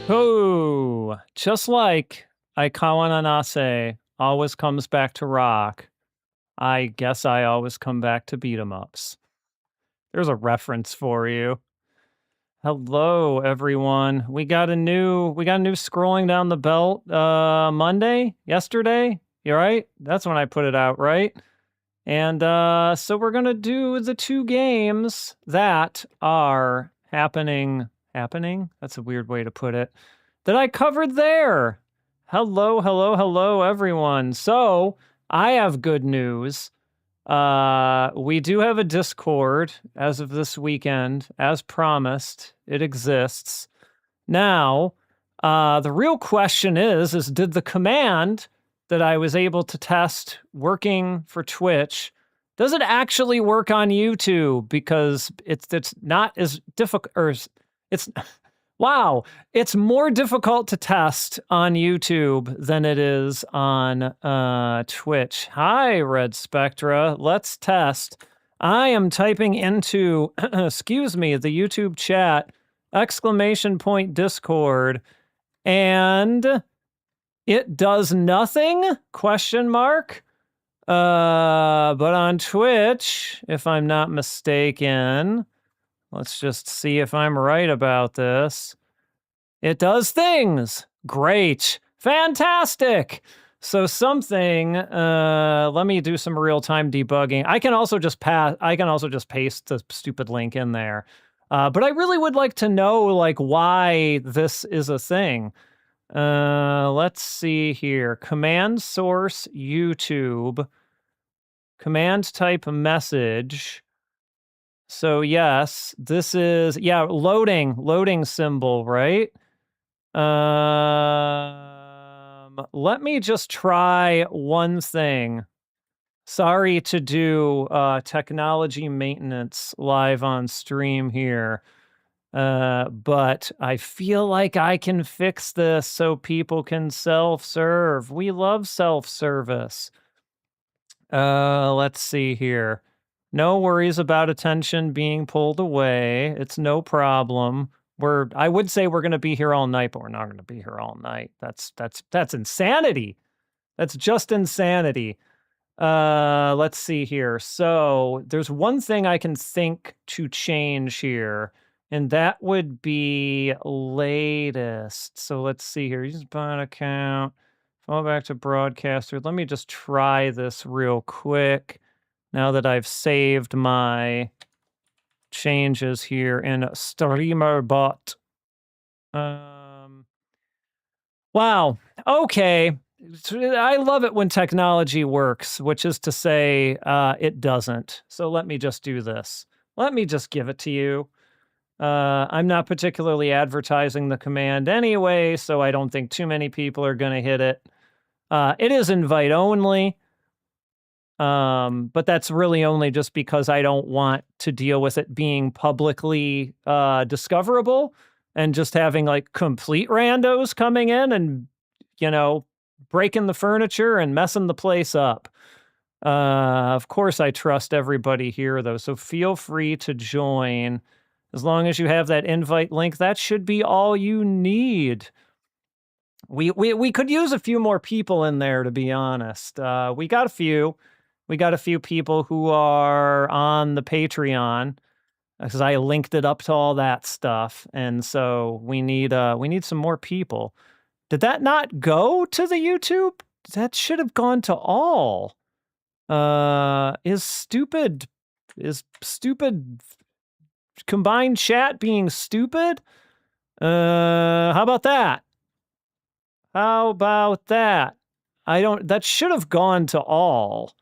Oh, just like Aikawa Nanase always comes back to rock, I guess I always come back to beat 'em ups. There's a reference for you. Hello, everyone. We got a new scrolling down the belt Monday, yesterday. You right? That's when I put it out, right? And so we're gonna do the two games that are happening? That's a weird way to put it. That I covered there. Hello, hello, hello, everyone. So I have good news. We do have a Discord as of this weekend, as promised. It exists. Now, the real question is did the command that I was able to test working for Twitch, does it actually work on YouTube? Because it's not as difficult, or it's wow, it's more difficult to test on YouTube than it is on Twitch. Hi, Red Spectra. Let's test. I am typing into, excuse me, the YouTube chat, !Discord, and it does nothing? Question mark. But on Twitch, if I'm not mistaken, let's just see if I'm right about this. It does things. Great. Fantastic. So something, let me do some real-time debugging. I can also just paste the stupid link in there. But I really would like to know, like, why this is a thing. Let's see here. Command source YouTube. Command type message. So yes, this is, yeah, loading symbol, right? Let me just try one thing. Sorry to do technology maintenance live on stream here. But I feel like I can fix this so people can self-serve. We love self-service. Let's see here. No worries about attention being pulled away. It's no problem. I would say we're going to be here all night, but we're not going to be here all night. That's insanity. That's just insanity. Let's see here. So there's one thing I can think to change here, and that would be latest. So let's see here. Use bot account. Fall back to broadcaster. Let me just try this real quick now that I've saved my changes here in streamer bot. Wow. Okay. I love it when technology works, which is to say it doesn't. So let me just do this. Let me just give it to you. I'm not particularly advertising the command anyway, so I don't think too many people are going to hit it. It is invite only, but that's really only just because I don't want to deal with it being publicly discoverable and just having like complete randos coming in and, you know, breaking the furniture and messing the place up. Of course, I trust everybody here, though, so feel free to join. As long as you have that invite link, that should be all you need. We could use a few more people in there, to be honest. We got a few. We got a few people who are on the Patreon, because I linked it up to all that stuff, and so we need some more people. Did that not go to the YouTube? That should have gone to all. Is stupid combined chat being stupid? How about that? How about that? That should have gone to all,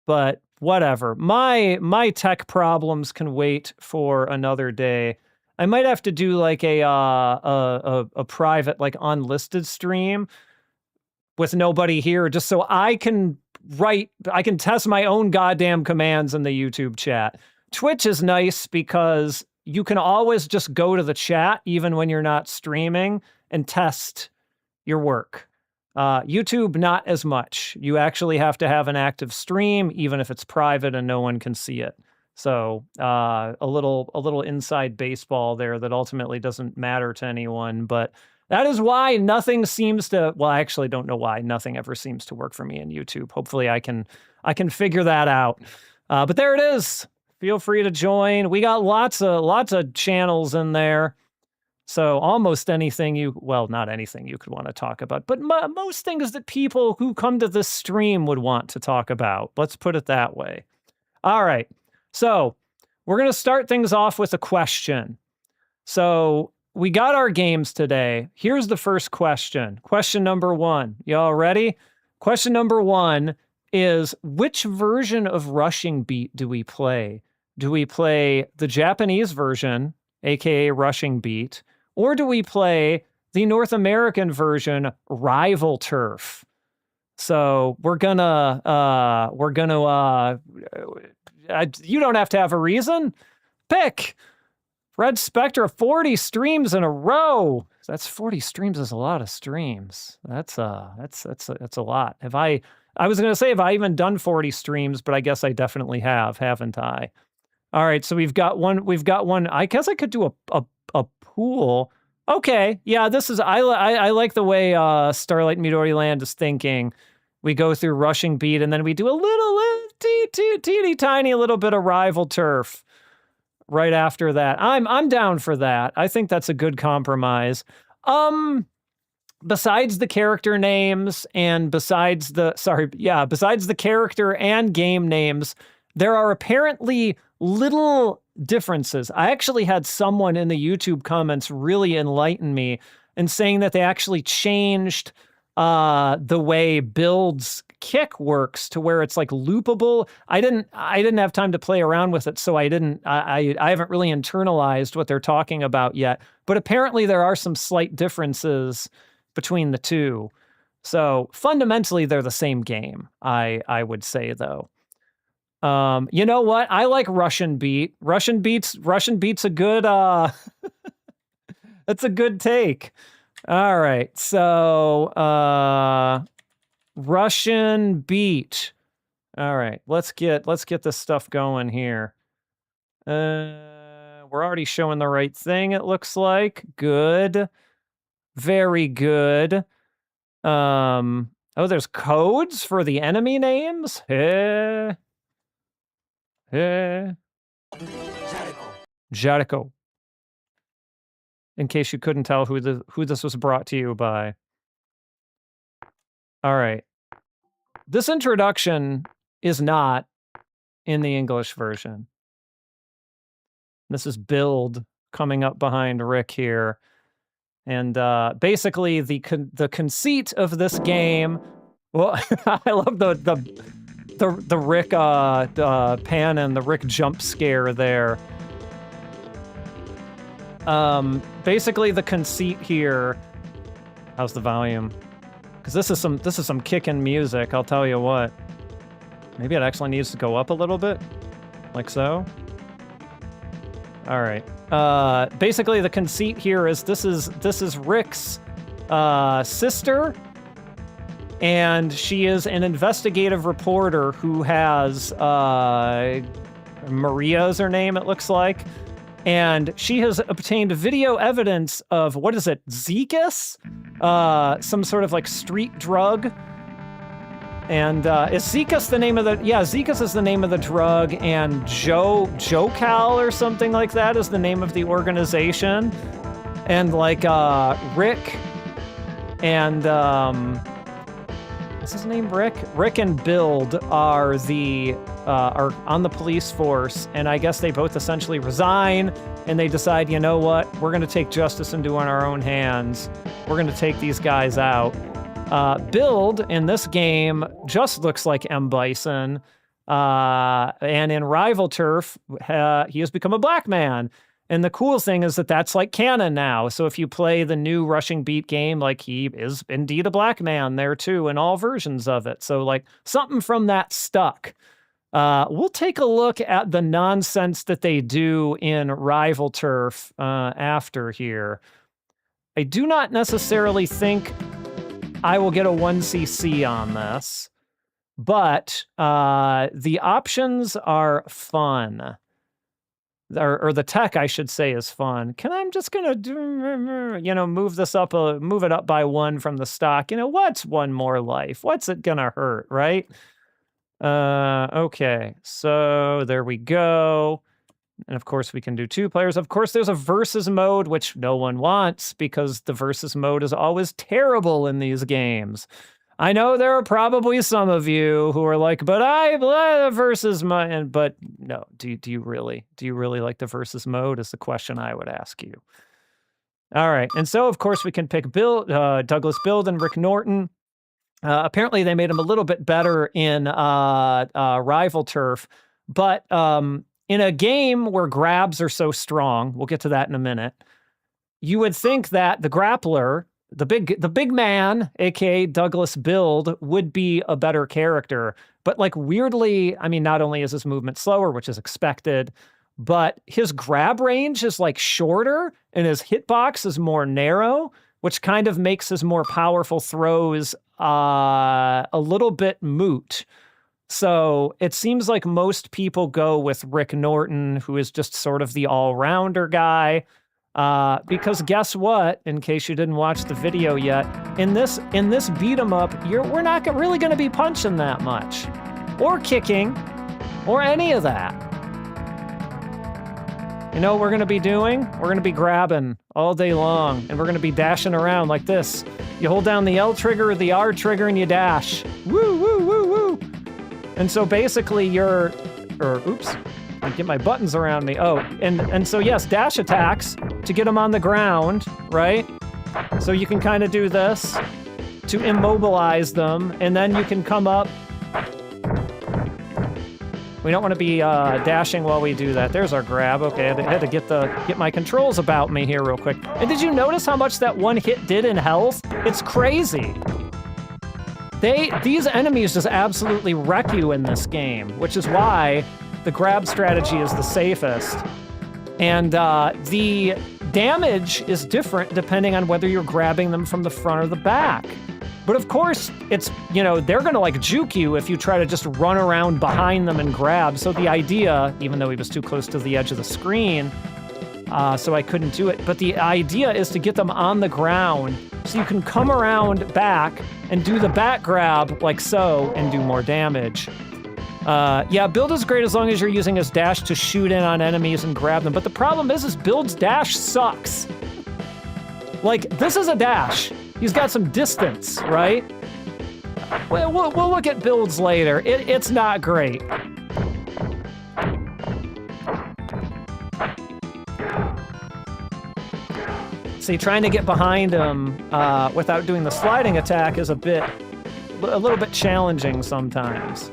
but whatever. My tech problems can wait for another day. I might have to do like a private, like unlisted stream with nobody here, just so I can test my own goddamn commands in the YouTube chat. Twitch is nice because you can always just go to the chat even when you're not streaming and test your work. YouTube, not as much. You actually have to have an active stream, even if it's private and no one can see it. So a little inside baseball there that ultimately doesn't matter to anyone, but That is why nothing seems to, well, I actually don't know why nothing ever seems to work for me in YouTube. Hopefully I can figure that out. But there it is. Feel free to join. We got lots of channels in there. So almost anything well, not anything you could want to talk about, but most things that people who come to this stream would want to talk about. Let's put it that way. All right. So we're going to start things off with a question. So we got our games today. Here's the first question. Question number 1. Y'all ready? Question number 1 is, which version of Rushing Beat do we play? Do we play the Japanese version, aka Rushing Beat, or do we play the North American version, Rival Turf? So we're gonna you don't have to have a reason. Pick. Red Spectre, 40 streams in a row. That's 40 streams is a lot of streams. That's a lot. I was gonna say, have I even done 40 streams, but I guess I definitely have, haven't I? All right, so we've got one. I guess I could do a pool. Okay, yeah, this is, I like the way Starlight Midori Land is thinking. We go through Rushing Beat, and then we do a little teeny tiny little bit of Rival Turf right after that. I'm down for that. I think that's a good compromise. Besides the character names and besides the character and game names, there are apparently little differences. I actually had someone in the YouTube comments really enlighten me in saying that they actually changed the way Build's kick works to where it's like loopable. I didn't have time to play around with it, so I haven't really internalized what they're talking about yet. But apparently there are some slight differences between the two. So fundamentally they're the same game, I would say though. You know what? I like Russian Beat. Russian Beat's a good that's a good take. All right. So Russian Beat. All right. Let's get this stuff going here. We're already showing the right thing, it looks like. Good. Very good. Oh, there's codes for the enemy names? Jaleco. In case you couldn't tell who this was brought to you by. All right. This introduction is not in the English version. This is Build coming up behind Rick here. And basically the conceit of this game, well, I love the Rick pan and the Rick jump scare there. Basically the conceit here, how's the volume? Because this is some kickin' music, I'll tell you what. Maybe it actually needs to go up a little bit, like so. All right. Basically the conceit here is this is Rick's sister, and she is an investigative reporter who has Maria is her name, it looks like. And she has obtained video evidence of, what is it, Zekas? Some sort of like street drug. And is Zekas the name of the, yeah, Zekas is the name of the drug, and Jocal or something like that is the name of the organization. And like Rick and, what's his name, Rick? Rick and Build are are on the police force, and I guess they both essentially resign, and they decide, you know what, we're going to take justice into our own hands. We're going to take these guys out. Build in this game just looks like M. Bison, and in Rival Turf, he has become a black man. And the cool thing is that that's like canon now. So if you play the new Rushing Beat game, like he is indeed a black man there too in all versions of it. So like something from that stuck. We'll take a look at the nonsense that they do in Rival Turf after here. I do not necessarily think I will get a 1cc on this, but the options are fun. or the tech, I should say, is fun. I'm just gonna do, move this up, move it up by 1 from the stock. What's 1 more life? What's it gonna hurt, right? Okay, so there we go. And of course, we can do 2 players. Of course, there's a versus mode, which no one wants because the versus mode is always terrible in these games. I know there are probably some of you who are like, but I play the versus mode. But no, do you really like the versus mode is the question I would ask you. All right, and so of course we can pick Douglas Build and Rick Norton. Apparently they made him a little bit better in Rival Turf, but in a game where grabs are so strong, we'll get to that in a minute, you would think that the grappler, the big man, aka Douglas Build, would be a better character. But like weirdly, I mean, not only is his movement slower, which is expected, but his grab range is like shorter and his hitbox is more narrow, which kind of makes his more powerful throws a little bit moot. So it seems like most people go with Rick Norton, who is just sort of the all-rounder guy. Because guess what? In case you didn't watch the video yet, in this beat 'em up, we're not really going to be punching that much, or kicking, or any of that. You know what we're going to be doing? We're going to be grabbing all day long, and we're going to be dashing around like this. You hold down the L trigger or the R trigger, and you dash. Woo, woo, woo, woo. And so basically oops, I get my buttons around me. Oh, and so yes, dash attacks to get them on the ground, right? So you can kind of do this to immobilize them, and then you can come up. We don't want to be dashing while we do that. There's our grab. Okay, I had to get my controls about me here real quick. And did you notice how much that 1 hit did in health? It's crazy. These enemies just absolutely wreck you in this game, which is why the grab strategy is the safest. And the damage is different depending on whether you're grabbing them from the front or the back. But of course, it's, they're gonna like juke you if you try to just run around behind them and grab. So the idea, even though he was too close to the edge of the screen, so I couldn't do it, but the idea is to get them on the ground so you can come around back and do the back grab like so and do more damage. Yeah, Build is great as long as you're using his dash to shoot in on enemies and grab them, but the problem is Build's dash sucks. Like, this is a dash. He's got some distance, right? We'll look at Build's later. It's not great. See, trying to get behind him without doing the sliding attack is a little bit challenging sometimes.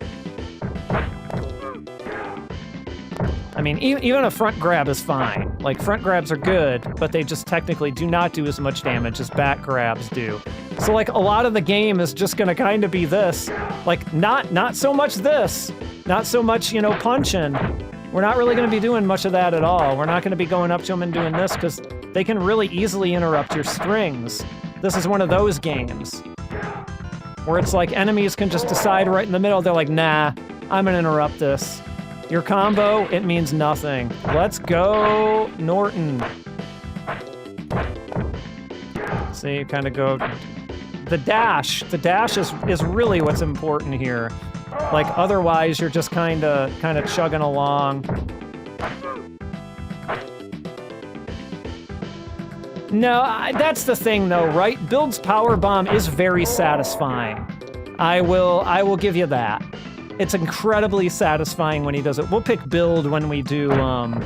I mean, even a front grab is fine. Like, front grabs are good, but they just technically do not do as much damage as back grabs do. So, like, a lot of the game is just gonna kind of be this. Like, not so much this. Not so much, punching. We're not really gonna be doing much of that at all. We're not gonna be going up to them and doing this, because they can really easily interrupt your strings. This is one of those games where it's like enemies can just decide right in the middle, they're like, nah, I'm gonna interrupt this. Your combo, it means nothing. Let's go, Norton. See, kind of go. The dash is really what's important here. Like, otherwise you're just kind of chugging along. No, that's the thing though, right? Build's power bomb is very satisfying. I will give you that. It's incredibly satisfying when he does it. We'll pick Build when we do Rival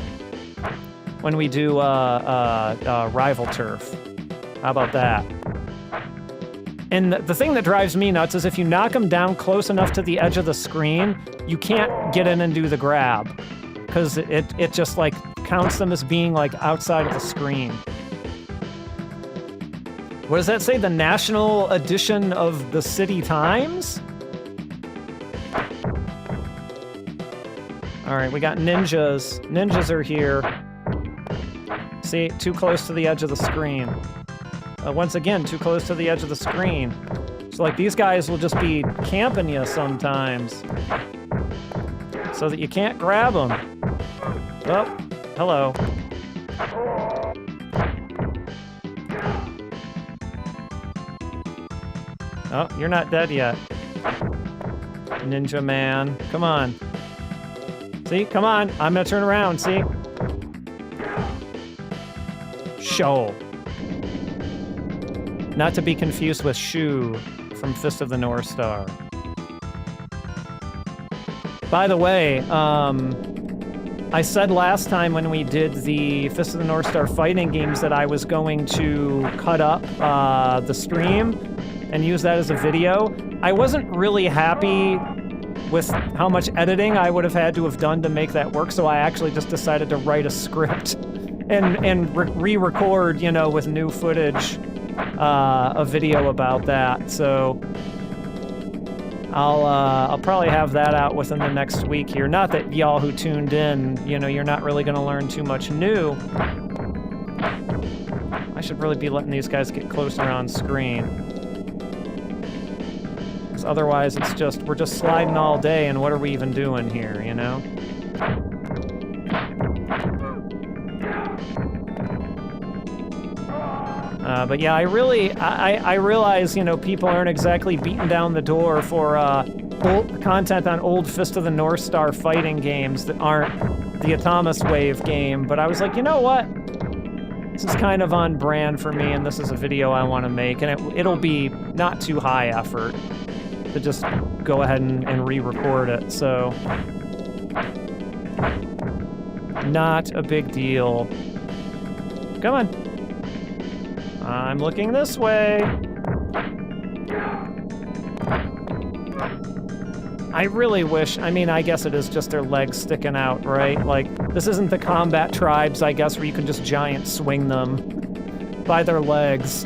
Turf. How about that? And the thing that drives me nuts is if you knock him down close enough to the edge of the screen, you can't get in and do the grab, because it just like counts them as being like outside of the screen. What does that say? The National Edition of the City Times? All right, we got ninjas. Ninjas are here. See, too close to the edge of the screen. Once again, too close to the edge of the screen. So like these guys will just be camping you sometimes, so that you can't grab them. Oh, Hello. Oh, you're not dead yet. Ninja man. Come on. See? Come on. I'm gonna turn around. See? Show. Not to be confused with Shu from Fist of the North Star. By the way, I said last time when we did the Fist of the North Star fighting games that I was going to cut up the stream and use that as a video. I wasn't really happy with how much editing I would have had to have done to make that work, so I actually just decided to write a script and re-record, you know, with new footage, a video about that. So I'll probably have that out within the next week here. Not that y'all who tuned in, you know, you're not really going to learn too much new. I should really be letting these guys get closer on screen. Because otherwise it's just, we're just sliding all day, and what are we even doing here, you know? But yeah, I realize, you know, people aren't exactly beating down the door for old content on old Fist of the North Star fighting games that aren't the Atomus Wave game, but I was like, you know what? This is kind of on brand for me, and this is a video I want to make, and it'll be not too high effort to just go ahead and re-record it, so not a big deal. Come on. I'm looking this way. I really wish, I mean, I guess it is just their legs sticking out, right? Like, this isn't the combat tribes, I guess, where you can just giant swing them by their legs.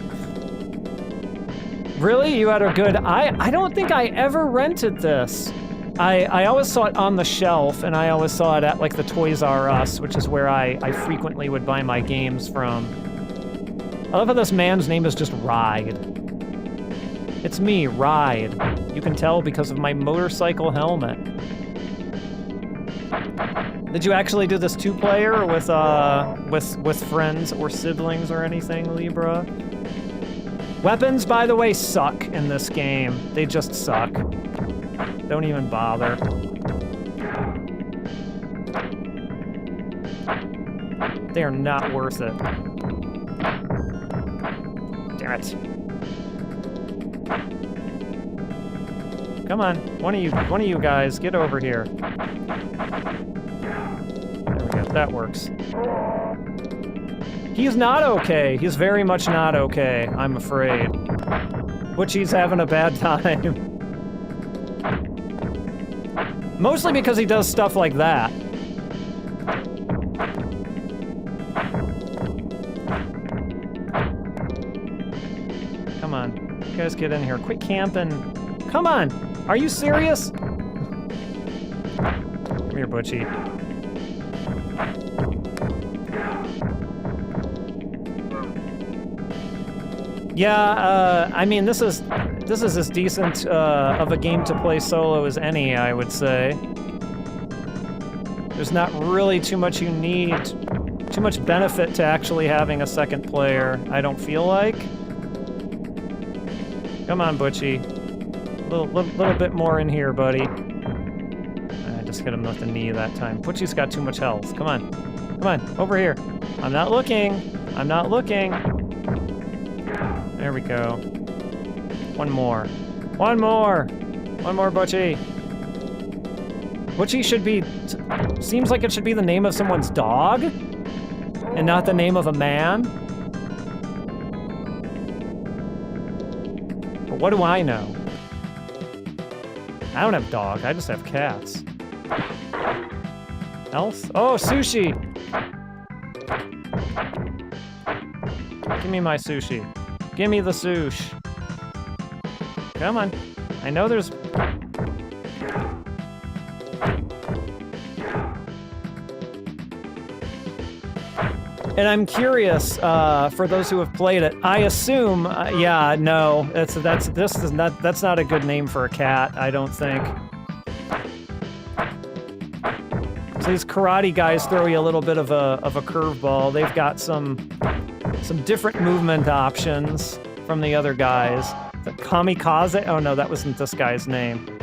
Really? You had a good... I don't think I ever rented this. I always saw it on the shelf, and I always saw it at, like, the Toys R Us, which is where I frequently would buy my games from. I love how this man's name is just Ride. It's me, Ride. You can tell because of my motorcycle helmet. Did you actually do this two-player with friends or siblings or anything, Libra? Weapons, by the way, suck in this game. They just suck. Don't even bother. They are not worth it. Damn it. Come on, one of you guys, get over here. There we go, that works. He's not okay. He's very much not okay, I'm afraid. Butchie's having a bad time. Mostly because he does stuff like that. Come on, you guys get in here. Quit camping. Come on, are you serious? Come here, Butchie. Yeah, I mean, this is as decent of a game to play solo as any, I would say. There's not really too much you need, too much benefit to actually having a second player, I don't feel like. Come on, Butchie. Little bit more in here, buddy. I just hit him with the knee that time. Butchie's got too much health. Come on. Come on, over here. I'm not looking. I'm not looking. There we go. One more. One more! One more, Butchie. Butchie should be... Seems like it should be the name of someone's dog, and not the name of a man. But what do I know? I don't have dog, I just have cats. Else? Oh, sushi! Give me my sushi. Give me the sush. Come on. I know there's... And I'm curious, for those who have played it, I assume, yeah, no, that's not a good name for a cat, I don't think. So these karate guys throw you a little bit of a curveball. They've got some different movement options from the other guys. The kamikaze. Oh no, that wasn't this guy's name.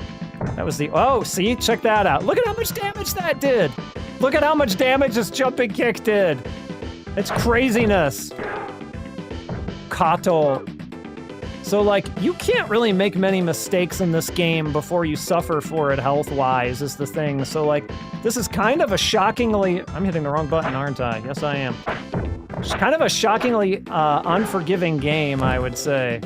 That was the. Oh, see, check that out. Look at how much damage that did. Look at how much damage this jumping kick did. It's craziness. Kato. So, like, you can't really make many mistakes in this game before you suffer for it health-wise, is the thing. So, like, this is kind of a shockingly... I'm hitting the wrong button, aren't I? Yes, I am. It's kind of a shockingly unforgiving game, I would say.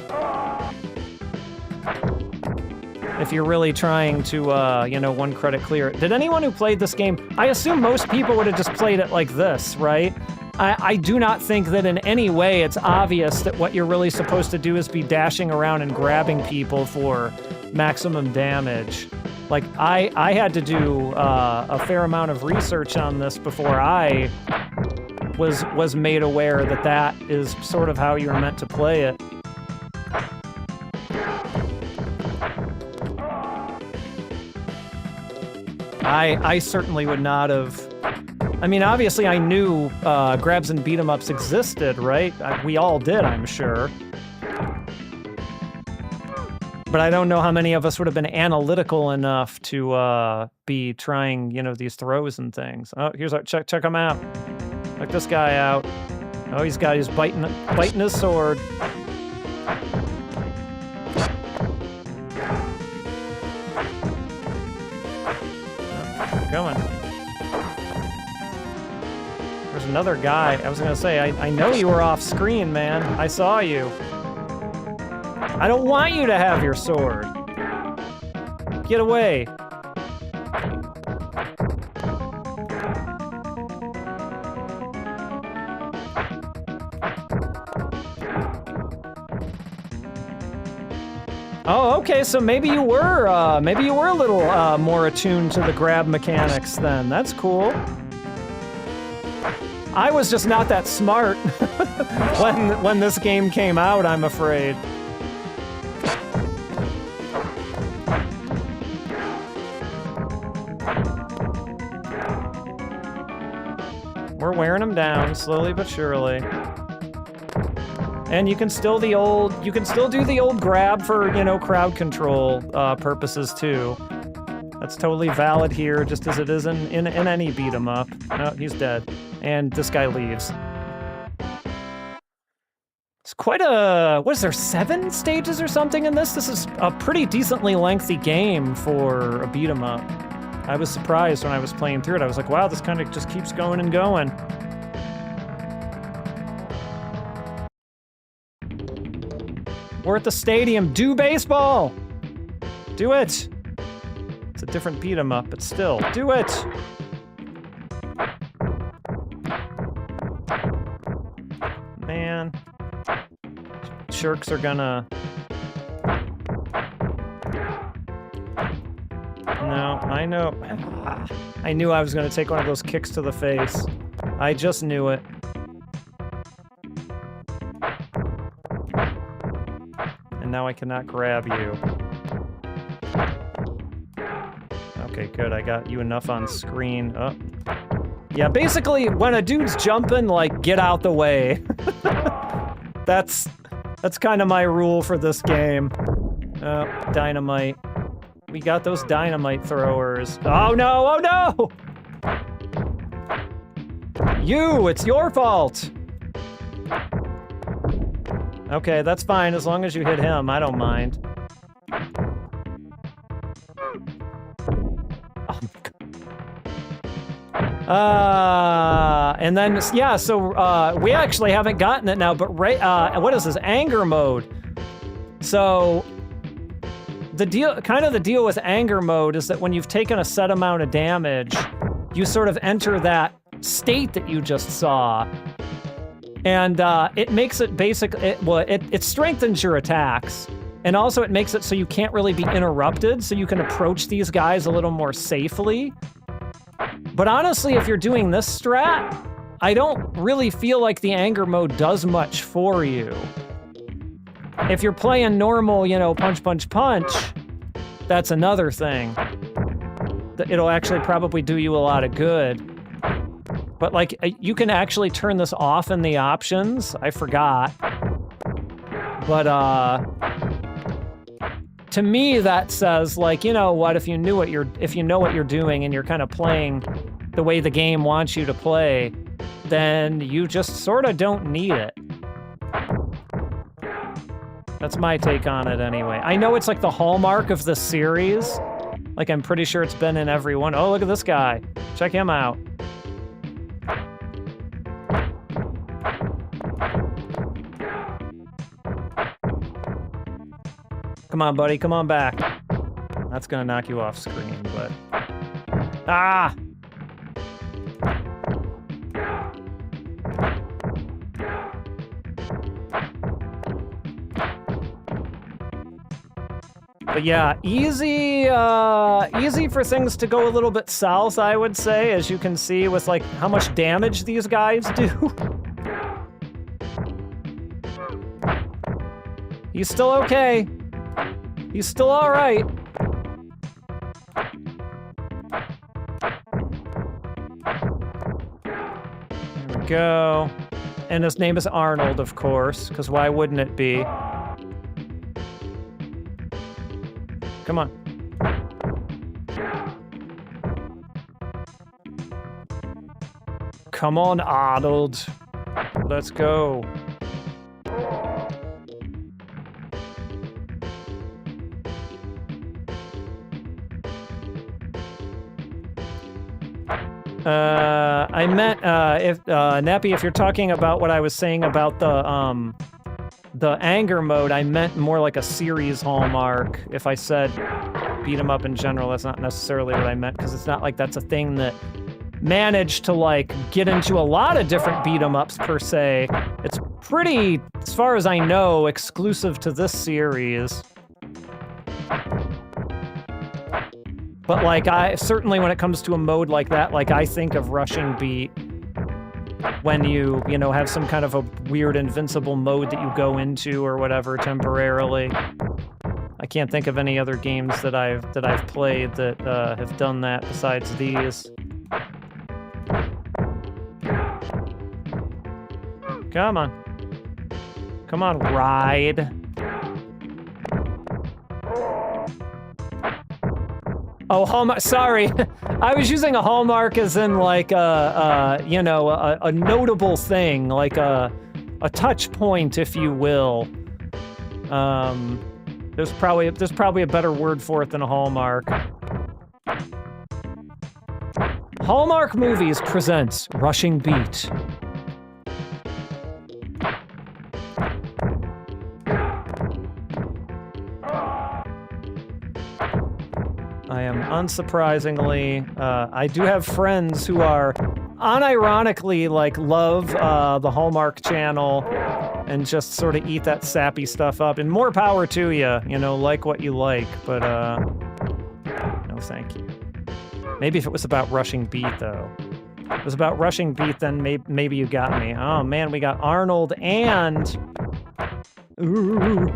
If you're really trying to, you know, one credit clear it. Did anyone who played this game... I assume most people would have just played it like this, right? I do not think that in any way it's obvious that what you're really supposed to do is be dashing around and grabbing people for maximum damage. Like, I had to do a fair amount of research on this before I was made aware that that is sort of how you're meant to play it. I certainly would not have... I mean, obviously I knew grabs and beat-em-ups existed, right? We all did, I'm sure. But I don't know how many of us would have been analytical enough to be trying, you know, these throws and things. Oh, here's our... Check him out. Check this guy out. Oh, he's biting his sword. Oh, going. There's another guy. I was gonna say, I know you were off screen, man. I saw you. I don't want you to have your sword. Get away. Oh, okay, so maybe you were a little more attuned to the grab mechanics then. That's cool. I was just not that smart when this game came out, I'm afraid. We're wearing them down slowly but surely. And you can still do the old grab for, you know, crowd control purposes too. That's totally valid here, just as it is in any beat 'em up. Oh, he's dead. And this guy leaves. It's quite a... What is there, 7 stages or something in this? This is a pretty decently lengthy game for a beat 'em up. I was surprised when I was playing through it. I was like, wow, this kind of just keeps going and going. We're at the stadium. Do baseball! Do it! It's a different beat 'em up, but still, do it! Man. Shirks are gonna... No, I know. I knew I was gonna take one of those kicks to the face. I just knew it. And now I cannot grab you. Okay, good. I got you enough on screen. Oh. Yeah, basically, when a dude's jumping, like, get out the way. That's kind of my rule for this game. Oh, dynamite. We got those dynamite throwers. Oh no, oh no! It's your fault! Okay, that's fine, as long as you hit him, I don't mind. And then, yeah, so, we actually haven't gotten it now, but what is this, anger mode? So, the deal with anger mode is that when you've taken a set amount of damage, you sort of enter that state that you just saw. And, it makes it it strengthens your attacks. And also it makes it so you can't really be interrupted, so you can approach these guys a little more safely. But honestly, if you're doing this strat, I don't really feel like the anger mode does much for you. If you're playing normal, you know, punch, punch, punch, that's another thing. it'll actually probably do you a lot of good. But, like, you can actually turn this off in the options. I forgot. But, to me, that says, like, you know what, if you know what you're doing and you're kind of playing the way the game wants you to play, then you just sort of don't need it. That's my take on it anyway. I know it's like the hallmark of the series. Like, I'm pretty sure it's been in every one. Oh, look at this guy. Check him out. Come on, buddy. Come on back. That's gonna knock you off screen, but... Ah! But yeah, easy for things to go a little bit south, I would say, as you can see with, like, how much damage these guys do. He's still okay. He's still all right. There we go. And his name is Arnold, of course, because why wouldn't it be? Come on. Come on, Arnold. Let's go. I meant, if, Nappy, if you're talking about what I was saying about the anger mode, I meant more like a series hallmark. If I said beat 'em up in general, that's not necessarily what I meant, because it's not like that's a thing that managed to, like, get into a lot of different beat 'em ups per se. It's pretty, as far as I know, exclusive to this series. But, like, certainly when it comes to a mode like that, like, I think of Rushing Beat when you know, have some kind of a weird invincible mode that you go into or whatever temporarily. I can't think of any other games that I've played that have done that besides these. Come on. Come on, ride. Oh, hallmark. Sorry, I was using a hallmark as in, like, you know, a notable thing, like a touch point, if you will. There's probably a better word for it than a hallmark. Hallmark Movies presents Rushing Beat. I am unsurprisingly, I do have friends who are unironically, like, love the Hallmark Channel and just sort of eat that sappy stuff up. And more power to you know, like what you like, but no thank you. Maybe if it was about Rushing Beat, though. If it was about Rushing Beat, then maybe you got me. Oh man, we got Arnold and... Ooh.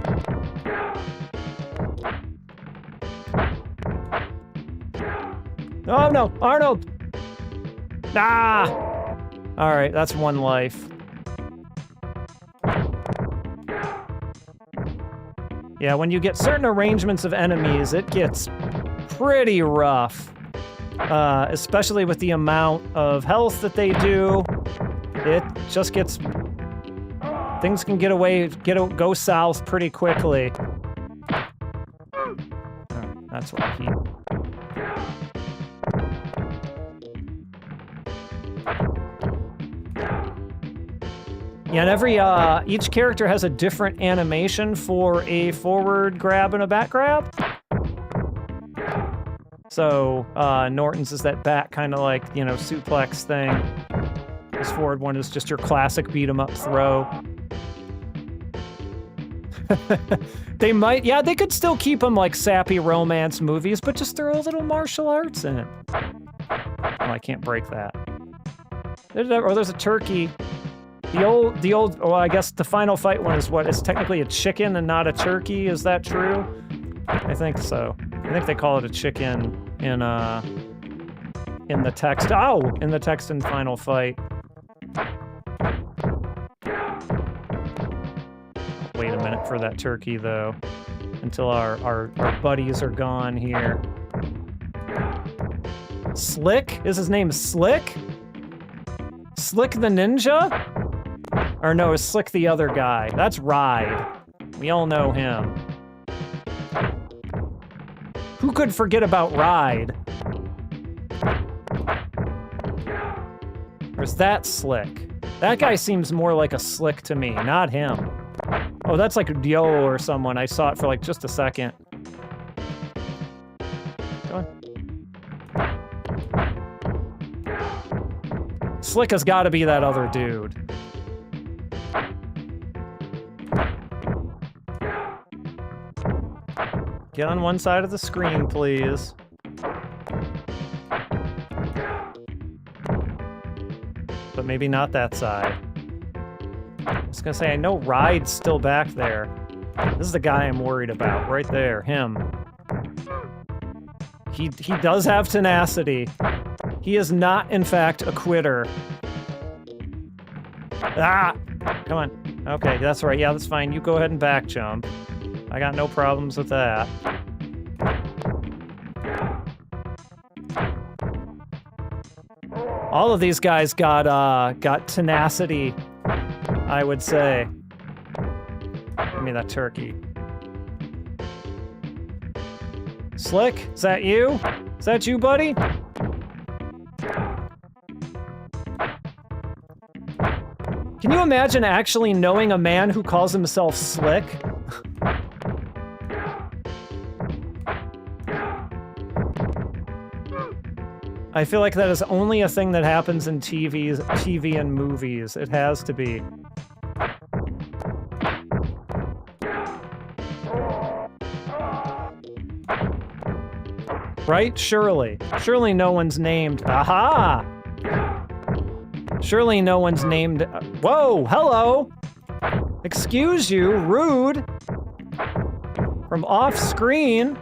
Oh no, Arnold! Ah! Alright, that's one life. Yeah, when you get certain arrangements of enemies, it gets pretty rough. Especially with the amount of health that they do. It just gets... Things can go south pretty quickly. Oh, that's what he... Yeah, and each character has a different animation for a forward grab and a back grab. So, Norton's is that back kind of like, you know, suplex thing. This forward one is just your classic beat 'em up throw. They could still keep them like sappy romance movies, but just throw a little martial arts in it. Oh, I can't break that. There's a turkey. The old, well, I guess the final fight one is what? It's technically a chicken and not a turkey, is that true? I think so. I think they call it a chicken in in the text. Oh, in the text and final fight. Wait a minute for that turkey, though, until our buddies are gone here. Slick? Is his name Slick? Slick the ninja? Or no, is Slick the other guy? That's Ride. We all know him. Who could forget about Ride? Or is that Slick? That guy seems more like a Slick to me, not him. Oh, that's like Dio or someone. I saw it for like just a second. Go on. Slick has got to be that other dude. Get on one side of the screen, please. But maybe not that side. I was gonna say, I know Ride's still back there. This is the guy I'm worried about, right there, him. He does have tenacity. He is not, in fact, a quitter. Ah! Come on. Okay, that's right. Yeah, that's fine. You go ahead and back jump. I got no problems with that. All of these guys got tenacity, I would say. Give me that turkey. Slick, is that you? Is that you, buddy? Can you imagine actually knowing a man who calls himself Slick? I feel like that is only a thing that happens in TV and movies. It has to be. Right? Surely. Surely no one's named. Aha! Surely no one's named. Whoa! Hello! Excuse you, rude! From off screen,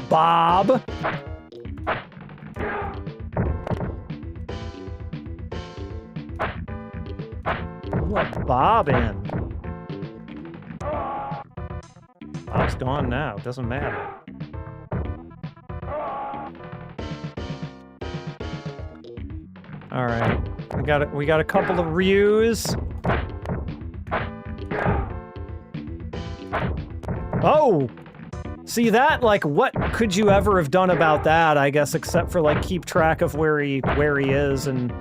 Bob. Let Bob in. Bob's gone now. Doesn't matter. All right, we got a couple of Ryus. Oh, see that? Like, what could you ever have done about that? I guess except for like keep track of where he is and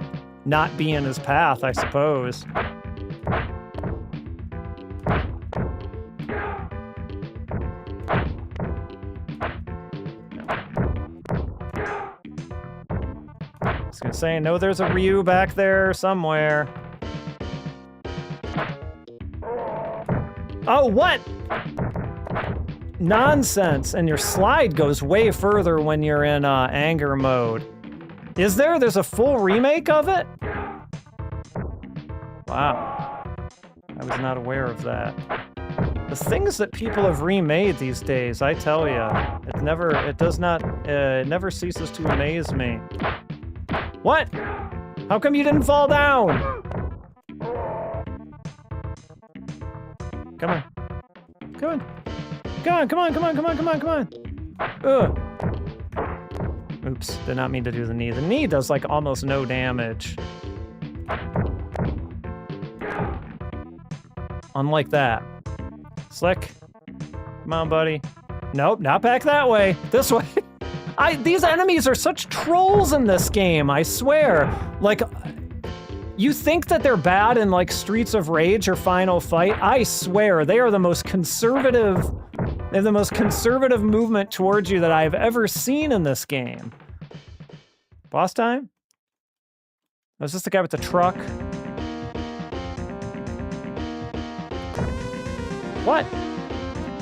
not be in his path, I suppose. I was gonna say, I know there's a Ryu back there somewhere. Oh, what? Nonsense. And your slide goes way further when you're in anger mode. Is there? There's a full remake of it? Wow. I was not aware of that. The things that people have remade these days, I tell you, it never ceases to amaze me. What? How come you didn't fall down? Come on. Come on. Come on, come on, come on, come on, come on, come on. Ugh. Oops, did not mean to do the knee. The knee does like almost no damage. Unlike that. Slick. Come on, buddy. Nope, not back that way. This way. These enemies are such trolls in this game, I swear. Like, you think that they're bad in like Streets of Rage or Final Fight? I swear, they are the most conservative. They have the most conservative movement towards you that I've ever seen in this game. Boss time? Was this the guy with the truck? What?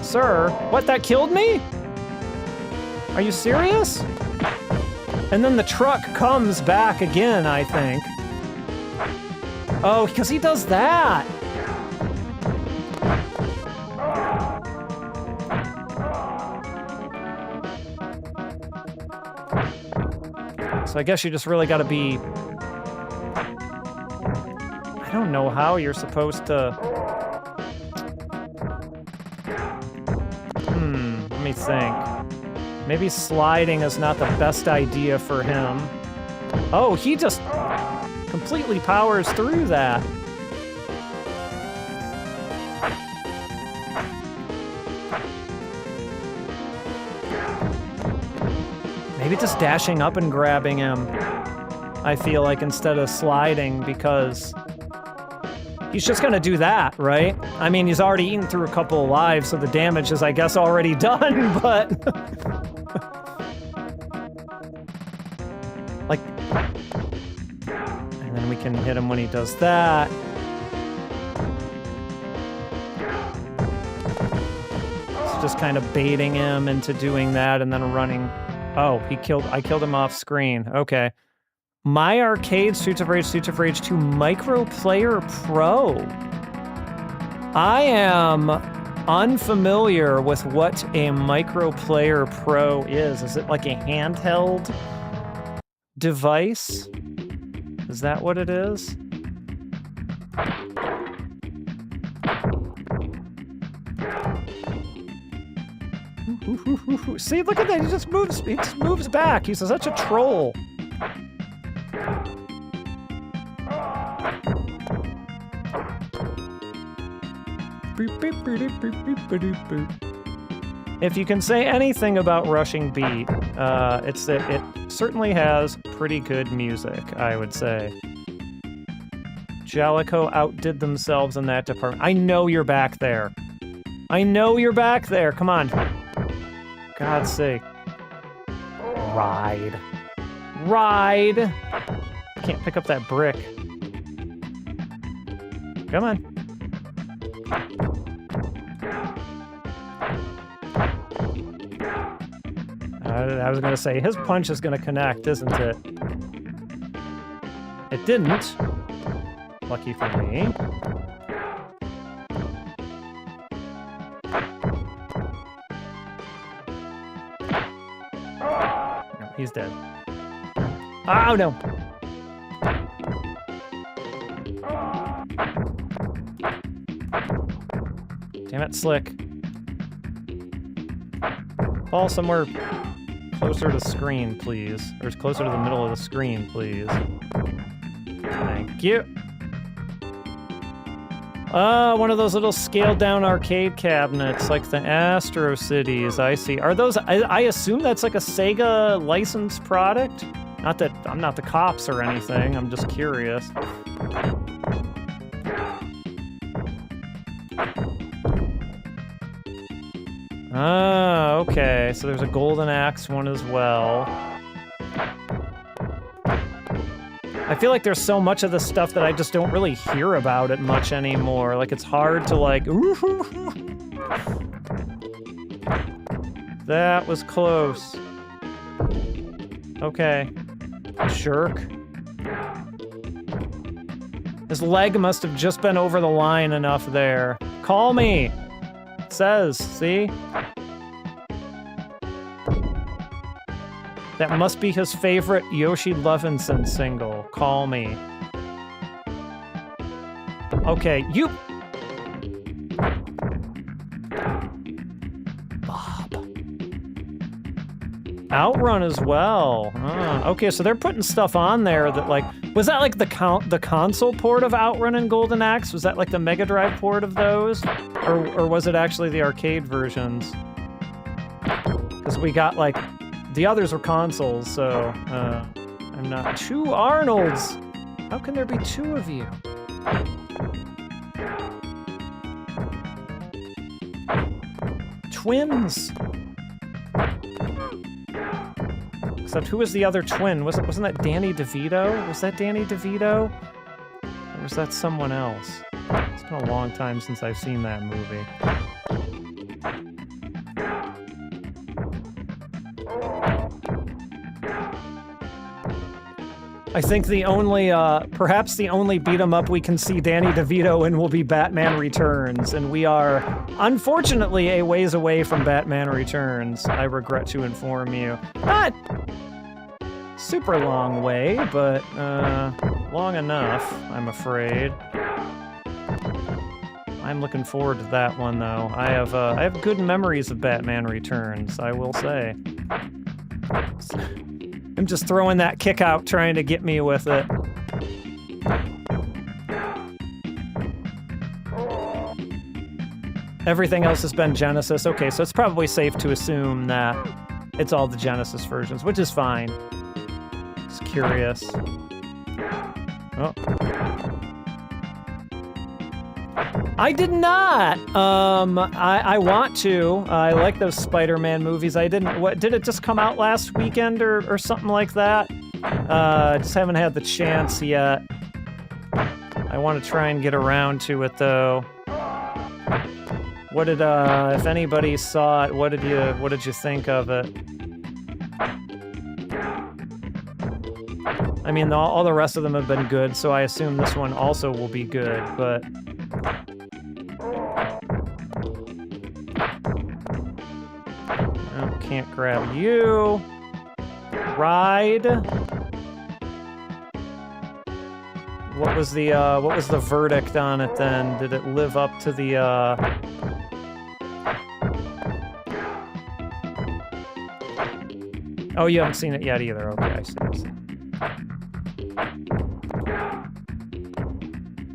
Sir, what, that killed me? Are you serious? And then the truck comes back again, I think. Oh, because he does that. So I guess you just really gotta be... I don't know how you're supposed to... Let me think. Maybe sliding is not the best idea for him. Oh, he just completely powers through that. Maybe just dashing up and grabbing him, I feel like, instead of sliding, because he's just gonna do that, right? I mean, he's already eaten through a couple of lives, so the damage is, I guess, already done, but... like... And then we can hit him when he does that. It's just kind of baiting him into doing that and then running... Oh, I killed him off screen. Okay. My Arcade, Streets of Rage 2 Micro Player Pro. I am unfamiliar with what a Micro Player Pro is. Is it like a handheld device? Is that what it is? See, look at that. He just moves back. He's such a troll. If you can say anything about Rushing Beat, it's that it certainly has pretty good music, I would say. Jaleco outdid themselves in that department. I know you're back there. I know you're back there. Come on. God's sake. Ride. Ride! Can't pick up that brick. Come on. I was gonna say, his punch is gonna connect, isn't it? It didn't. Lucky for me. No, he's dead. Oh, no! Damn it, Slick. Fall somewhere closer to screen, please. Or closer to the middle of the screen, please. Thank you. One of those little scaled-down arcade cabinets, like the Astro Cities, I see. Are those... I assume that's like a Sega licensed product? Not that I'm not the cops or anything, I'm just curious. Ah, okay, so there's a Golden Axe one as well. I feel like there's so much of this stuff that I just don't really hear about it much anymore. Like, it's hard to, like... That was close. Okay. Shirk. His leg must have just been over the line enough there. Call me! It says, see? That must be his favorite Yoshi Levinson single. Call me. Okay, you... Bob. Outrun as well. Okay, so they're putting stuff on there that, like... Was that, like, the console port of Outrun and Golden Axe? Was that, like, the Mega Drive port of those? Or was it actually the arcade versions? Because we got, like... The others were consoles, so, I'm not... Two Arnolds! How can there be two of you? Twins! Except who was the other twin? Wasn't that Danny DeVito? Was that Danny DeVito? Or was that someone else? It's been a long time since I've seen that movie. I think the only, perhaps the only beat-em-up we can see Danny DeVito in will be Batman Returns, and we are, unfortunately, a ways away from Batman Returns, I regret to inform you. But, super long way, but long enough, I'm afraid. I'm looking forward to that one, though. I have good memories of Batman Returns, I will say. I'm just throwing that kick out, trying to get me with it. Everything else has been Genesis. Okay, so it's probably safe to assume that it's all the Genesis versions, which is fine. Just curious. Oh. I did not. I want to. I like those Spider-Man movies. I didn't. What did it just come out last weekend or something like that? Just haven't had the chance yet. I want to try and get around to it though. What did if anybody saw it, what did you think of it? I mean, all the rest of them have been good, so I assume this one also will be good, but oh, can't grab you. Ride. What was the verdict on it then? Did it live up to the Oh, you haven't seen it yet either. Okay, I see.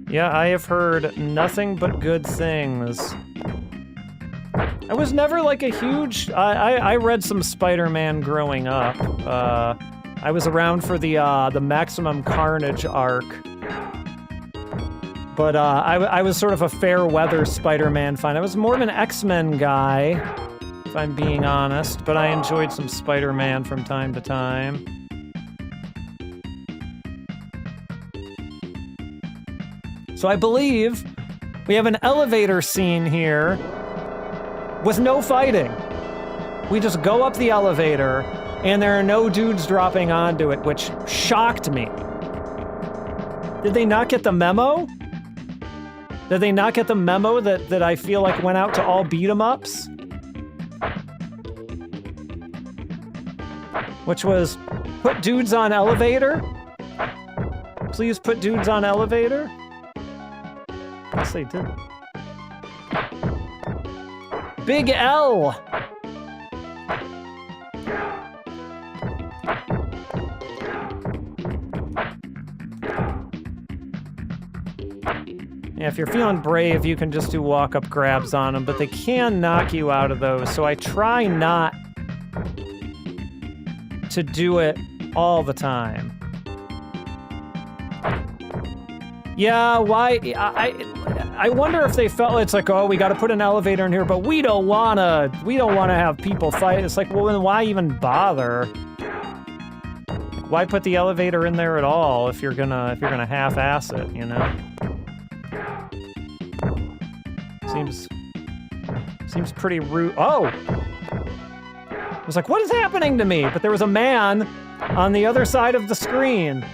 Yeah, I have heard nothing but good things. I was never like a huge... I read some Spider-Man growing up. I was around for the Maximum Carnage arc. But I was sort of a fair weather Spider-Man fan. I was more of an X-Men guy, if I'm being honest, but I enjoyed some Spider-Man from time to time. So I believe we have an elevator scene here with no fighting. We just go up the elevator, and there are no dudes dropping onto it, which shocked me. Did they not get the memo? Did they not get the memo that I feel like went out to all beat-em-ups? Which was, put dudes on elevator? Please put dudes on elevator? Yes, they did. Big L! Yeah, if you're feeling brave, you can just do walk-up grabs on them, but they can knock you out of those, so I try not to do it all the time. Yeah, why? I wonder if they felt it's like, oh, we got to put an elevator in here, but we don't wanna have people fight. It's like, well, then why even bother? Why put the elevator in there at all if you're gonna half-ass it, you know? Seems pretty rude. Oh! I was like, what is happening to me? But there was a man on the other side of the screen.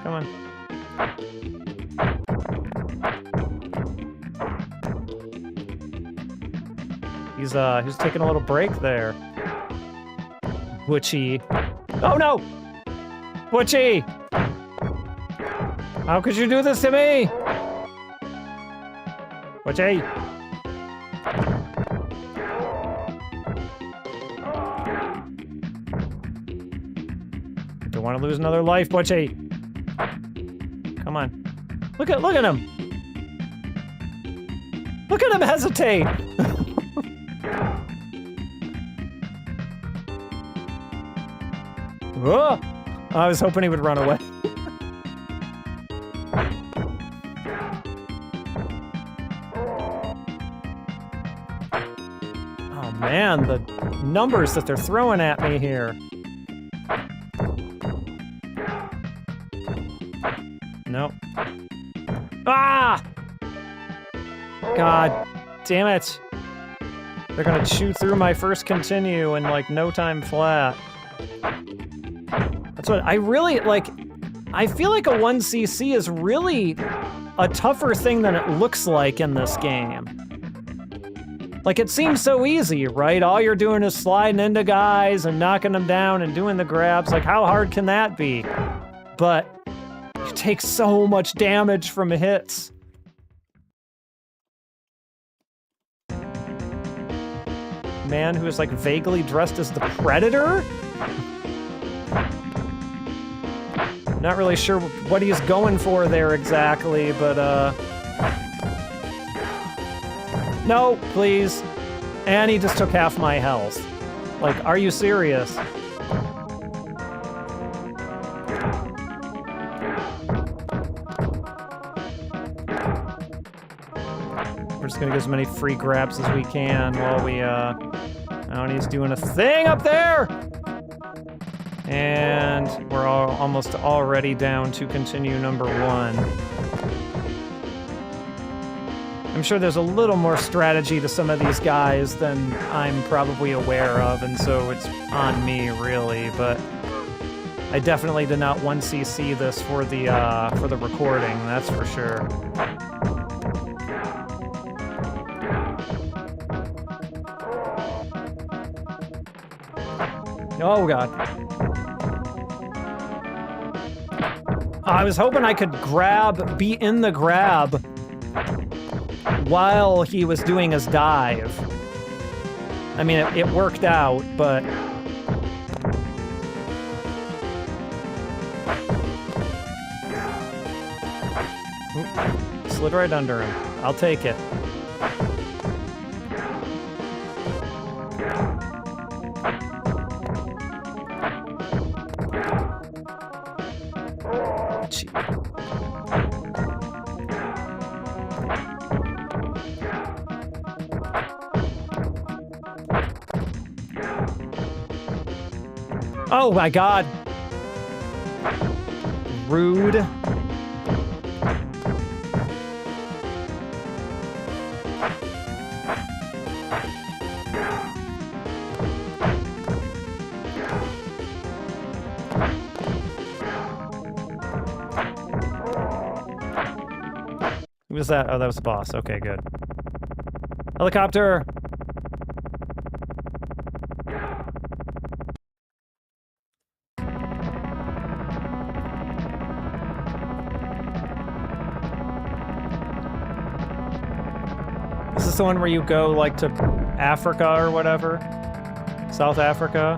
Come on. He's taking a little break there. Butchie. Oh no! Butchie! How could you do this to me? Butchie! Don't want to lose another life, Butchie. Come on. Look at him! Look at him hesitate! Oh! I was hoping he would run away. Oh man, the numbers that they're throwing at me here. Nope. Ah! God damn it. They're gonna chew through my first continue in like no time flat. That's what I really like. I feel like a 1cc is really a tougher thing than it looks like in this game. Like, it seems so easy, right? All you're doing is sliding into guys and knocking them down and doing the grabs. Like, how hard can that be? But you take so much damage from hits. Man who is, like, vaguely dressed as the Predator? Not really sure what he's going for there exactly, but, no, please. And he just took half my health. Like, are you serious? We're just gonna get as many free grabs as we can while we, and he's doing a thing up there! And we're almost already down to continue number 1. I'm sure there's a little more strategy to some of these guys than I'm probably aware of, and so it's on me, really, but I definitely did not 1cc this for the recording, that's for sure. Oh, God. I was hoping I could be in the grab while he was doing his dive. I mean, it worked out, but... Oop, slid right under him. I'll take it. Oh my God. Rude. Who was that? Oh, that was the boss. Okay, good. Helicopter! Is this the one where you go, like, to Africa or whatever? South Africa?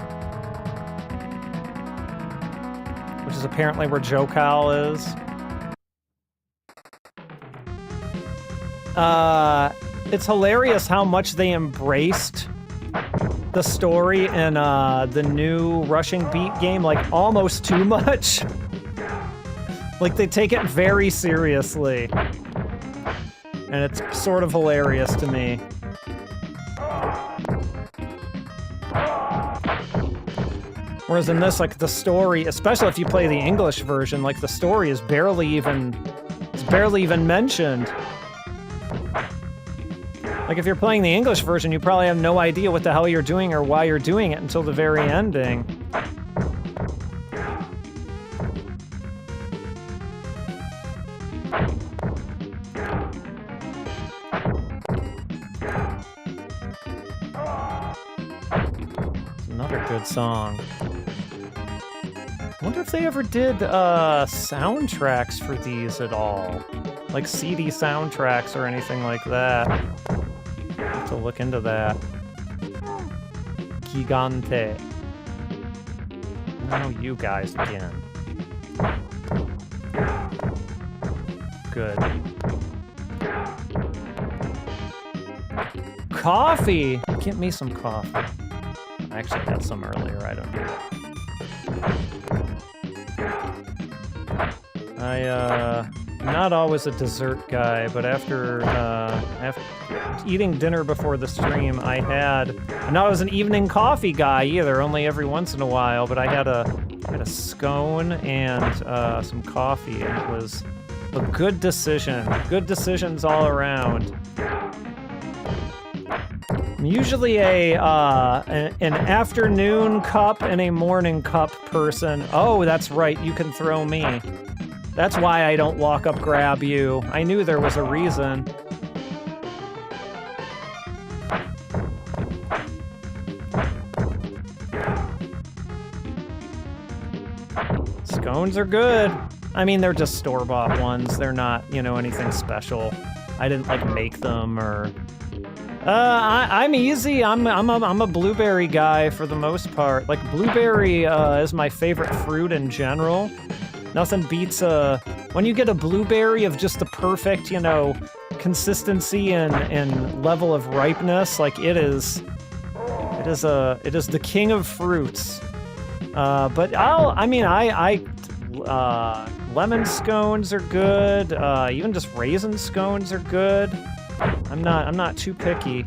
Which is apparently where Jokal is. It's hilarious how much they embraced the story in, the new Rushing Beat game, like, almost too much. Like, they take it very seriously. And it's sort of hilarious to me. Whereas in this, like, the story, especially if you play the English version, like, the story is barely even mentioned. Like, if you're playing the English version, you probably have no idea what the hell you're doing or why you're doing it until the very ending. It's another good song. I wonder if they ever did, soundtracks for these at all. Like CD soundtracks or anything like that. Have to look into that. Gigante. Now you guys again. Good. Coffee! Get me some coffee. I actually had some earlier, I don't know. I'm not always a dessert guy, but after eating dinner before the stream, I wasn't an evening coffee guy either, only every once in a while, but I had a scone and some coffee, and it was a good decision. Good decisions all around. I'm usually an afternoon cup and a morning cup person. Oh, that's right, you can throw me. That's why I don't walk up grab you. I knew there was a reason. Scones are good. I mean, they're just store-bought ones. They're not, you know, anything special. I didn't, like, make them or... I'm easy. I'm a blueberry guy for the most part. Like, blueberry is my favorite fruit in general. Nothing beats when you get a blueberry of just the perfect, you know, consistency and level of ripeness. Like, it is the king of fruits. But lemon scones are good. Even just raisin scones are good. I'm not too picky.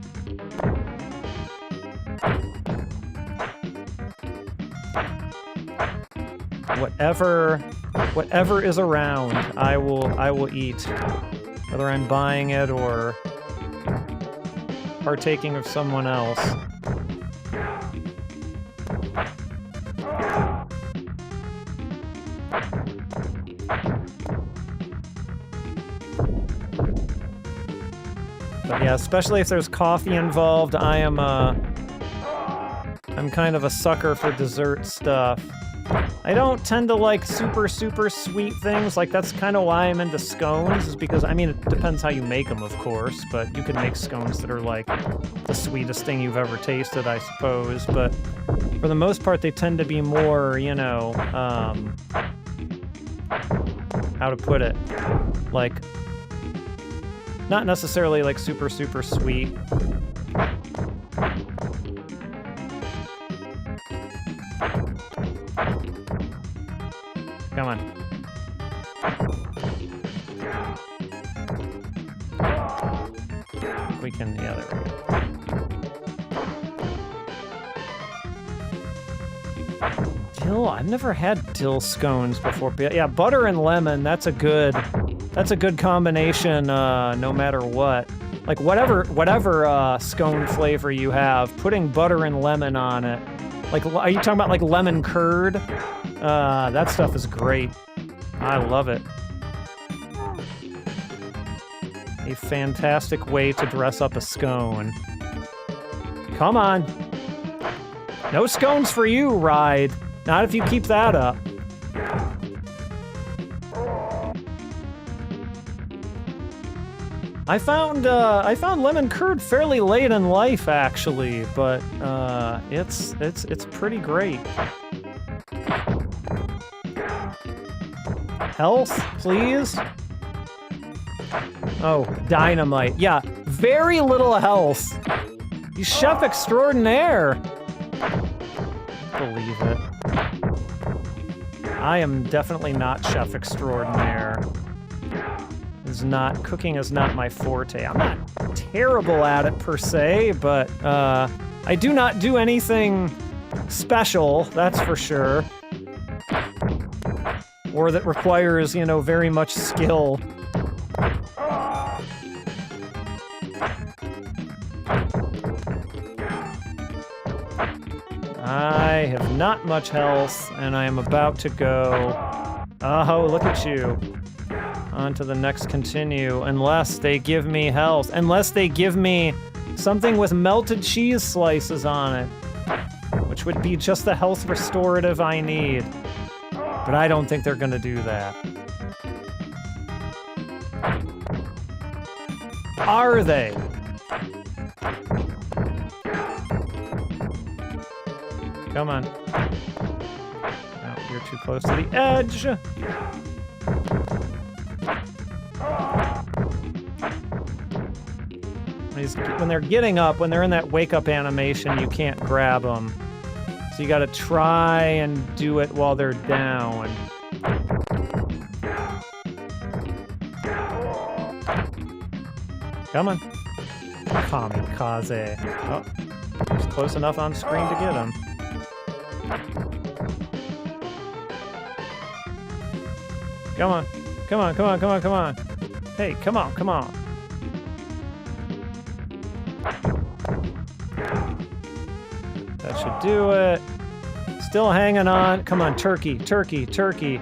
Whatever is around, I will eat. Whether I'm buying it or partaking of someone else. But yeah, especially if there's coffee involved, I'm kind of a sucker for dessert stuff. I don't tend to like super sweet things. Like, that's kind of why I'm into scones, is because, I mean, it depends how you make them, of course, but you can make scones that are like the sweetest thing you've ever tasted, I suppose. But for the most part, they tend to be more, you know, how to put it, like, not necessarily like super sweet. Come on. We can, yeah, there we go. Dill? I've never had dill scones before. But yeah, butter and lemon, that's a good combination, no matter what. Like, whatever scone flavor you have, putting butter and lemon on it. Like, are you talking about like lemon curd? That stuff is great. I love it. A fantastic way to dress up a scone. Come on. No scones for you, Ride. Not if you keep that up. I found lemon curd fairly late in life, actually, but it's pretty great. Health, please. Oh, dynamite. Yeah, very little health. He's chef extraordinaire. Believe it. I am definitely not chef extraordinaire. Cooking is not my forte. I'm not terrible at it per se, but I do not do anything special, that's for sure. Or that requires, you know, very much skill. I have not much health, and I am about to go. Oh, look at you. On to the next continue, unless they give me health. Unless they give me something with melted cheese slices on it. Which would be just the health restorative I need. But I don't think they're gonna do that. Are they? Come on. No, you're too close to the edge. When they're getting up, when they're in that wake-up animation, you can't grab them. So you gotta try and do it while they're down. Come on. Kamikaze. Oh, it's close enough on screen to get him. Come on. Come on, come on, come on, come on. Hey, come on, come on. That should do it. Still hanging on. Come on, turkey, turkey, turkey.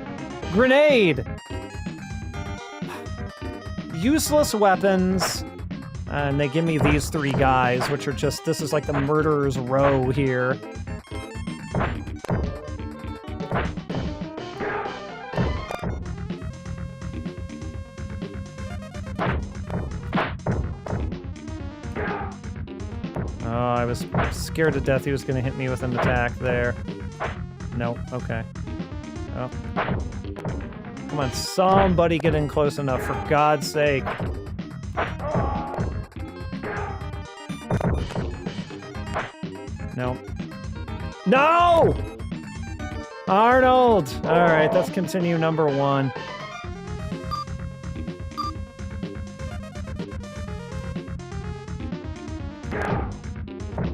Grenade! Useless weapons. And they give me these three guys, which are just, this is like the murderer's row here. I was scared to death he was gonna hit me with an attack there. Nope, okay. Oh. Come on, somebody get in close enough, for God's sake. No. No! Arnold! Alright, let's continue number 1.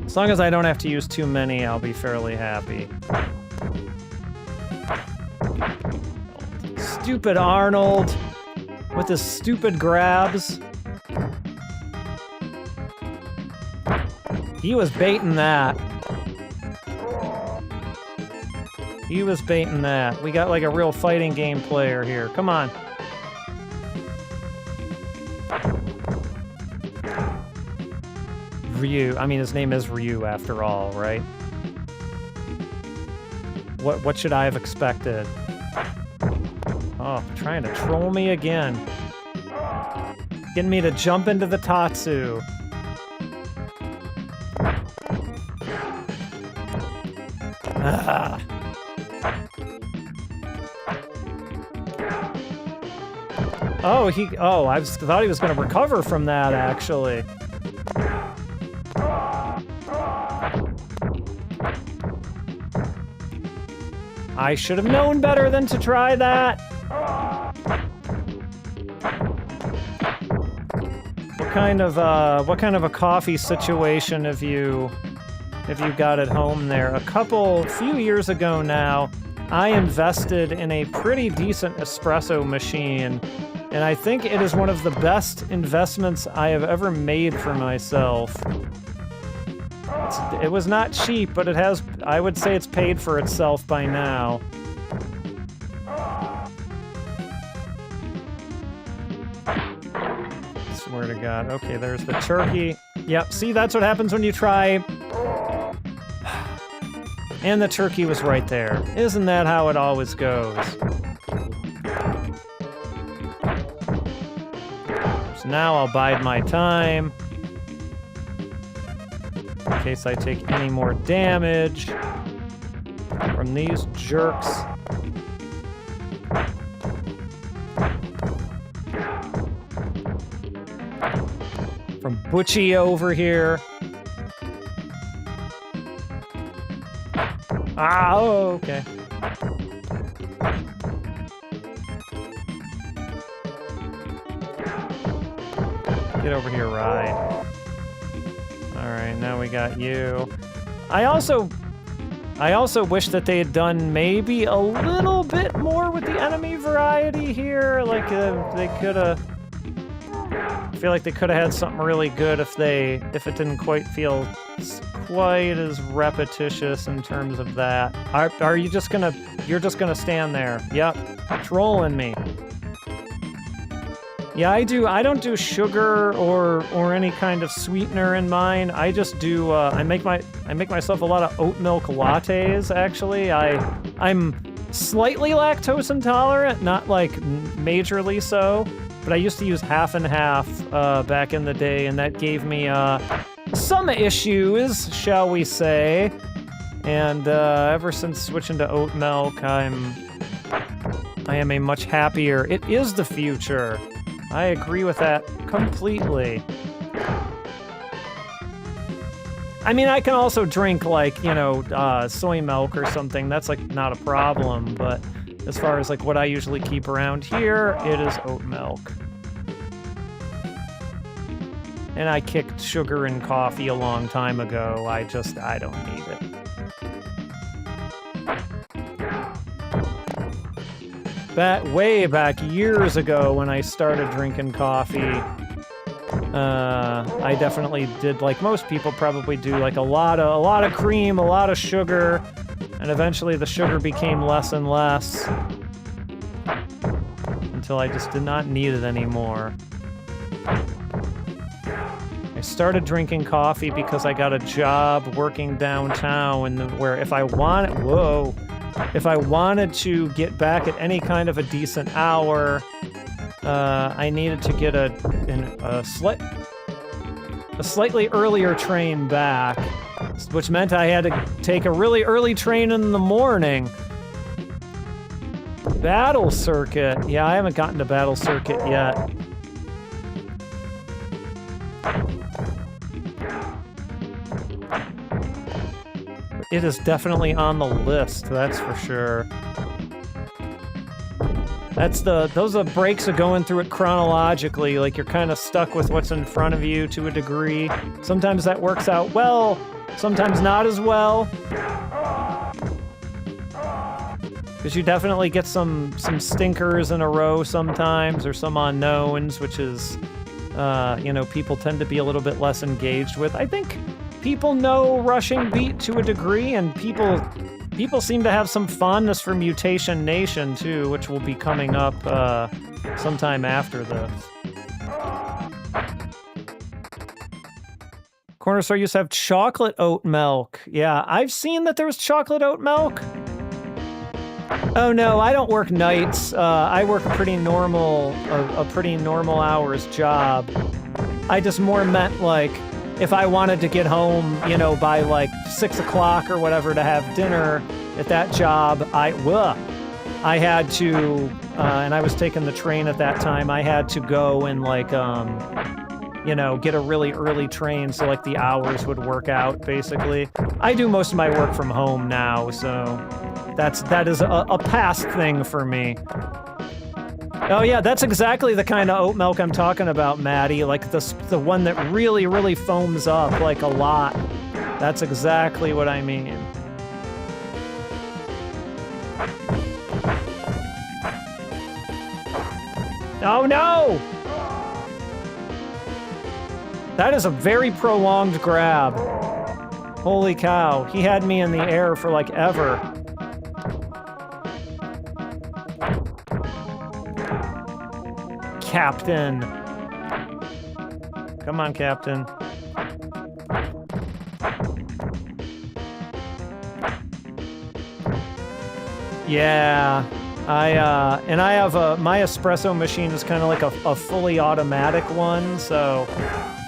As long as I don't have to use too many, I'll be fairly happy. Stupid Arnold with his stupid grabs. He was baiting that. He was baiting that. We got like a real fighting game player here. Come on. Ryu. I mean, his name is Ryu after all, right? What should I have expected? Oh, trying to troll me again. Getting me to jump into the Tatsu. Ah. Oh, I thought he was going to recover from that, actually. I should have known better than to try that. What kind of a coffee situation have you got at home there? A few years ago now, I invested in a pretty decent espresso machine, and I think it is one of the best investments I have ever made for myself. It was not cheap, but I would say it's paid for itself by now. Swear to God. Okay, there's the turkey. Yep, see, that's what happens when you try. And the turkey was right there. Isn't that how it always goes? So now I'll bide my time. In case I take any more damage from these jerks. From Butchie over here. Ah, oh, okay. Get over here, Ride. Alright, now we got you. I also wish that they had done maybe a little bit more with the enemy variety here. Like, they could've... I feel like they could've had something really good if it didn't quite feel quite as repetitious in terms of that. Are you just gonna... You're just gonna stand there. Yep. Trolling me. Yeah, I don't do sugar or any kind of sweetener in mine. I just do I make myself a lot of oat milk lattes, actually. I'm slightly lactose intolerant, not like majorly so, but I used to use half and half back in the day, and that gave me some issues, shall we say. And ever since switching to oat milk, I am a much happier. It is the future. I agree with that completely. I mean, I can also drink, like, you know, soy milk or something. That's, like, not a problem. But as far as, like, what I usually keep around here, it is oat milk. And I kicked sugar in coffee a long time ago. I don't need it. Way back years ago when I started drinking coffee, I definitely did, like most people probably do, like a lot of cream, a lot of sugar, and eventually the sugar became less and less until I just did not need it anymore. I started drinking coffee because I got a job working downtown where if I wanted to get back at any kind of a decent hour, I needed to get a a slightly earlier train back, which meant I had to take a really early train in the morning. Battle Circuit. Yeah, I haven't gotten to Battle Circuit yet. It is definitely on the list, that's for sure. Those are breaks of going through it chronologically, like you're kind of stuck with what's in front of you to a degree. Sometimes that works out well, sometimes not as well. Because you definitely get some stinkers in a row sometimes, or some unknowns, which is, you know, people tend to be a little bit less engaged with. I think people know Rushing Beat to a degree, and people seem to have some fondness for Mutation Nation, too, which will be coming up sometime after this. Corner store used to have chocolate oat milk. Yeah, I've seen that there was chocolate oat milk. Oh no, I don't work nights. I work a pretty normal hours job. I just more meant like, if I wanted to get home, you know, by like 6 o'clock or whatever to have dinner at that job, I had to, and I was taking the train at that time, I had to go and like, you know, get a really early train so like the hours would work out, basically. I do most of my work from home now, so that is a past thing for me. Oh yeah, that's exactly the kind of oat milk I'm talking about, Maddie. Like the one that really, really foams up like a lot. That's exactly what I mean. Oh no! That is a very prolonged grab. Holy cow, he had me in the air for like ever. Captain. Come on, Captain. Yeah, I have my espresso machine is kind of like a fully automatic one, so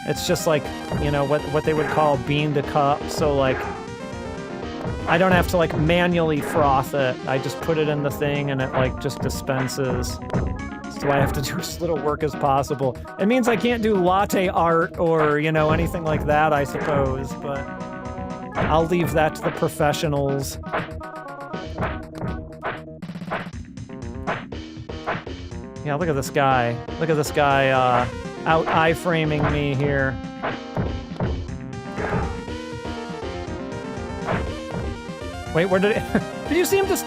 it's just like, you know, what they would call bean to cup, so like I don't have to like manually froth it. I just put it in the thing and it like just dispenses. So I have to do as little work as possible. It means I can't do latte art or, you know, anything like that, I suppose, but I'll leave that to the professionals. Yeah, look at this guy. Look at this guy out iframing me here. Wait, where did it... Did you see him just...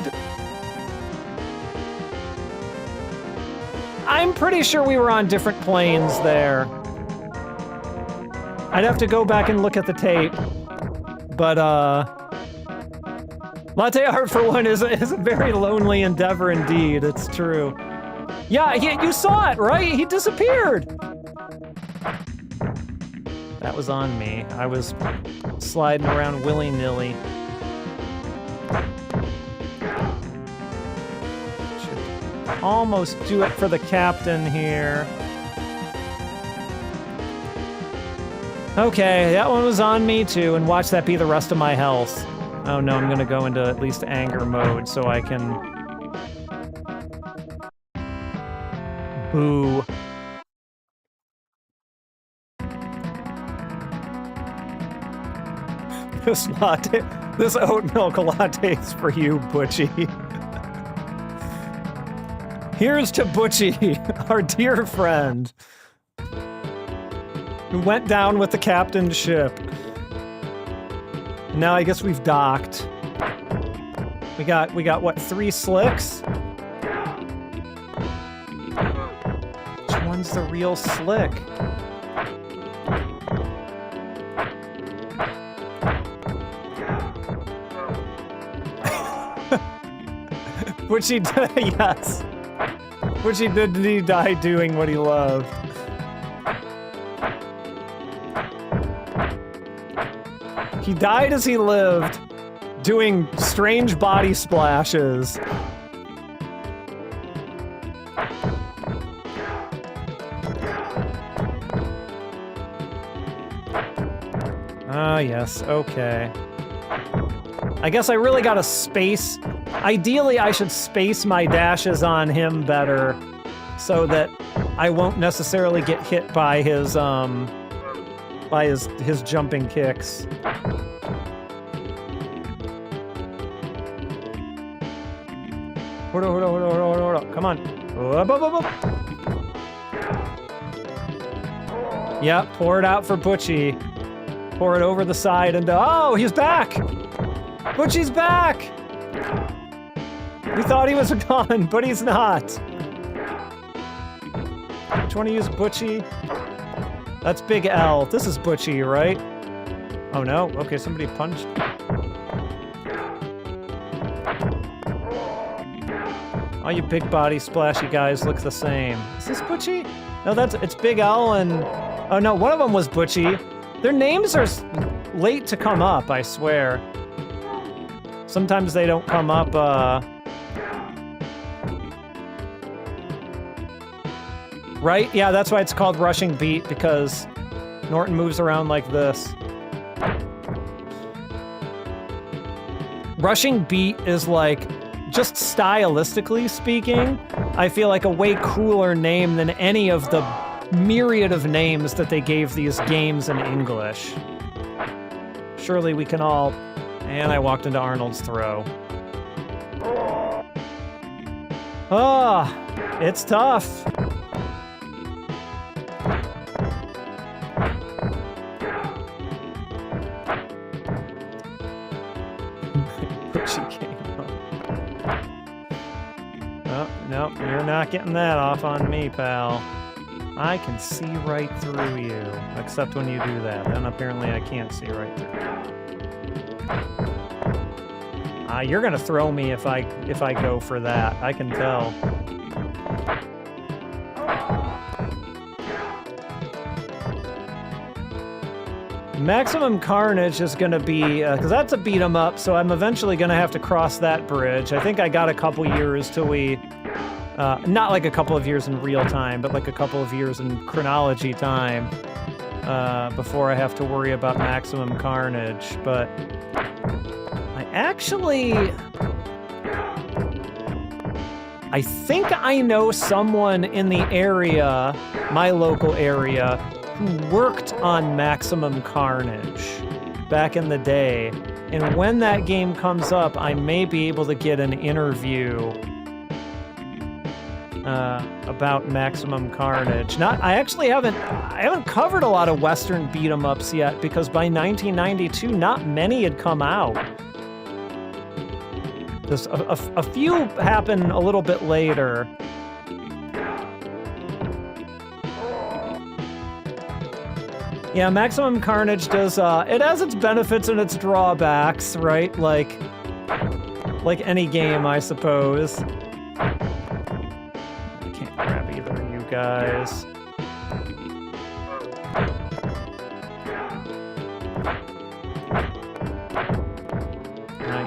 I'm pretty sure we were on different planes there. I'd have to go back and look at the tape. But, latte art, for one, is a very lonely endeavor indeed. It's true. Yeah, you saw it, right? He disappeared! That was on me. I was sliding around willy-nilly. Should almost do it for the captain here. Okay, that one was on me too, and watch that be the rest of my health. Oh no, I'm gonna go into at least anger mode so I can... Boo. This oat milk latte is for you, Butchie. Here's to Butchie, our dear friend, who went down with the captain's ship. Now I guess we've docked. We got what, 3 slicks? Which one's the real slick? Which he did, yes. Which he did, he died doing what he loved. He died as he lived, doing strange body splashes. Ah, yes, okay. I guess I really gotta space... Ideally, I should space my dashes on him better so that I won't necessarily get hit by his jumping kicks. Hold on. Come on. Yep, pour it out for Butchie. Pour it over the side and... Oh, he's back! Butchie's back! We thought he was gone, but he's not. Which one to use Butchie? That's Big L. This is Butchie, right? Oh no, okay, somebody punched. All you big body splashy guys look the same. Is this Butchie? No, it's Big L and... Oh no, one of them was Butchie. Their names are late to come up, I swear. Sometimes they don't come up, Right? Yeah, that's why it's called Rushing Beat, because Norton moves around like this. Rushing Beat is like, just stylistically speaking, I feel like a way cooler name than any of the myriad of names that they gave these games in English. Surely we can all... And I walked into Arnold's throw. Ah, it's tough. She came up. Oh, no, you're not getting that off on me, pal. I can see right through you, except when you do that. Then apparently I can't see right through you. You're gonna throw me if I go for that. I can tell. Maximum Carnage is gonna be, because that's a beat 'em up, so I'm eventually gonna have to cross that bridge. I think I got a couple years till we, not like a couple of years in real time, but like a couple of years in chronology time, before I have to worry about Maximum Carnage, but I think I know someone in the area, my local area, who worked on Maximum Carnage back in the day. And when that game comes up, I may be able to get an interview about Maximum Carnage. I haven't covered a lot of Western beat 'em ups yet, because by 1992, not many had come out. There's a few happen a little bit later. Yeah, Maximum Carnage does, it has its benefits and its drawbacks, right? Like any game, I suppose. I can't grab either of you guys.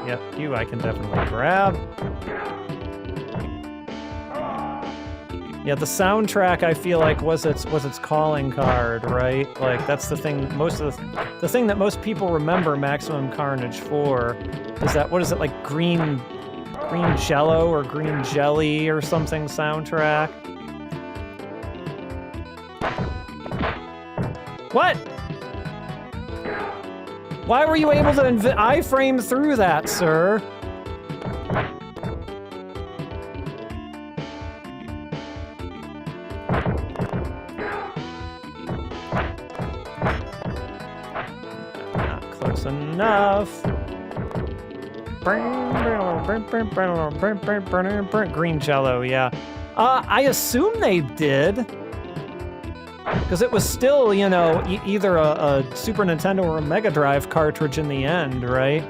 Yep, you I can definitely grab. Yeah, the soundtrack I feel like was its calling card, right? Like that's the thing. The thing that most people remember Maximum Carnage for is that, what is it, like green jello or green jelly or something soundtrack? What? Why were you able to iframe through that, sir? Not close enough. Green jello, yeah. I assume they did. Because it was still, you know, either a Super Nintendo or a Mega Drive cartridge in the end, right?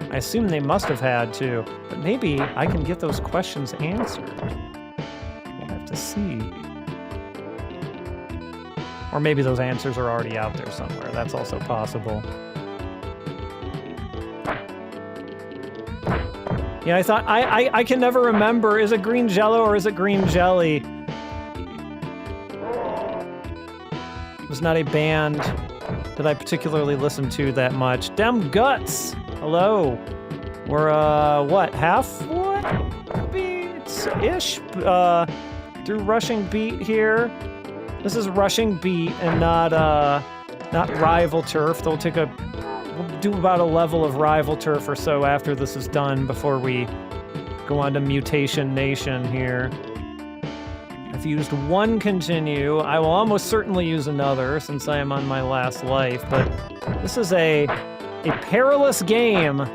I assume they must have had to. But maybe I can get those questions answered. We'll have to see. Or maybe those answers are already out there somewhere. That's also possible. Yeah, I thought, I can never remember, is it green jello or is it green jelly? It was not a band. that I particularly listen to that much. Dem Guts! Hello. We're, what, halfway beats-ish? Through Rushing Beat here. This is Rushing Beat and not Rival Turf. We'll do about a level of Rival Turf or so after this is done before we go on to Mutation Nation here. I've used one continue. I will almost certainly use another since I am on my last life, but this is a perilous game.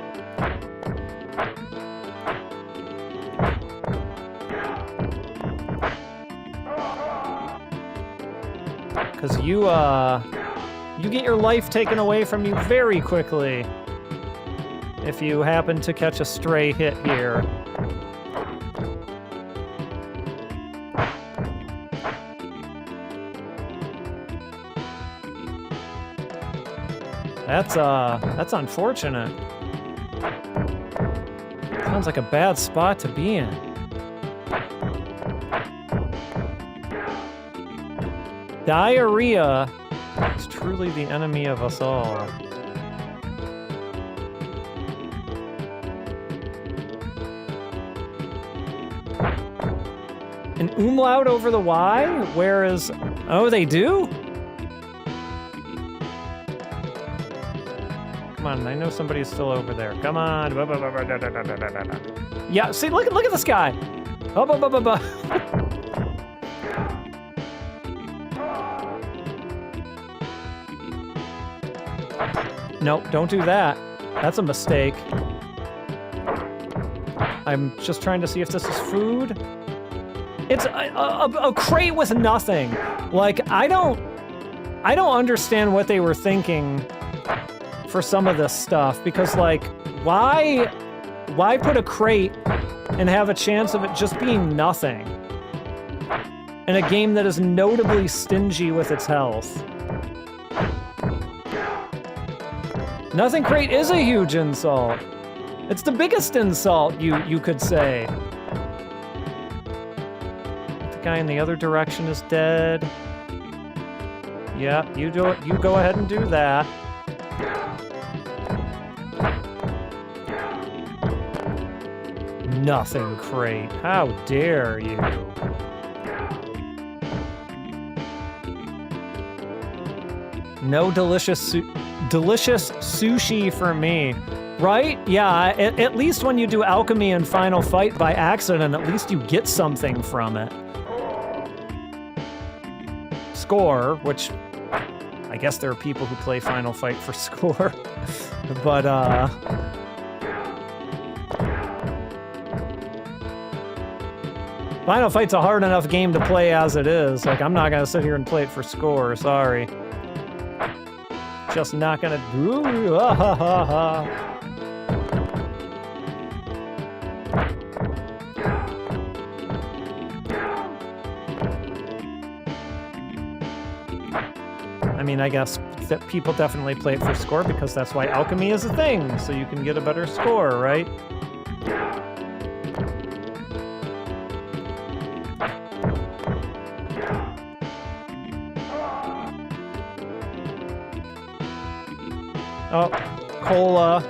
Because you get your life taken away from you very quickly if you happen to catch a stray hit here. That's unfortunate. Sounds like a bad spot to be in. Diarrhea is truly the enemy of us all. An umlaut over the Y? Whereas... Oh, they do? Come on, I know somebody's still over there. Come on. Yeah, see, look at this guy. Nope, don't do that. That's a mistake. I'm just trying to see if this is food. It's a crate with nothing. Like, I don't understand what they were thinking for some of this stuff, because, like, why put a crate and have a chance of it just being nothing in a game that is notably stingy with its health? Nothing crate is a huge insult. It's the biggest insult, you could say. The guy in the other direction is dead. Yep, you do it. You go ahead and do that. Nothing crate. How dare you? No delicious sushi for me. Right? Yeah, at least when you do alchemy and final fight by accident, at least you get something from it. Score, which I guess there are people who play Final Fight for score. But, Final Fight's a hard enough game to play as it is. Like, I'm not gonna sit here and play it for score, sorry. Just not gonna do. Ah, ha, ha, ha. I mean, I guess that people definitely play it for score because that's why alchemy is a thing, so you can get a better score, right? Oh, cola,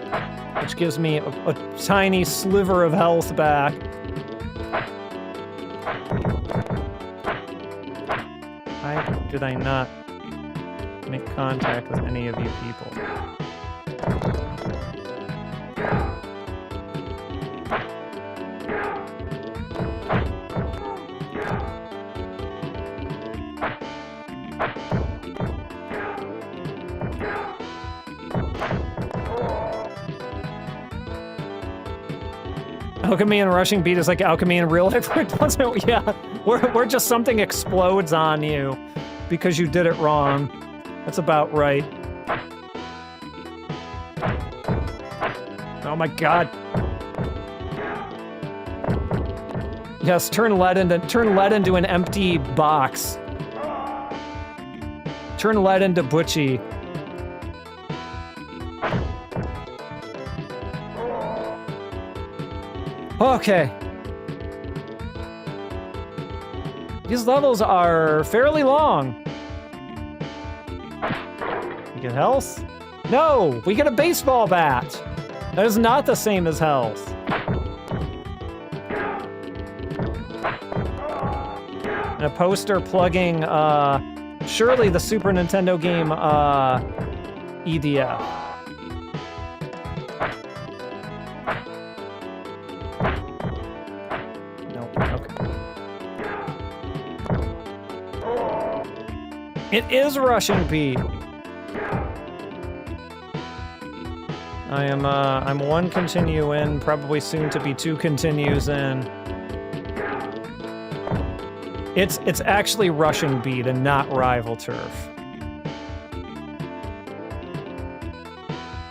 which gives me a tiny sliver of health back. Why did I not make contact with any of you people? Alchemy and rushing beat is like alchemy in real life. It doesn't, yeah, where just something explodes on you because you did it wrong. That's about right. Oh my god. Yes, turn lead into an empty box. Turn lead into Butchie. Okay. These levels are fairly long. We get health? No, we get a baseball bat. That is not the same as health. And a poster plugging, surely the Super Nintendo game, EDF. Nope, okay. It is Rushing Pete. I'm one continue in, probably soon to be 2 continues in. It's actually Rushing Beat and not Rival Turf.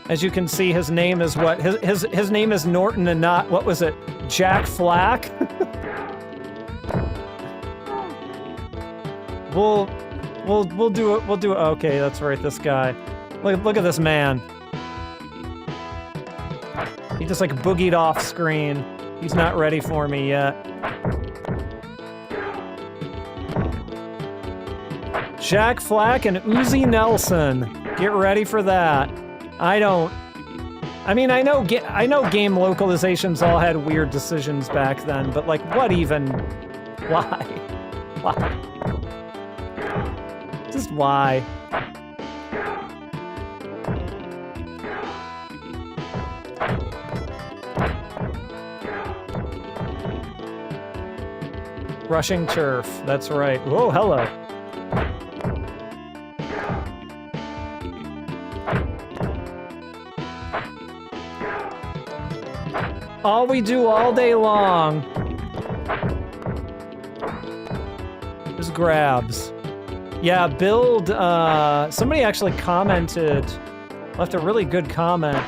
As you can see, his name is what? His name is Norton and not, what was it? Jack Flack? We'll do it. We'll do it. Okay, that's right, this guy. Look at this man. He just like boogied off screen. He's not ready for me yet. Jack Flack and Uzi Nelson. Get ready for that. I mean, I know game localizations all had weird decisions back then, but like, what even? Why? Why? Just why? Rushing Turf, that's right. Whoa, hello. All we do all day long is grabs. Yeah, build, somebody actually commented, left a really good comment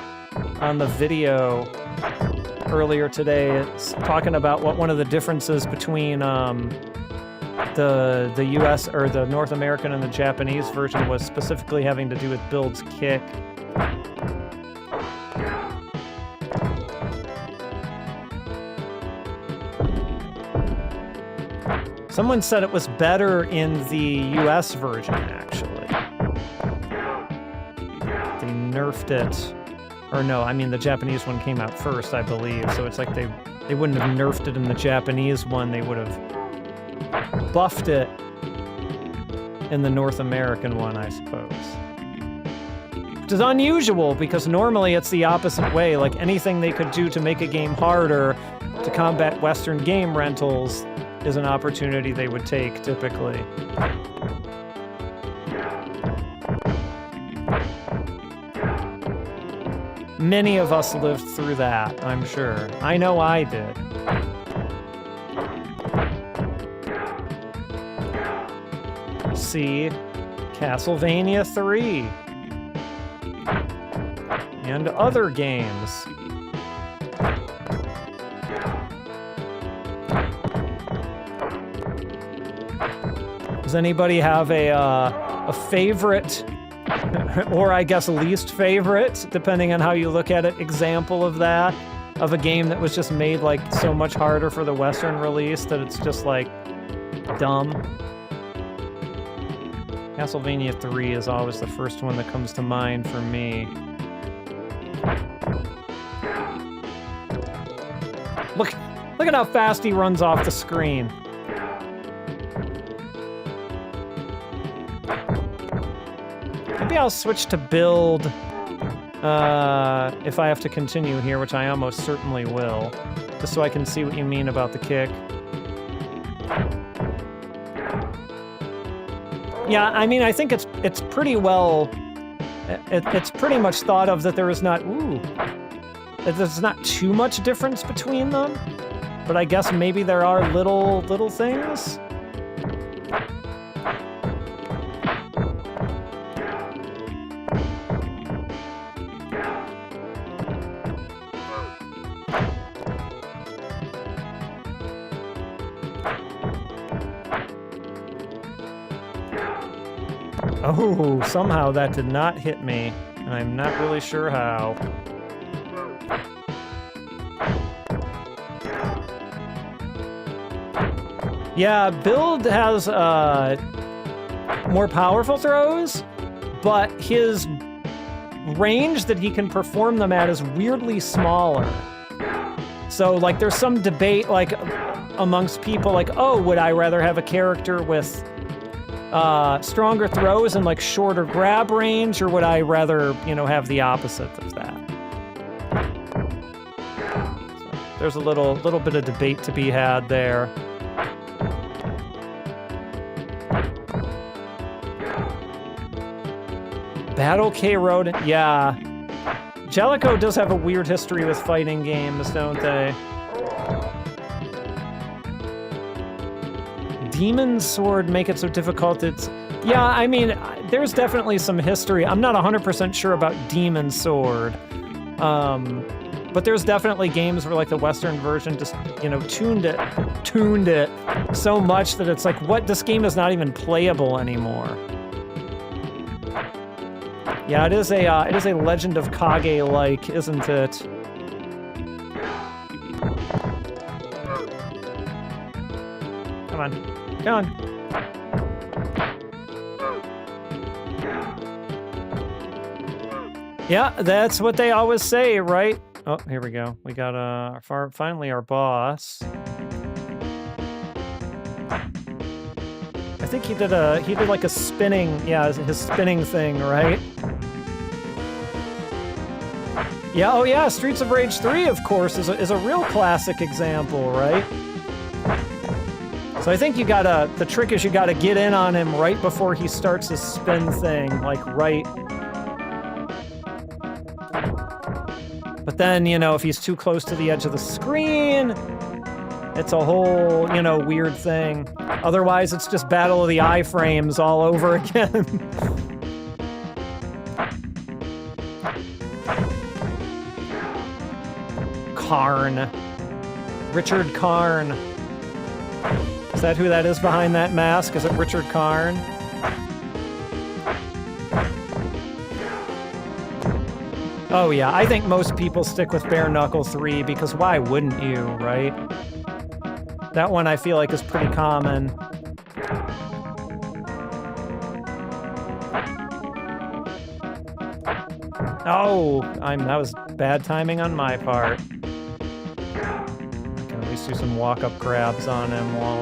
on the video earlier today. It's talking about what one of the differences between the US or the North American and the Japanese version was specifically having to do with build's kick. Someone said it was better in the US version, actually. They nerfed it. Or no, I mean the Japanese one came out first, I believe, so it's like they wouldn't have nerfed it in the Japanese one, they would have buffed it in the North American one, I suppose. Which is unusual, because normally it's the opposite way, like anything they could do to make a game harder to combat Western game rentals is an opportunity they would take, typically. Many of us lived through that, I'm sure. I know I did. See, Castlevania 3. And other games. Does anybody have a favorite, or I guess least favorite, depending on how you look at it, example of that? Of a game that was just made like so much harder for the Western release that it's just like dumb? Castlevania 3 is always the first one that comes to mind for me. Look at how fast he runs off the screen. Maybe I'll switch to build if I have to continue here, which I almost certainly will, just so I can see what you mean about the kick. Yeah, I mean, I think it's pretty well, it's pretty much thought of that there is not, that there's not too much difference between them, but I guess maybe there are little things. Oh, somehow that did not hit me, and I'm not really sure how. Yeah, build has more powerful throws, but his range that he can perform them at is weirdly smaller. So, like, there's some debate, like, amongst people, like, oh, would I rather have a character with stronger throws and, like, shorter grab range, or would I rather, you know, have the opposite of that? So there's a little bit of debate to be had there. Battle K Road, yeah. Jaleco does have a weird history with fighting games, don't they? Demon Sword make it so difficult. Yeah, I mean, there's definitely some history. I'm not 100% sure about Demon Sword. But there's definitely games where, like, the Western version just, you know, tuned it so much that it's like, what? This game is not even playable anymore. Yeah, it is a Legend of Kage-like, isn't it? Come on. Come on. Yeah, that's what they always say, right? Oh, here we go. We got finally our boss. I think he did like a spinning, yeah, his spinning thing, right? Yeah, oh yeah, Streets of Rage 3, of course, is a real classic example, right? So I think the trick is you gotta get in on him right before he starts his spin thing, like right. But then, you know, if he's too close to the edge of the screen, it's a whole, you know, weird thing. Otherwise, it's just Battle of the Iframes all over again. Karn. Richard Karn. Is that who that is behind that mask? Is it Richard Karn? Oh yeah, I think most people stick with Bare Knuckle 3 because why wouldn't you, right? That one I feel like is pretty common. Oh, that was bad timing on my part. I can at least do some walk-up grabs on him while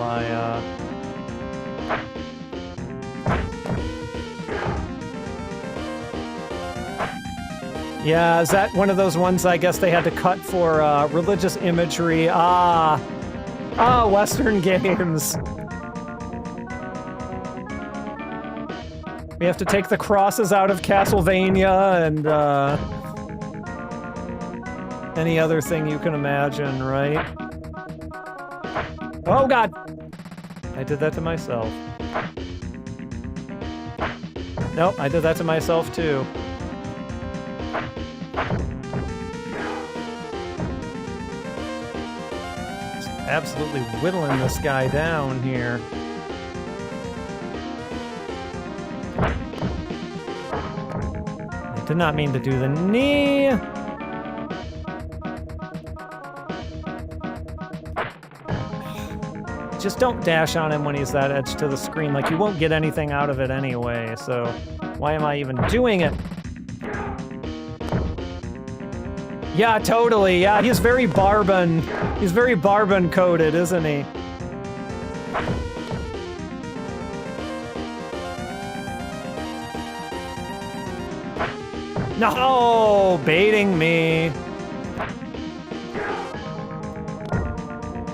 Yeah, is that one of those ones I guess they had to cut for religious imagery? Western games. We have to take the crosses out of Castlevania and any other thing you can imagine, right? Oh god! I did that to myself. Nope, I did that to myself too. Just absolutely whittling this guy down here. I did not mean to do the knee. Just don't dash on him when he's that edge to the screen. Like, you won't get anything out of it anyway, so why am I even doing it? Yeah, totally. Yeah, he's very Barban. He's very Barban-coded, isn't he? No! Baiting me.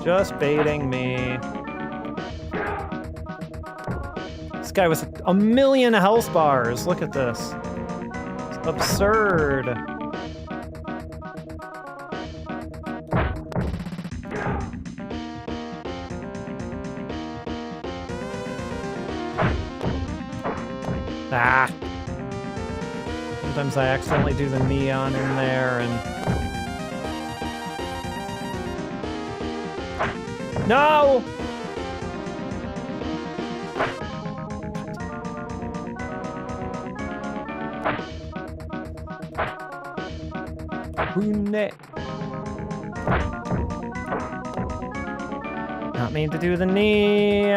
Just baiting me. This guy with 1,000,000 health bars. Look at this. It's absurd. Ah. Sometimes I accidentally do the knee on in there and... No! Brunette. Not mean to do the knee.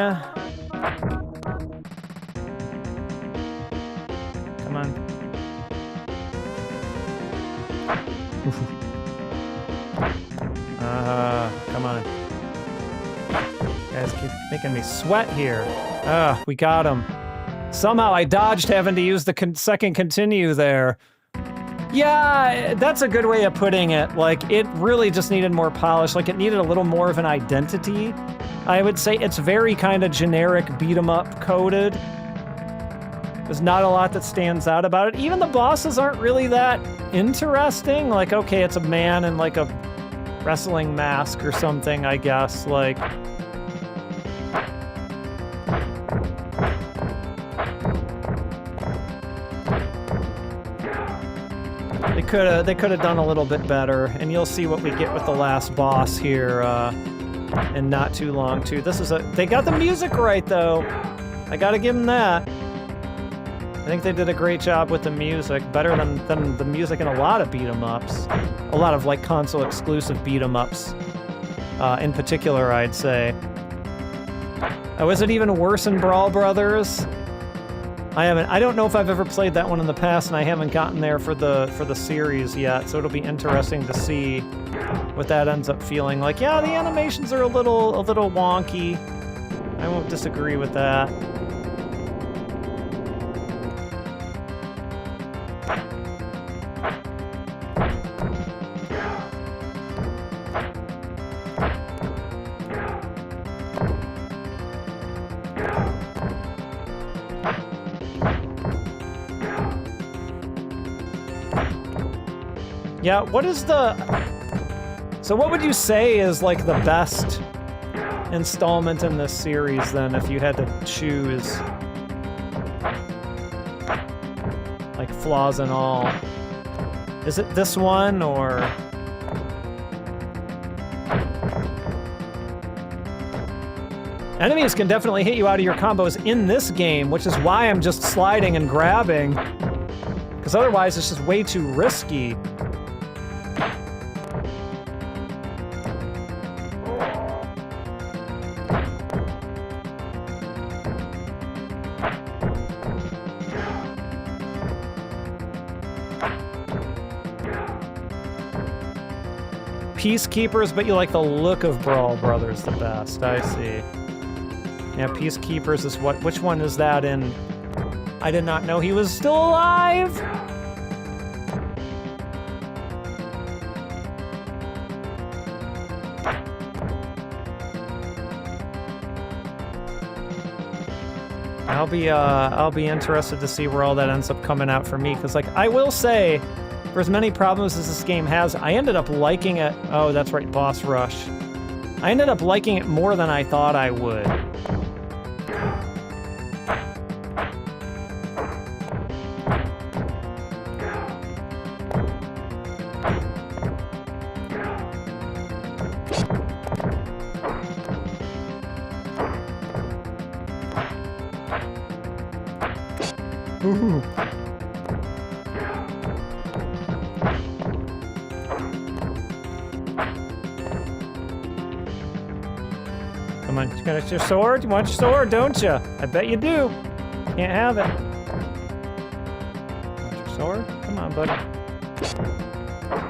Come on. Come on. Guys keep making me sweat here. We got him. Somehow I dodged having to use the second continue there. Yeah, that's a good way of putting it. Like, it really just needed more polish. Like, it needed a little more of an identity. I would say it's very kind of generic beat-em-up coded. There's not a lot that stands out about it. Even the bosses aren't really that interesting. Like, okay, it's a man in, like, a wrestling mask or something, I guess. Like... They could have done a little bit better, and you'll see what we get with the last boss here in not too long, too. They got the music right, though. I gotta give them that. I think they did a great job with the music, better than the music in a lot of beat-em-ups. A lot of, like, console-exclusive beat-em-ups, in particular, I'd say. Was it even worse in Brawl Brothers? I don't know if I've ever played that one in the past, and I haven't gotten there for the series yet, so it'll be interesting to see what that ends up feeling like. Yeah, the animations are a little wonky. I won't disagree with that. Yeah, so what would you say is, like, the best installment in this series, then, if you had to choose? Like, flaws and all. Is it this one, or... Enemies can definitely hit you out of your combos in this game, which is why I'm just sliding and grabbing. Because otherwise, it's just way too risky. Peacekeepers, but you like the look of Brawl Brothers the best. I see. Yeah, Peacekeepers is what... Which one is that in? I did not know he was still alive! I'll be interested to see where all that ends up coming out for me, because, like, I will say, for as many problems as this game has, I ended up liking it. Oh, that's right, Boss Rush. I ended up liking it more than I thought I would. Ooh. Come on, you got your sword? You want your sword, don't you? I bet you do. Can't have it. Want your sword? Come on, buddy.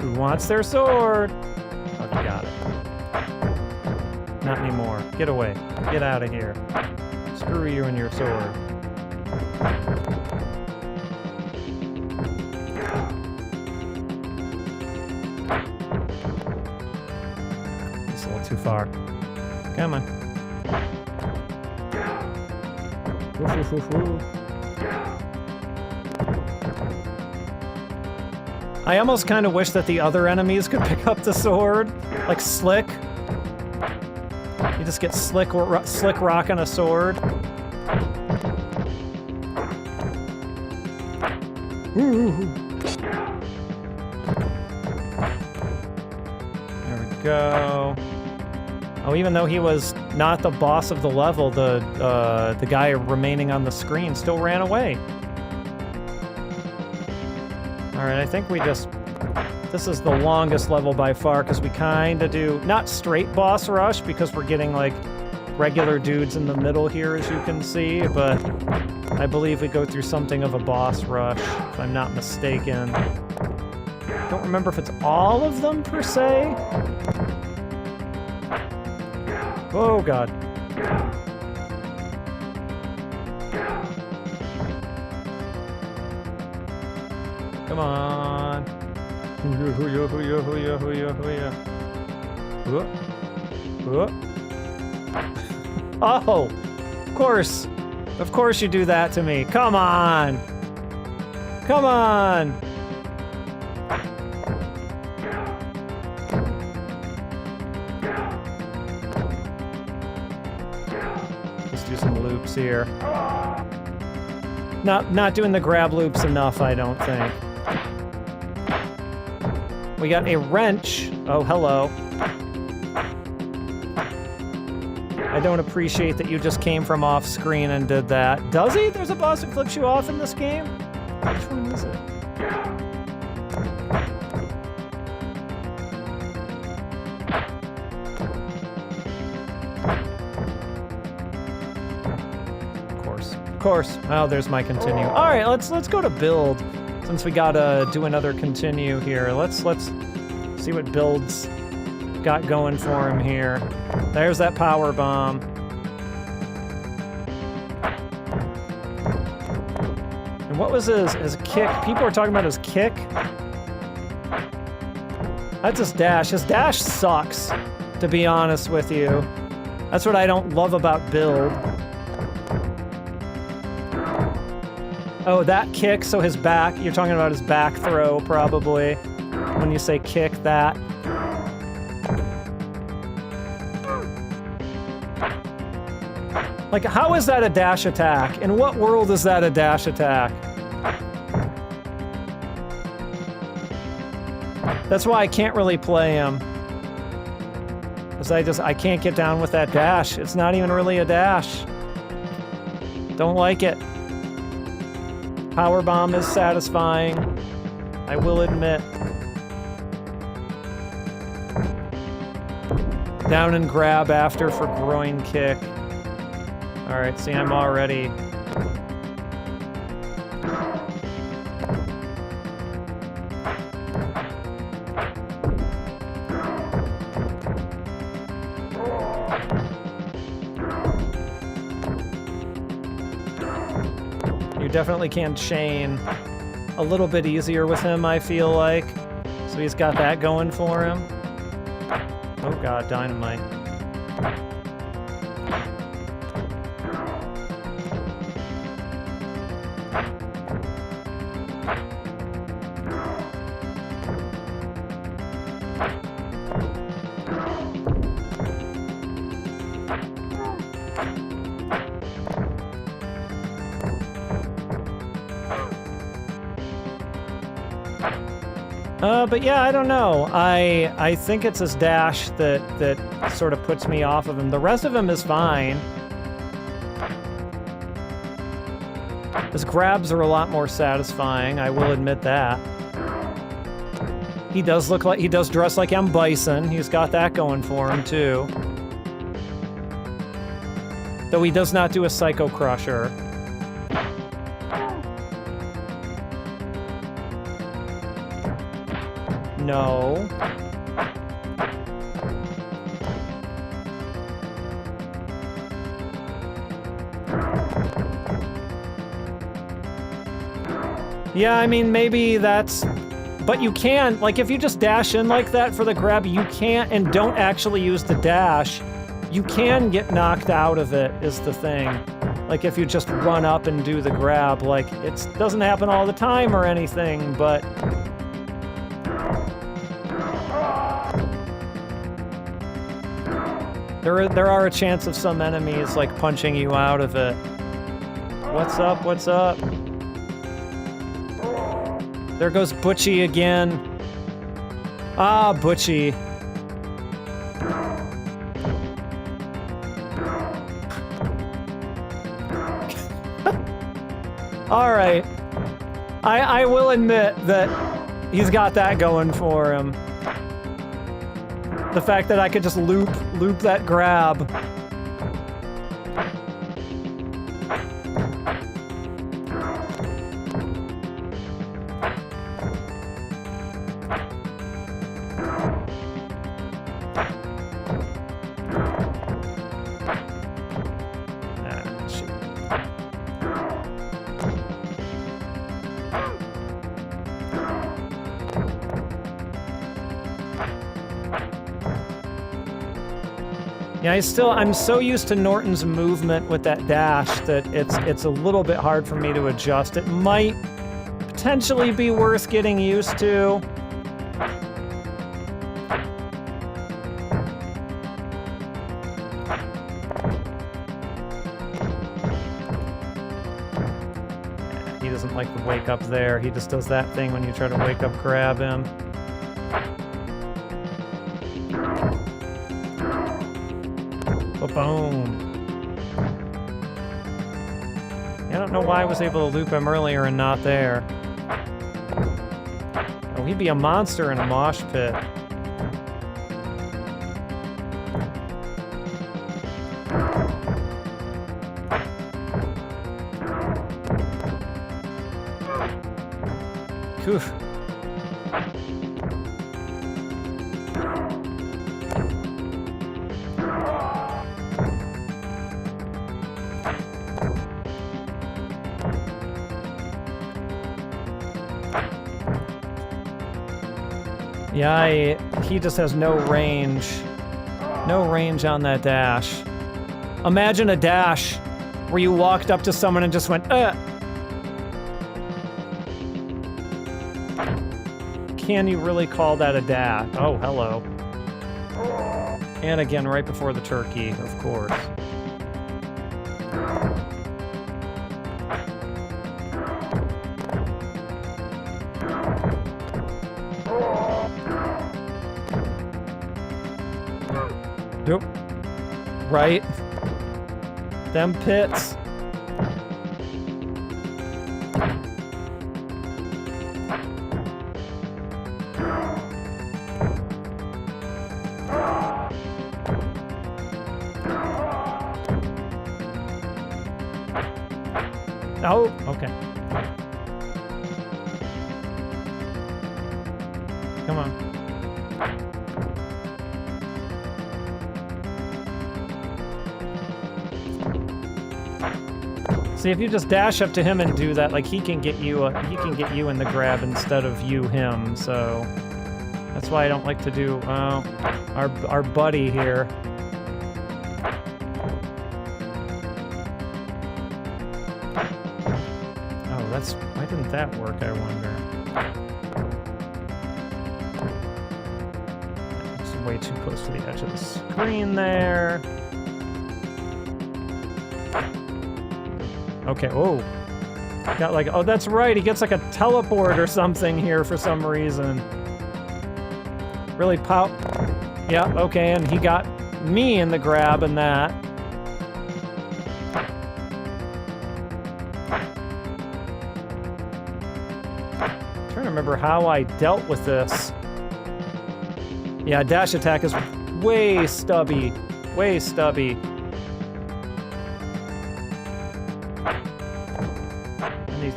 Who wants their sword? Oh, you got it. Not anymore. Get away. Get out of here. Screw you and your sword. It's a little too far. Come on. I almost kind of wish that the other enemies could pick up the sword, like Slick. You just get Slick rocking a sword. There we go. Oh, even though he was not the boss of the level, the guy remaining on the screen still ran away. Alright, I think we just... This is the longest level by far, because we kind of do... Not straight boss rush, because we're getting, like, regular dudes in the middle here, as you can see, but I believe we go through something of a boss rush, if I'm not mistaken. Don't remember if it's all of them, per se. Oh, God. Come on. Hoo-ya, hoo-ya, hoo-ya, hoo-ya, hoo-ya. Oh, of course. Of course you do that to me. Come on. Come on. Let's do some loops here. Not doing the grab loops enough, I don't think. We got a wrench. Oh, hello. I don't appreciate that you just came from off screen and did that. Does he? There's a boss that flips you off in this game? Which one is it? Of course. Oh, there's my continue. All right, let's go to build. Since we gotta do another continue here, let's see what builds got going for him here. There's that power bomb. And what was his kick? People were talking about his kick. That's his dash. His dash sucks, to be honest with you. That's what I don't love about build. Oh, that kick, so his back, you're talking about his back throw, probably, when you say kick, that. Like, how is that a dash attack? In what world is that a dash attack? That's why I can't really play him. Because I can't get down with that dash. It's not even really a dash. Don't like it. Power bomb is satisfying, I will admit. Down and grab after for groin kick. All right, see, I'm already... You definitely can chain a little bit easier with him, I feel like. So he's got that going for him. Oh God, dynamite. But yeah, I don't know. I think it's his dash that sort of puts me off of him. The rest of him is fine. His grabs are a lot more satisfying, I will admit that. He does dress like M. Bison. He's got that going for him, too. Though he does not do a Psycho Crusher. No. Yeah, I mean, maybe that's... But you can, like, if you just dash in like that for the grab, you can't, and don't actually use the dash, you can get knocked out of it, is the thing. Like, if you just run up and do the grab, like, it doesn't happen all the time or anything, but... There are a chance of some enemies, like, punching you out of it. What's up? What's up? There goes Butchie again. Ah, Butchie. All right. I will admit that he's got that going for him. The fact that I could just loop that grab. Yeah, I'm so used to Norton's movement with that dash that it's a little bit hard for me to adjust. It might potentially be worth getting used to. He doesn't like to wake up there. He just does that thing when you try to wake up, grab him. Boom. I don't know why I was able to loop him earlier and not there. Oh, he'd be a monster in a mosh pit. Oof. Yeah, he just has no range. No range on that dash. Imagine a dash where you walked up to someone and just went, Can you really call that a dash? Oh, hello. And again, right before the turkey, of course. Nope. Right. Them pits. Oh, okay. Come on. See, if you just dash up to him and do that, like he can get you in the grab instead of you him. So that's why I don't like to do our buddy here. Why didn't that work, I wonder? It's way too close to the edge of the screen there. Okay, oh. Got like, oh, that's right, he gets like a teleport or something here for some reason. Really pop. Yeah, okay, and he got me in the grab and that. Remember how I dealt with this. Yeah, dash attack is way stubby. Way stubby. And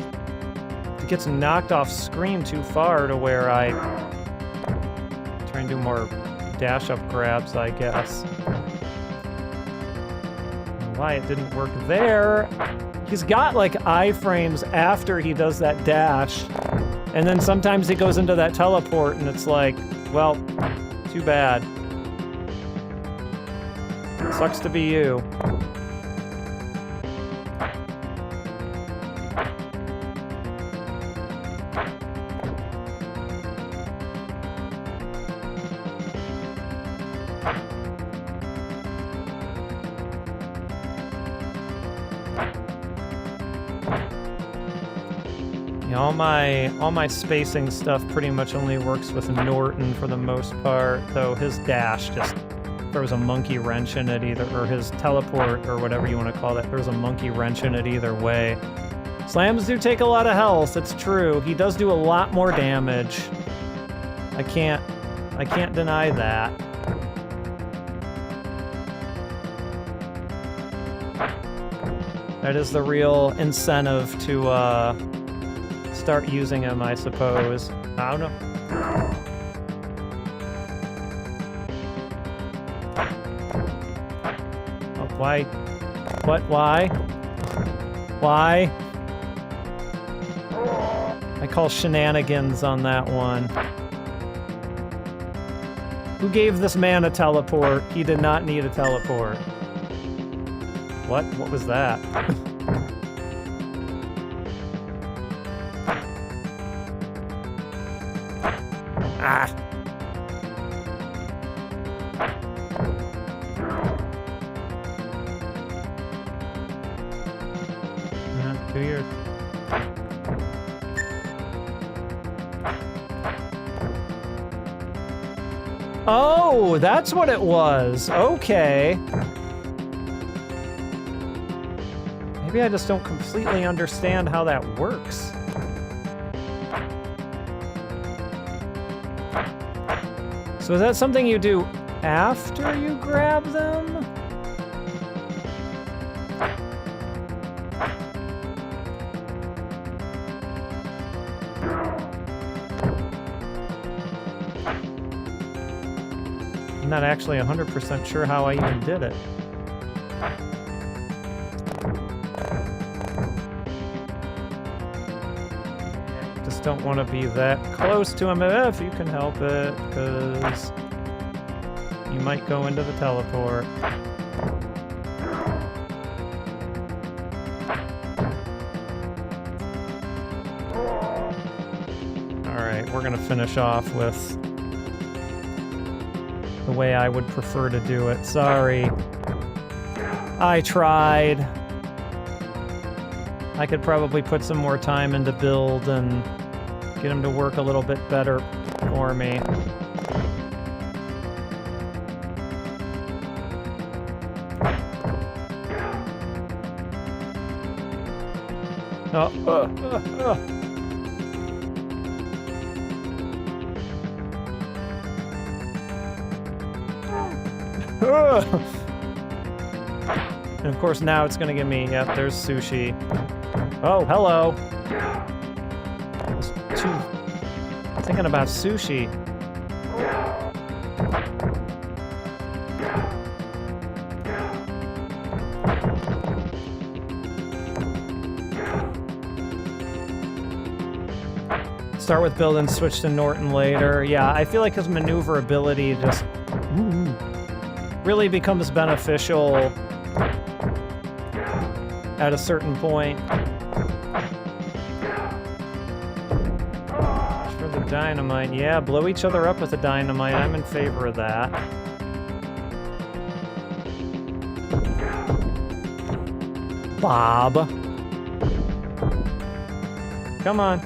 he gets knocked off screen too far to where I try and do more dash up grabs, I guess. Why it didn't work there. He's got like iframes after he does that dash. And then sometimes he goes into that teleport and it's like, well, too bad. Sucks to be you. All my spacing stuff pretty much only works with Norton for the most part, though his dash just throws a monkey wrench in it either, or his teleport, or whatever you want to call that, throws a monkey wrench in it either way. Slams do take a lot of health, it's true. He does do a lot more damage. I can't deny that. That is the real incentive to, start using him, I suppose. I don't know. Oh, why? What? Why? Why? I call shenanigans on that one. Who gave this man a teleport? He did not need a teleport. What? What was that? Ah! Too weird. Oh, that's what it was. Okay. Maybe I just don't completely understand how that works. So is that something you do after you grab them? I'm not actually 100% sure how I even did it. Just don't want to be that close to him if you can help it, because you might go into the teleport. Alright, we're gonna finish off with the way I would prefer to do it. Sorry. I tried. I could probably put some more time into build and get him to work a little bit better for me. And of course now it's gonna give me, yep, there's sushi. Oh, hello. I was thinking about sushi. Start with build and switch to Norton later. Yeah, I feel like his maneuverability just really becomes beneficial at a certain point. For the dynamite, yeah, blow each other up with the dynamite. I'm in favor of that. Bob. Come on.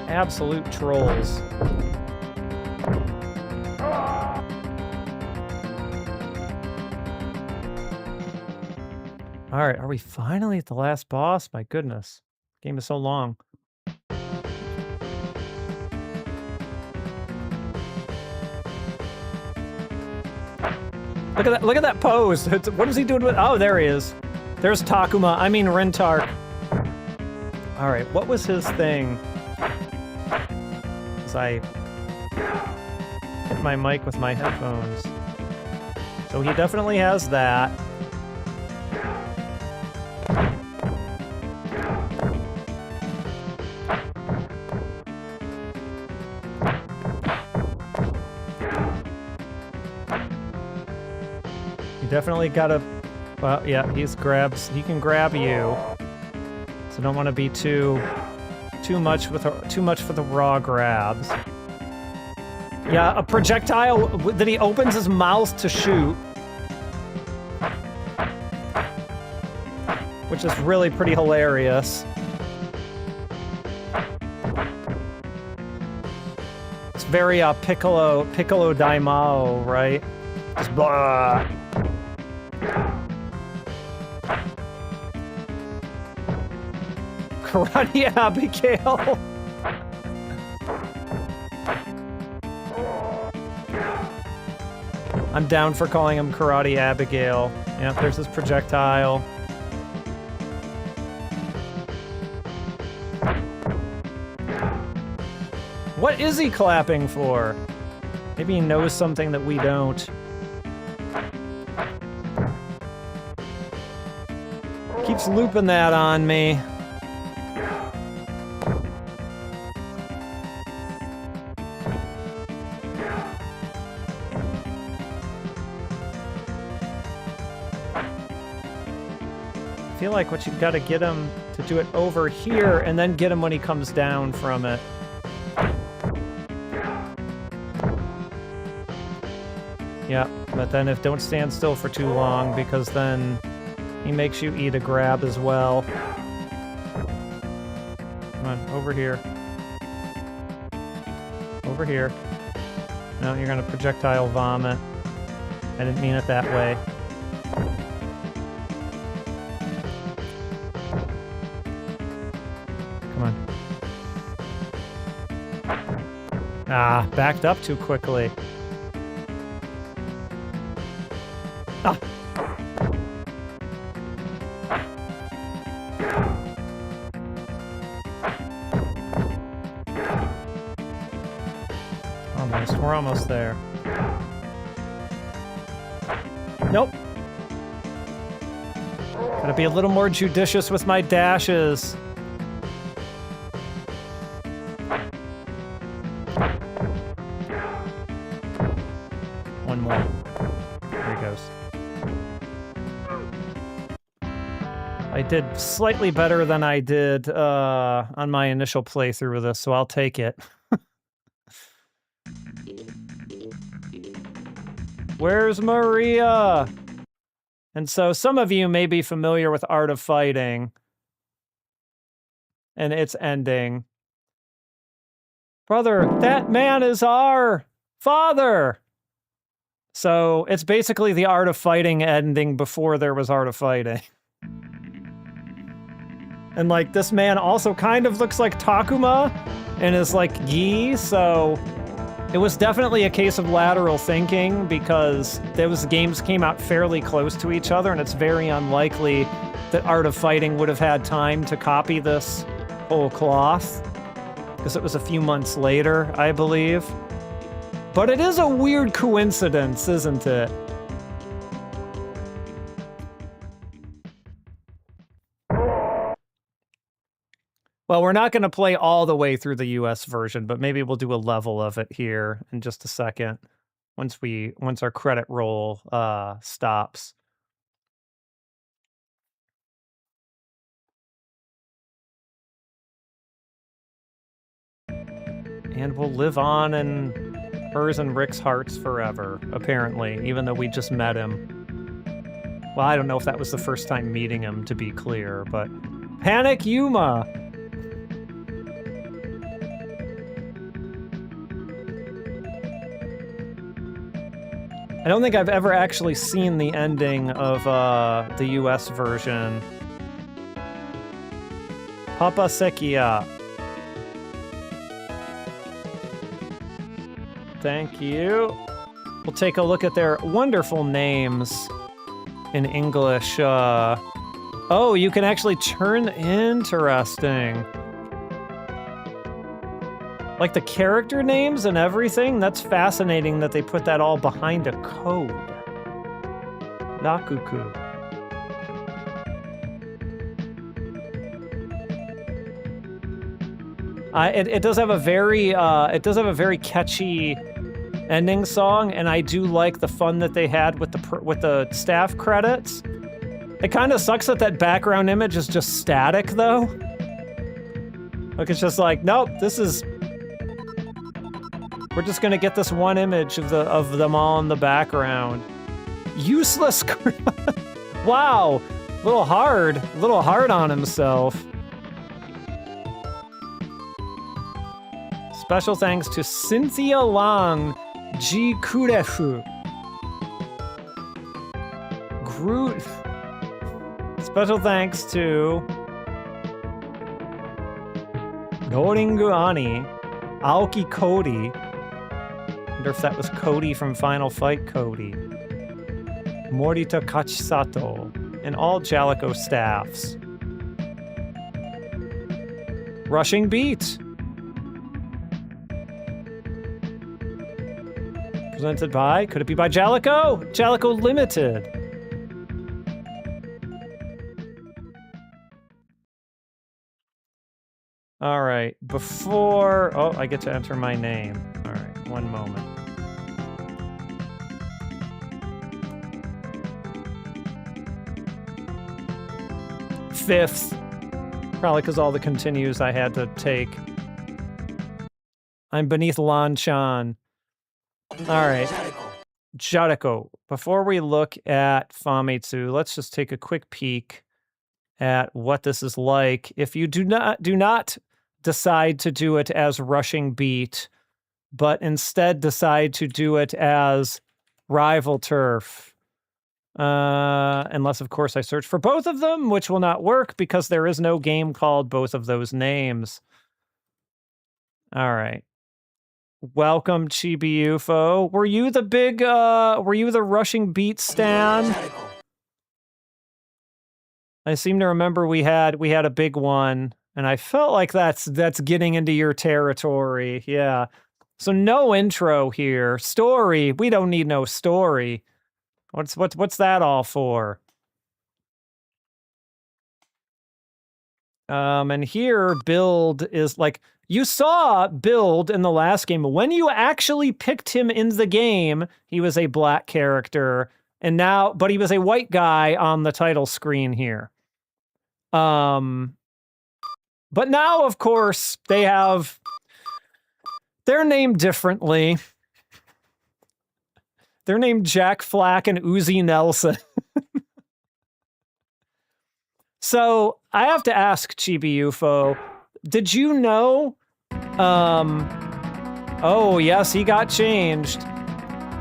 Absolute trolls. Alright, are we finally at the last boss? My goodness. Game is so long. Look at that pose. What is he doing with— oh, there he is. There's Takuma. I mean Rentark. Alright, what was his thing? As I hit my mic with my headphones. So he definitely has that. Definitely gotta, well, yeah, he can grab you. So don't want to be too much for the raw grabs. Yeah, a projectile that he opens his mouth to shoot. Which is really pretty hilarious. It's very Piccolo Daimao, right? Just blah. Karate Abigail. I'm down for calling him Karate Abigail. Yeah, there's his projectile. What is he clapping for? Maybe he knows something that we don't. Keeps looping that on me. feel like what you've got to get him to do it over here, and then get him when he comes down from it. Yeah, but then don't stand still for too long, because then he makes you eat a grab as well. Come on, over here. Over here. No, you're gonna projectile vomit. I didn't mean it that way. Come on. Ah, backed up too quickly. Ah! Almost. We're almost there. Nope. Gotta be a little more judicious with my dashes. One more. There he goes. I did slightly better than I did on my initial playthrough of this, so I'll take it. Where's Maria? And so some of you may be familiar with Art of Fighting and its ending. Brother, that man is our father! So it's basically the Art of Fighting ending before there was Art of Fighting. And like, this man also kind of looks like Takuma and is like Gi, so it was definitely a case of lateral thinking, because those games came out fairly close to each other, and it's very unlikely that Art of Fighting would have had time to copy this whole cloth, because it was a few months later, I believe. But it is a weird coincidence, isn't it? Well, we're not going to play all the way through the US version, but maybe we'll do a level of it here in just a second, once our credit roll stops. And we'll live on in hers and Rick's hearts forever, apparently, even though we just met him. Well, I don't know if that was the first time meeting him, to be clear, but Panic Yuma! I don't think I've ever actually seen the ending of the US version. Papa Sekia. Thank you. We'll take a look at their wonderful names in English. Oh, you can actually turn... Interesting. Like the character names and everything? That's fascinating that they put that all behind a code. Nakuku. It does have a very catchy ending song, and I do like the fun that they had with the staff credits. It kind of sucks that background image is just static, though. Like, it's just like, nope, we're just gonna get this one image of them all in the background. Useless. Wow, a little hard on himself. Special thanks to Cynthia Long, G. Kurefu. Groot. Special thanks to Noringu Ani, Aoki Cody. Wonder if that was Cody from Final Fight Cody. Morita Kachisato, and all Jaleco staffs. Rushing Beat. Presented by, could it be by Jaleco? Jaleco Limited. All right, before... Oh, I get to enter my name. All right, one moment. 5th. Probably because all the continues I had to take. I'm beneath Lanchan. All right. Jaleco. Before we look at Famitsu, let's just take a quick peek at what this is like. If you do not decide to do it as rushing beat, but instead decide to do it as rival turf. Unless, of course, I search for both of them, which will not work because there is no game called both of those names. All right. Welcome, Chibi UFO. Were you the big, were you the rushing beat stan? I seem to remember we had a big one, and I felt like that's getting into your territory. Yeah. So no intro here. Story. We don't need no story. What's that all for? And here Build is like, you saw Build in the last game. When you actually picked him in the game, he was a black character, and now, but he was a white guy on the title screen here. But now, of course, they're named differently. They're named Jack Flack and Uzi Nelson. So I have to ask Chibi UFO, did you know? Oh yes, he got changed.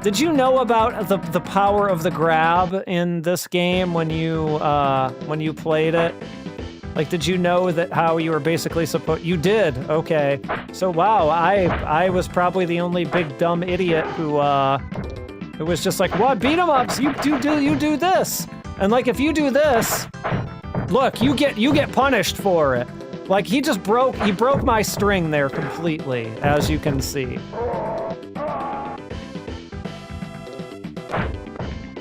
Did you know about the power of the grab in this game when you played it? Like, did you know that how you were basically supposed? You did. Okay. So wow, I was probably the only big dumb idiot who was just like, what, beat 'em ups? You do this, and like if you do this, look, you get punished for it. Like he broke my string there completely, as you can see.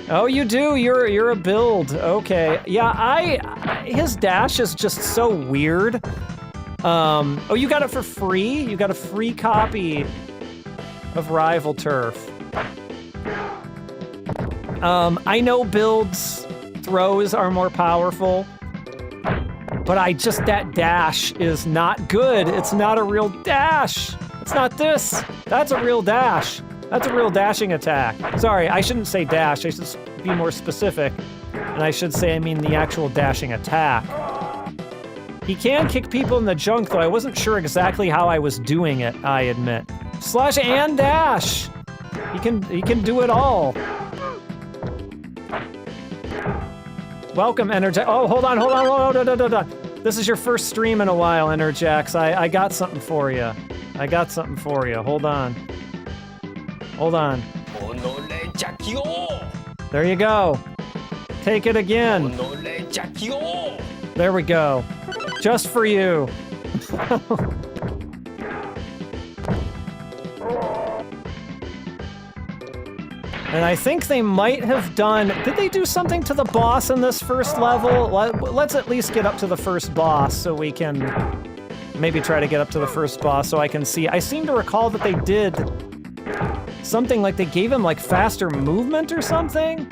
Oh, you do. You're a Build. Okay. Yeah, his dash is just so weird. Oh, you got it for free? You got a free copy of Rival Turf. I know Build's throws are more powerful, but that dash is not good. It's not a real dash. It's not this. That's a real dash. That's a real dashing attack. Sorry, I shouldn't say dash. I should be more specific. And I should say, I mean the actual dashing attack. He can kick people in the junk, though I wasn't sure exactly how I was doing it, I admit. Slash and dash! He can do it all. Welcome, Enerjax. Oh, hold on. This is your first stream in a while, Enerjax. I got something for you. Hold on. There you go. Take it again. There we go. Just for you. And I think they might have done... Did they do something to the boss in this first level? Let's at least get up to the first boss so we can... Maybe try to get up to the first boss so I can see. I seem to recall that they did something like they gave him like faster movement or something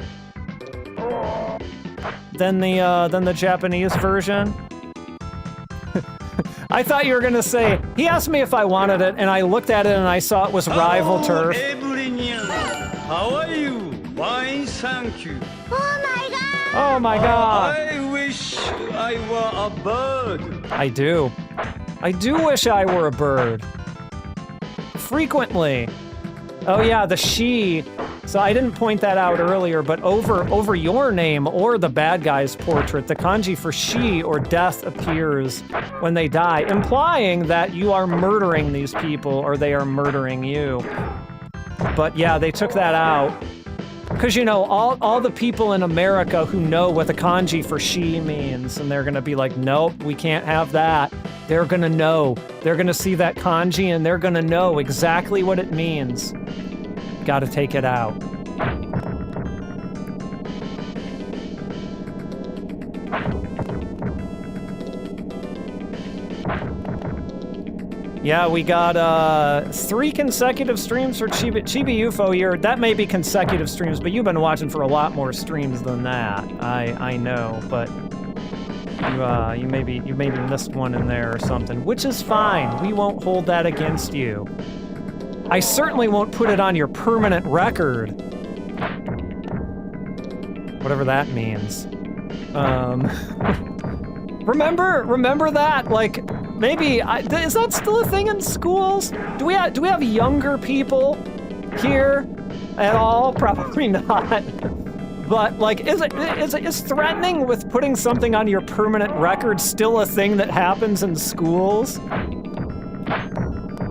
than the Japanese version. I thought you were gonna say, he asked me if I wanted it, and I looked at it and I saw it was Rival Turf. How are you? Fine, thank you. Oh my god. I wish I were a bird. I do wish I were a bird. Frequently. Oh yeah, the she. So I didn't point that out earlier, but over your name or the bad guy's portrait, the kanji for she or death appears when they die, implying that you are murdering these people or they are murdering you. But yeah, they took that out. Because, you know, all the people in America who know what the kanji for she means, and they're gonna be like, nope, we can't have that. They're gonna know. They're gonna see that kanji and they're gonna know exactly what it means. Gotta take it out. Yeah, we got 3 consecutive streams for Chibi UFO here. That may be consecutive streams, but you've been watching for a lot more streams than that. I know, but You maybe missed one in there or something, which is fine. We won't hold that against you. I certainly won't put it on your permanent record. Whatever that means. Remember that? Like, maybe, is that still a thing in schools? Do we have younger people here at all? Probably not. But like, is threatening with putting something on your permanent record still a thing that happens in schools?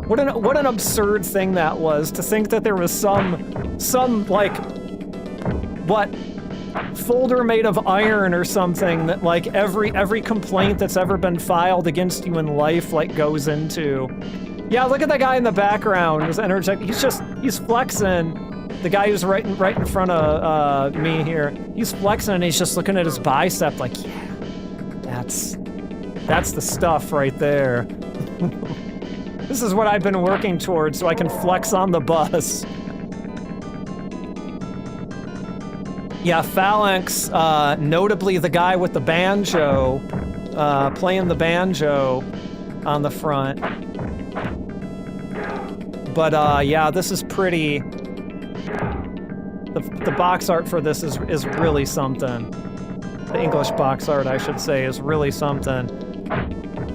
What an absurd thing that was, to think that there was some like, what, folder made of iron or something that like every complaint that's ever been filed against you in life like goes into. Yeah, look at that guy in the background. He's flexing. The guy who's right in front of me here. He's flexing and he's just looking at his bicep like, yeah, that's the stuff right there. This is what I've been working towards so I can flex on the bus. Yeah, Phalanx, notably the guy with the banjo, playing the banjo on the front. But yeah, this is pretty... The box art for this is really something. The English box art, I should say, is really something.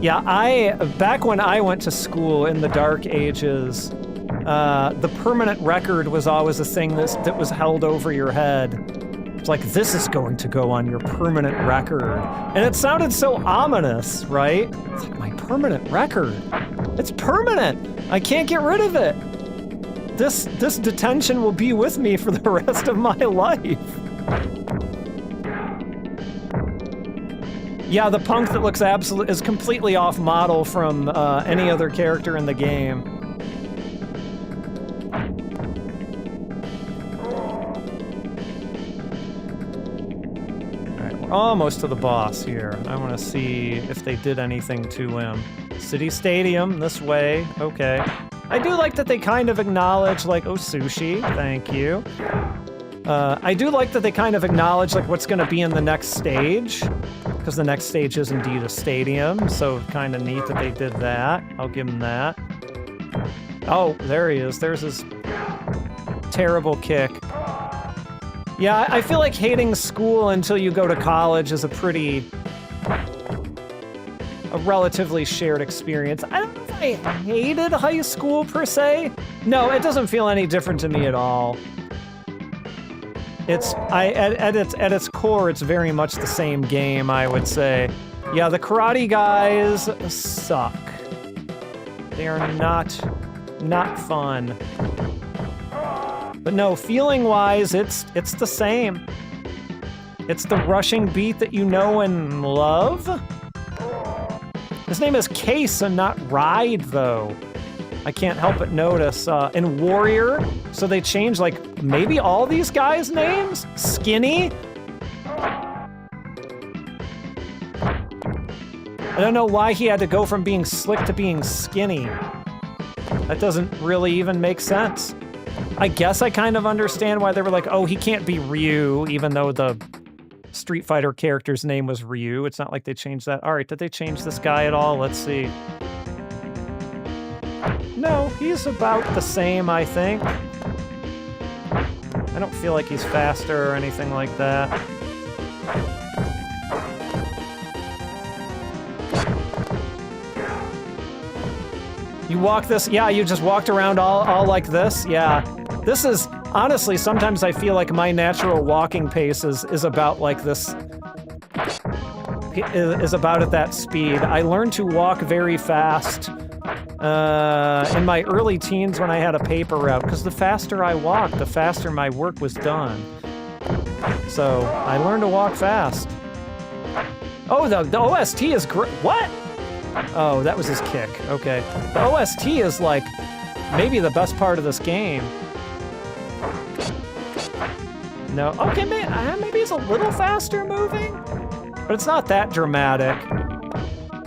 Yeah, back when I went to school in the Dark Ages, the permanent record was always a thing that was held over your head. It's like, this is going to go on your permanent record. And it sounded so ominous, right? It's like, my permanent record. It's permanent. I can't get rid of it. This detention will be with me for the rest of my life. Yeah, the punk that looks is completely off model from any other character in the game. All right, we're almost to the boss here. I want to see if they did anything to him. City Stadium, this way. Okay. I do like that they kind of acknowledge, like, oh, sushi, thank you. I do like that they kind of acknowledge, like, what's gonna be in the next stage, because the next stage is indeed a stadium, so kind of neat that they did that. I'll give them that. Oh, there he is. There's his terrible kick. Yeah, I feel like hating school until you go to college is a relatively shared experience. I don't know if I hated high school per se. No, it doesn't feel any different to me at all. At its core, it's very much the same game, I would say. Yeah, the karate guys suck. They are not fun. But no, feeling-wise, it's the same. It's the rushing beat that you know and love. His name is Case and not Ride, though. I can't help but notice. And Warrior, so they changed, like, maybe all these guys' names? Skinny? I don't know why he had to go from being slick to being skinny. That doesn't really even make sense. I guess I kind of understand why they were like, oh, he can't be Ryu, even though the Street Fighter character's name was Ryu. It's not like they changed that. All right, did they change this guy at all? Let's see. No, he's about the same, I think. I don't feel like he's faster or anything like that. You walk this, yeah, you just walked around all like this, yeah. This is, honestly, sometimes I feel like my natural walking pace is about like this, is about at that speed. I learned to walk very fast in my early teens when I had a paper route, because the faster I walked, the faster my work was done. So, I learned to walk fast. Oh, the OST is great. What? Oh, that was his kick. Okay. The OST is, like, maybe the best part of this game. No. Okay, maybe it's a little faster moving, but it's not that dramatic.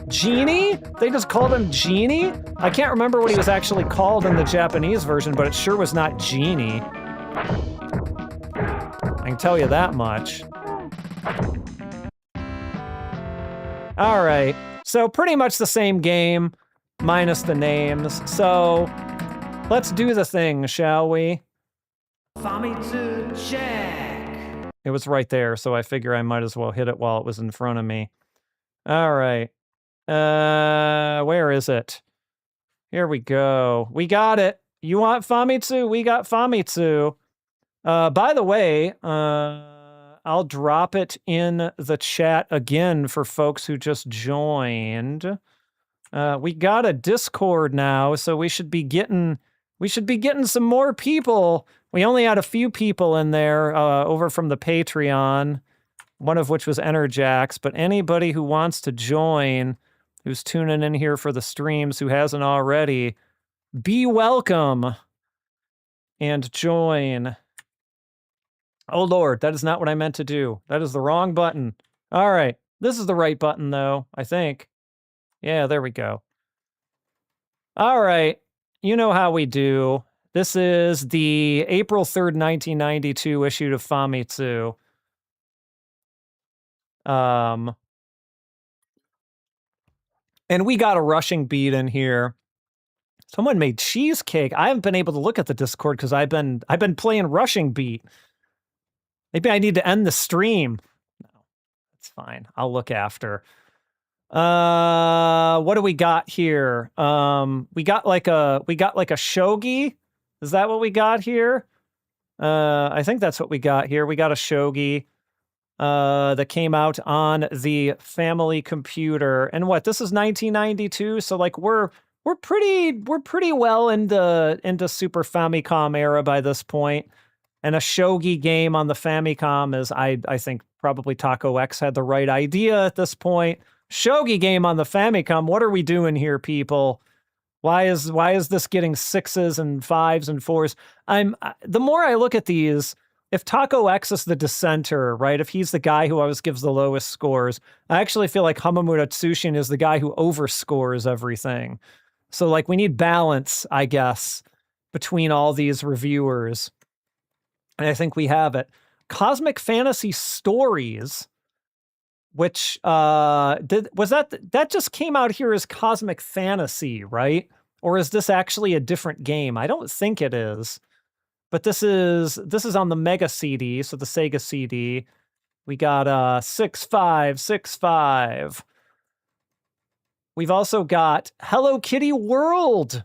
Genie? They just called him Genie? I can't remember what he was actually called in the Japanese version, but it sure was not Genie. I can tell you that much. All right. So pretty much the same game, minus the names. So let's do the thing, shall we? Famitsu check. It was right there, so I figure I might as well hit it while it was in front of me. All right. Where is it? Here we go. We got it. You want Famitsu? We got Famitsu. By the way, I'll drop it in the chat again for folks who just joined. We got a Discord now, so we should be getting some more people. We only had a few people in there over from the Patreon, one of which was Enerjax, but anybody who wants to join, who's tuning in here for the streams, who hasn't already, be welcome and join. Oh Lord, that is not what I meant to do. That is the wrong button. All right, this is the right button though, I think. Yeah, there we go. All right, you know how we do. This is the April 3rd, 1992 issue of Famitsu. And we got a rushing beat in here. Someone made cheesecake. I haven't been able to look at the Discord because I've been playing rushing beat. Maybe I need to end the stream. No, that's fine. I'll look after. What do we got here? We got like a shogi. Is that what we got here? I think that's what we got here. We got a shogi that came out on the family computer. And what? This is 1992, so like we're pretty well into Super Famicom era by this point. And a shogi game on the Famicom is, I think, probably Taco X had the right idea at this point. Shogi game on the Famicom. What are we doing here, people? Why is this getting 6s and 5s and 4s? The more I look at these, if Taco X is the dissenter, right? If he's the guy who always gives the lowest scores, I actually feel like Hamamuto Tsushin is the guy who overscores everything. So like we need balance, I guess, between all these reviewers. And I think we have it. Cosmic Fantasy Stories, which that just came out here as Cosmic Fantasy, right? Or is this actually a different game? I don't think it is. But this is on the Mega CD, so the Sega CD. We got 6565. We've also got Hello Kitty World.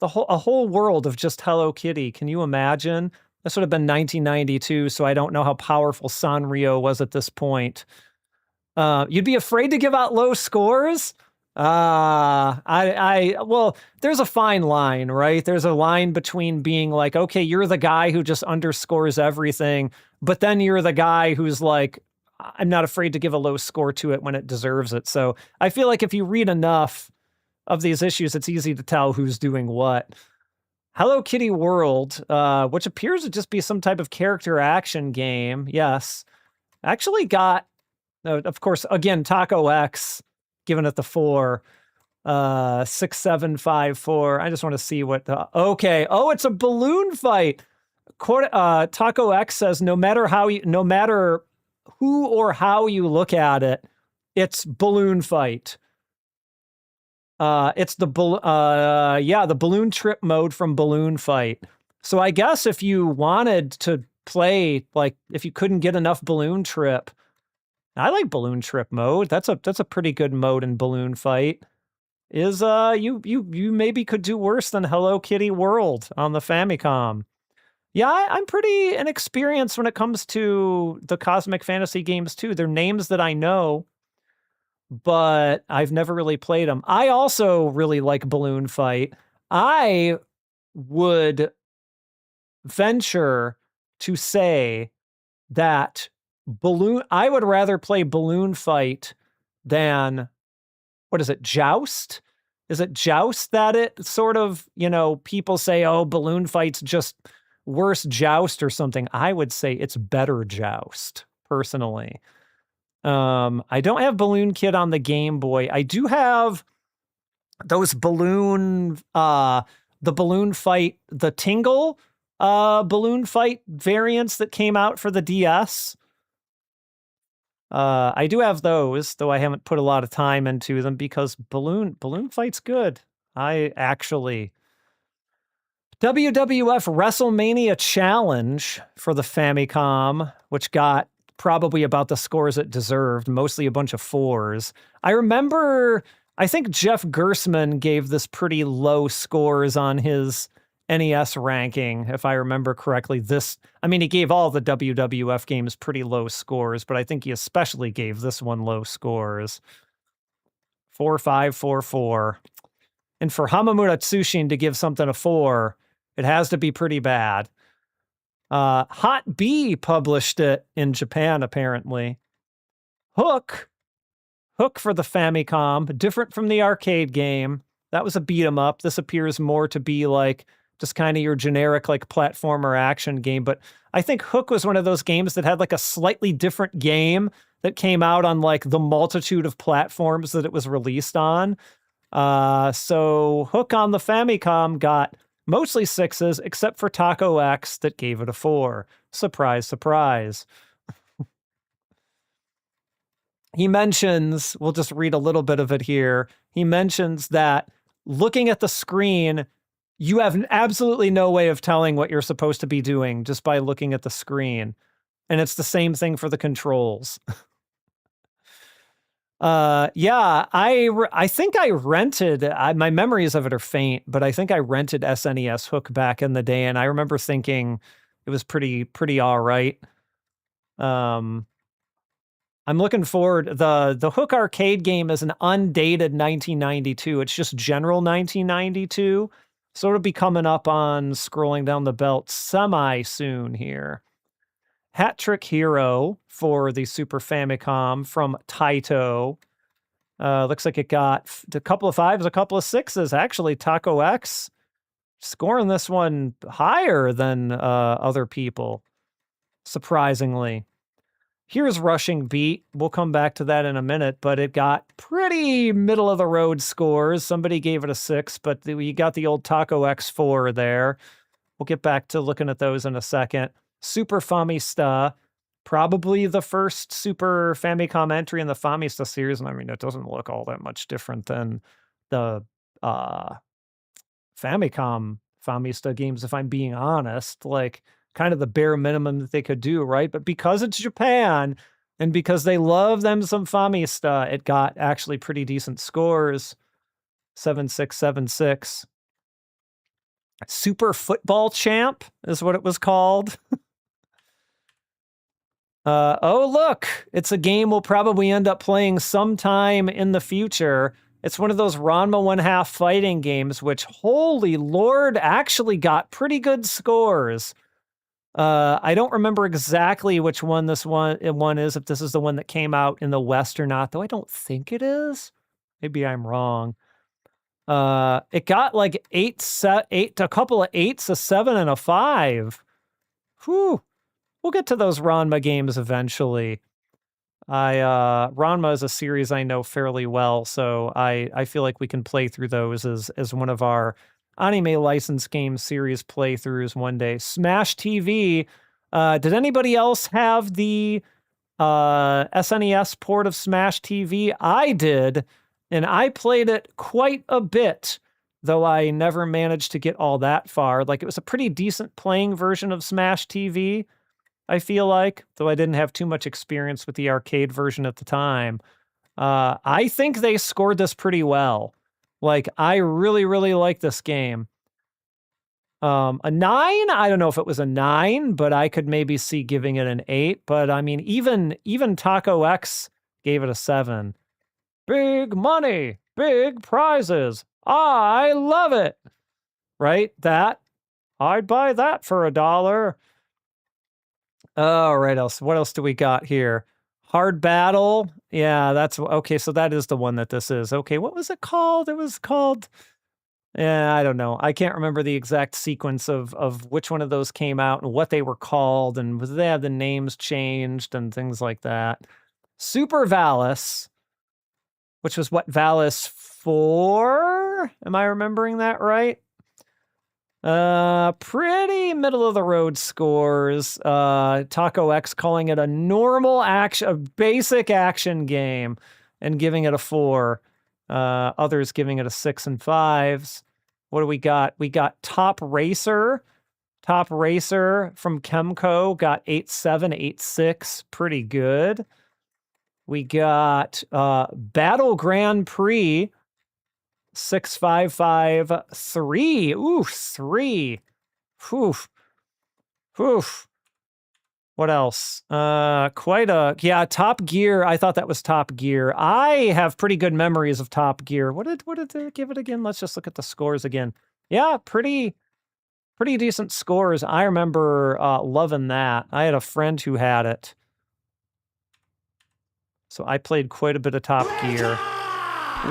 A whole world of just Hello Kitty. Can you imagine? This would have been 1992, so I don't know how powerful Sanrio was at this point. You'd be afraid to give out low scores? Well, there's a fine line, right? There's a line between being like, okay, you're the guy who just underscores everything, but then you're the guy who's like, I'm not afraid to give a low score to it when it deserves it. So I feel like if you read enough of these issues, it's easy to tell who's doing what. Hello Kitty World, which appears to just be some type of character action game. Yes. Actually got, of course, again, Taco X, giving it the 4. 6754. I just want to see what okay. Oh, it's a balloon fight. Taco X says no matter who or how you look at it, it's balloon fight. It's the balloon trip mode from Balloon Fight. So I guess if you wanted to play, like if you couldn't get enough Balloon Trip, I like Balloon Trip mode. That's a pretty good mode in Balloon Fight. Is you maybe could do worse than Hello Kitty World on the Famicom. Yeah, I'm pretty inexperienced when it comes to the Cosmic Fantasy games too. They're names that I know, but I've never really played them. I also really like Balloon Fight. I would venture to say that I would rather play Balloon Fight than, what is it, Joust? Is it Joust that it sort of, people say, oh, Balloon Fight's just worse Joust or something. I would say it's better Joust, personally. I don't have Balloon Kid on the Game Boy. I do have those the Balloon Fight, the Tingle Balloon Fight variants that came out for the DS. I do have those, though I haven't put a lot of time into them because Balloon Fight's good. I actually WWF WrestleMania Challenge for the Famicom, which got probably about the scores it deserved, mostly a bunch of 4s. I remember, I think Jeff Gersman gave this pretty low scores on his NES ranking, if I remember correctly. He gave all the WWF games pretty low scores, but I think he especially gave this one low scores. 4, 5, 4, 4. And for Hamamura Tsushin to give something a 4, it has to be pretty bad. Hot B published it in Japan, apparently. Hook for the Famicom, different from the arcade game. That was a beat 'em up. This appears more to be like just kind of your generic like platformer action game. But I think Hook was one of those games that had like a slightly different game that came out on like the multitude of platforms that it was released on. So Hook on the Famicom got mostly 6s, except for Taco X that gave it a 4. Surprise, surprise. He mentions, we'll just read a little bit of it here. He mentions that looking at the screen, you have absolutely no way of telling what you're supposed to be doing just by looking at the screen. And it's the same thing for the controls. I think I rented, my memories of it are faint, but I think I rented SNES Hook back in the day, and I remember thinking it was pretty all right. I'm looking forward, the Hook arcade game is an undated 1992. It's just general 1992. So it'll be coming up on scrolling down the belt semi soon here. Hat Trick Hero for the Super Famicom from Taito. Looks like it got a couple of 5s, a couple of 6s. Actually, Taco X scoring this one higher than other people, surprisingly. Here's Rushing Beat. We'll come back to that in a minute, but it got pretty middle of the road scores. Somebody gave it a 6, but you got the old Taco X4 there. We'll get back to looking at those in a second. Super Famista, probably the first Super Famicom entry in the Famista series. And I mean, it doesn't look all that much different than the Famicom Famista games, if I'm being honest. Like, kind of the bare minimum that they could do, right? But because it's Japan, and because they love them some Famista, it got actually pretty decent scores. 7676. Super Football Champ is what it was called. Oh, look, it's a game we'll probably end up playing sometime in the future. It's one of those Ranma 1/2 fighting games, which, holy Lord, actually got pretty good scores. I don't remember exactly which one this one is, if this is the one that came out in the West or not, though I don't think it is. Maybe I'm wrong. It got like a couple of 8s, a 7, and a 5. Whew. We'll get to those Ranma games eventually. Ranma is a series I know fairly well, so I feel like we can play through those as one of our anime license game series playthroughs one day. Smash TV. Did anybody else have the SNES port of Smash TV? I did, and I played it quite a bit, though I never managed to get all that far. Like, it was a pretty decent playing version of Smash TV, I feel like, though I didn't have too much experience with the arcade version at the time. I think they scored this pretty well. Like, I really, really like this game. A 9? I don't know if it was a 9, but I could maybe see giving it an 8. But I mean, even Taco X gave it a 7. Big money, big prizes. I love it. Right? I'd buy that for $1. All right, what else do we got here? Hard Battle. Yeah, that's okay. So that is the one that this is. Okay, what was it called? It was called, yeah, I don't know. I can't remember the exact sequence of which one of those came out and what they were called, and they had the names changed and things like that. Super Valis, which was what, Valis 4? Am I remembering that right? Pretty middle of the road scores. Taco X calling it a normal action, a basic action game, and giving it a 4. Others giving it a 6 and 5s. What do we got? We got Top Racer. Top Racer from Chemco got 8.7, 8.6. Pretty good. We got Battle Grand Prix 6.55.3. Ooh, 3. Oof. Oof. What else? Yeah, Top Gear. I thought that was Top Gear. I have pretty good memories of Top Gear. What did they give it again? Let's just look at the scores again. Yeah, pretty decent scores. I remember loving that. I had a friend who had it. So I played quite a bit of Top Gear.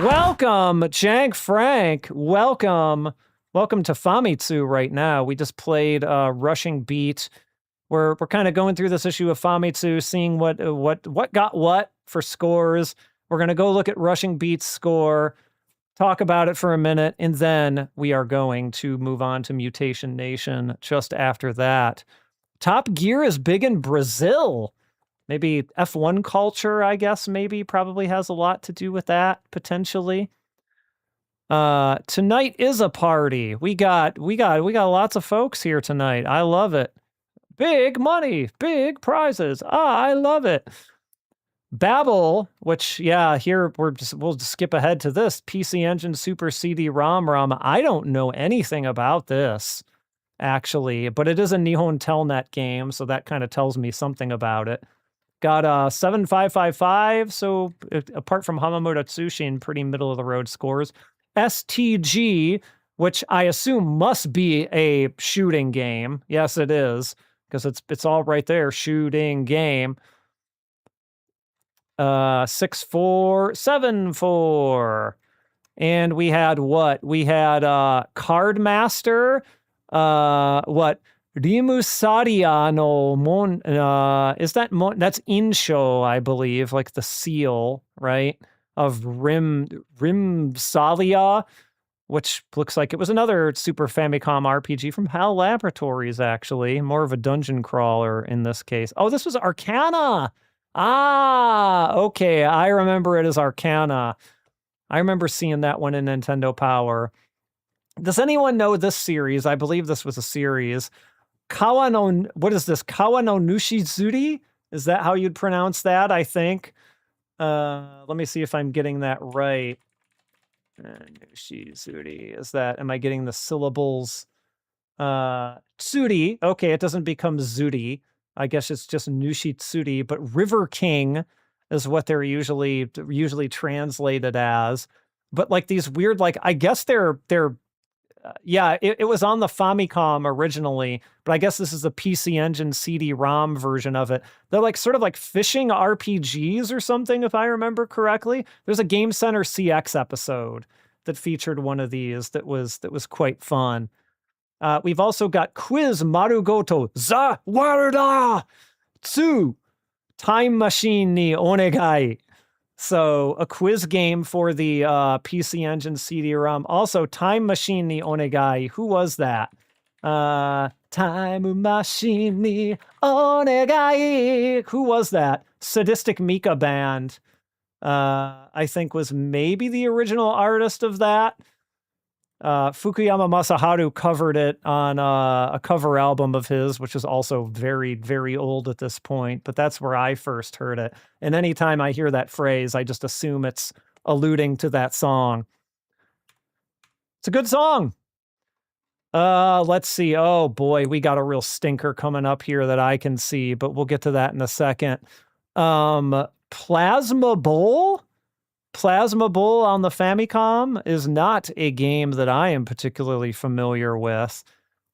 Welcome, Jank Frank. Welcome to Famitsu right now. We just played Rushing Beat. We're kind of going through this issue of Famitsu, seeing what got what for scores. We're gonna go look at Rushing Beat's score, talk about it for a minute, and then we are going to move on to Mutation Nation just after that. Top Gear is big in Brazil. Maybe F1 culture, I guess, probably has a lot to do with that, potentially. Tonight is a party. We got lots of folks here tonight. I love it. Big money, big prizes. I love it. Babel, which, yeah, here we'll just skip ahead to this. PC Engine Super CD-ROM. I don't know anything about this, actually, but it is a Nihon Telnet game, so that kind of tells me something about it. Got 7.555, so apart from Hamamoto Tsushin, pretty middle of the road scores. STG, which I assume must be a shooting game. Yes, it is, because it's all right there. Shooting game. 6.474. And we had what? We had Cardmaster. What? Rimusaria no Mon, is that that's Insho, I believe, like the seal, right? Of Rimsalia, which looks like it was another Super Famicom RPG from HAL Laboratories, actually. More of a dungeon crawler in this case. Oh, this was Arcana! Ah, okay, I remember it as Arcana. I remember seeing that one in Nintendo Power. Does anyone know this series? I believe this was a series. Kawano, what is this? Kawano Nushizuri? Is that how you'd pronounce that? I think. Let me see if I'm getting that right. Nushizuri. Is that, am I getting the syllables? Tsuri. Okay, it doesn't become Zuri. I guess it's just Nushitsuri, but River King is what they're usually translated as. But like these weird, like, I guess they're yeah, it was on the Famicom originally, but I guess this is a PC Engine CD-ROM version of it. They're like sort of like fishing RPGs or something, if I remember correctly. There's a Game Center CX episode that featured one of these that was quite fun. We've also got Quiz Marugoto Za Warda Tsu Time Machine ni Onegai. So a quiz game for the PC Engine CD-ROM. Also, Time Machine ni Onegai. Who was that? Time Machine ni Onegai. Who was that? Sadistic Mika Band. I think was maybe the original artist of that. Fukuyama Masaharu covered it on a cover album of his, which is also very, very old at this point, but that's where I first heard it. And anytime I hear that phrase, I just assume it's alluding to that song. It's a good song. Let's see. Oh boy, we got a real stinker coming up here that I can see, but we'll get to that in a second. Plasma Bowl? Plasma Bowl on the Famicom is not a game that I am particularly familiar with.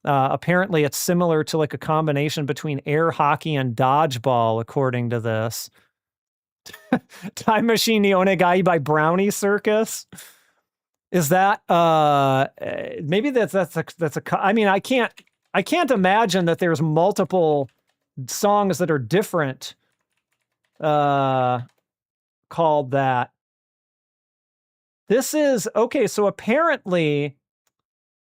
Apparently, it's similar to like a combination between air hockey and dodgeball, according to this. Time Machine ni Onegai by Brownie Circus. Is that maybe that's a I mean, I can't imagine that there's multiple songs that are different called that. This is, okay, so apparently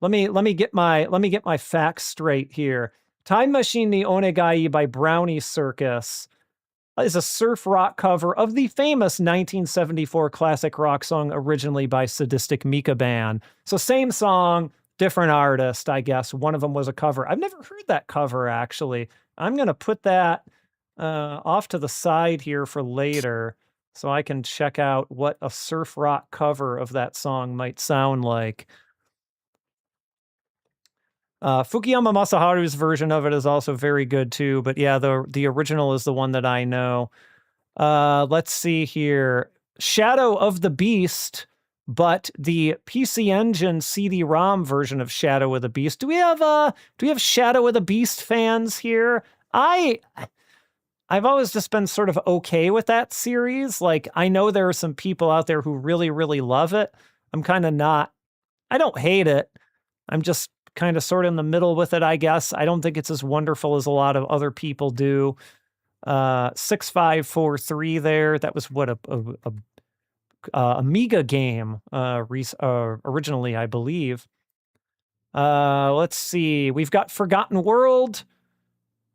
Let me get my facts straight here. Time Machine the Onegai by Brownie Circus is a surf rock cover of the famous 1974 classic rock song originally by Sadistic Mika Band. So same song, different artist, I guess. One of them was a cover. I've never heard that cover, actually. I'm going to put that off to the side here for later so I can check out what a surf rock cover of that song might sound like. Fukuyama Masaharu's version of it is also very good too, but yeah, the original is the one that I know. Let's see here. Shadow of the Beast, but the PC Engine CD-ROM version of Shadow of the Beast. Do we have Shadow of the Beast fans here? I've always just been sort of okay with that series. Like, I know there are some people out there who really, really love it. I'm kind of not. I don't hate it. I'm just kind of sort of in the middle with it, I guess. I don't think it's as wonderful as a lot of other people do. 6543 there. That was what a Amiga game originally, I believe. Let's see. We've got Forgotten World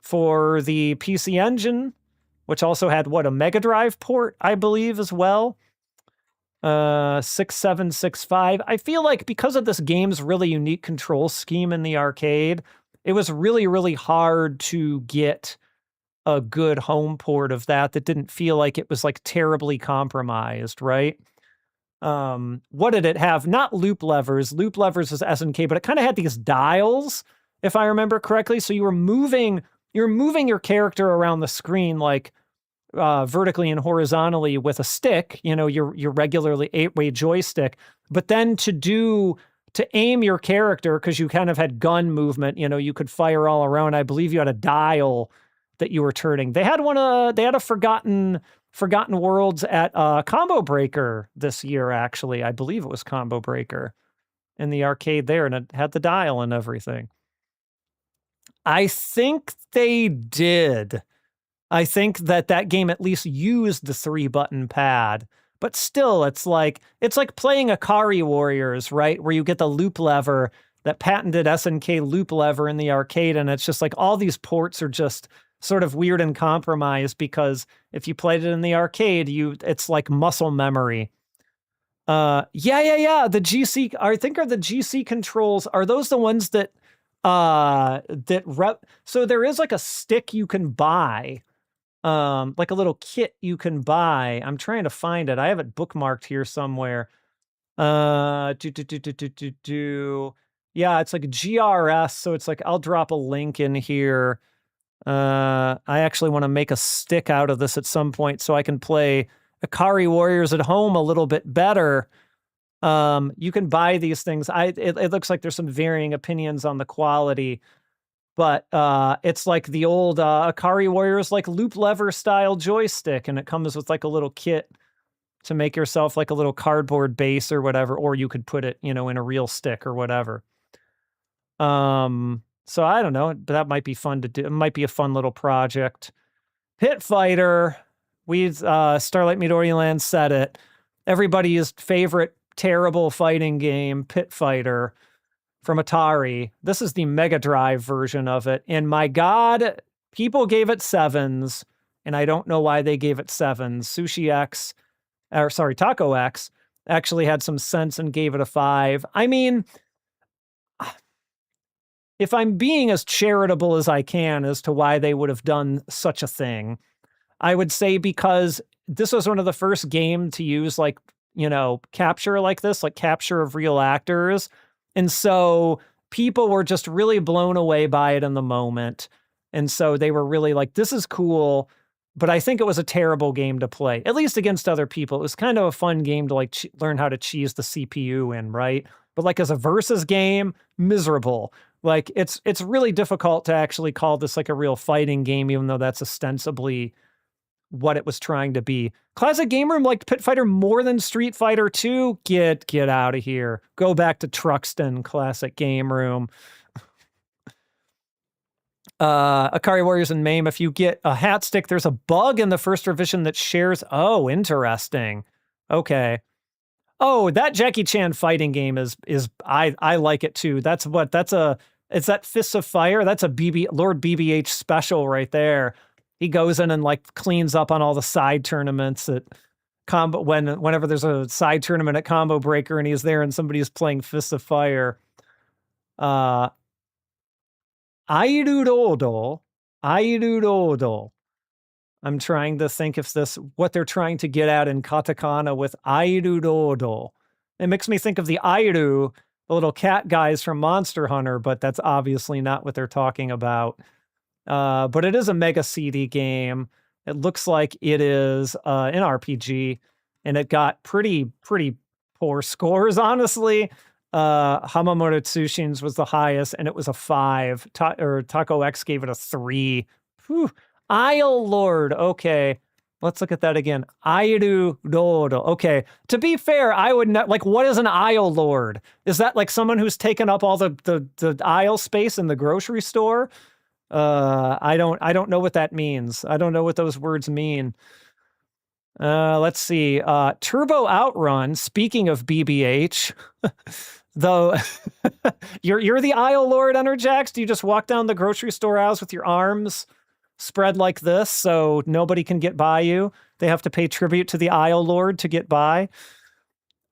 for the PC Engine, which also had a Mega Drive port, I believe, as well. 6765. I feel like because of this game's really unique control scheme in the arcade, it was really, really hard to get a good home port of that didn't feel like it was like terribly compromised, right? What did it have? Not loop levers. Loop levers was SNK, but it kind of had these dials, if I remember correctly. So you were moving your character around the screen like vertically and horizontally with a stick, your regularly 8-way joystick. But then to aim your character, because you kind of had gun movement, you could fire all around. I believe you had a dial that you were turning. They had a Forgotten Worlds at Combo Breaker this year, actually. I believe it was Combo Breaker in the arcade there, and it had the dial and everything. I think they did. I think that game at least used the 3-button pad, but still, it's like playing Akari Warriors, right? Where you get the loop lever, that patented SNK loop lever in the arcade, and it's just like all these ports are just sort of weird and compromised because if you played it in the arcade, it's like muscle memory. The GC, I think are the GC controls, are those the ones so there is like a stick you can buy. Like a little kit you can buy. I'm trying to find it. I have it bookmarked here somewhere. Yeah, it's like GRS. So it's like, I'll drop a link in here. I actually want to make a stick out of this at some point so I can play Akari Warriors at home a little bit better. You can buy these things. It looks like there's some varying opinions on the quality. But it's like the old Akari Warriors, like loop lever style joystick, and it comes with like a little kit to make yourself like a little cardboard base or whatever, or you could put it, in a real stick or whatever. So I don't know, but that might be fun to do. It might be a fun little project. Pit Fighter, Starlight Midori Land said it. Everybody's favorite terrible fighting game, Pit Fighter. From Atari. This is the Mega Drive version of it. And my God, people gave it 7s, and I don't know why they gave it 7s. Taco X actually had some sense and gave it a 5. I mean, if I'm being as charitable as I can as to why they would have done such a thing, I would say because this was one of the first games to use capture like this, like capture of real actors. And so people were just really blown away by it in the moment. And so they were really like, this is cool, but I think it was a terrible game to play, at least against other people. It was kind of a fun game to learn how to cheese the CPU in, right? But as a versus game, miserable. It's really difficult to actually call this like a real fighting game, even though that's ostensibly what it was trying to be. Classic Game Room liked Pit Fighter more than Street Fighter 2. Get out of here. Go back to Truxton, Classic Game Room. Akari Warriors and MAME. If you get a hat stick, there's a bug in the first revision that shares. Oh, interesting. Okay. Oh, that Jackie Chan fighting game is I like it too. It's that Fists of Fire. That's a Lord BBH special right there. He goes in and like cleans up on all the side tournaments at whenever there's a side tournament at Combo Breaker and he's there and somebody's playing Fists of Fire. Airurodo. I'm trying to think if what they're trying to get at in katakana with Airurodo. It makes me think of the Airu, the little cat guys from Monster Hunter, but that's obviously not what they're talking about. But it is a Mega CD game. It looks like it is an RPG, and it got pretty poor scores, honestly. Hamamoto Tsushin's was the highest, and it was a 5. Taco X gave it a 3. Whew. Isle Lord. Okay. Let's look at that again. Airu Dodo. Okay. To be fair, I would not like, what is an Isle Lord? Is that like someone who's taken up all the aisle space in the grocery store? I don't know what that means. I don't know what those words mean. Let's see. Turbo Outrun, speaking of BBH, though, you're the Isle Lord, Enerjax? Do you just walk down the grocery store aisles with your arms spread like this so nobody can get by you? They have to pay tribute to the Isle Lord to get by.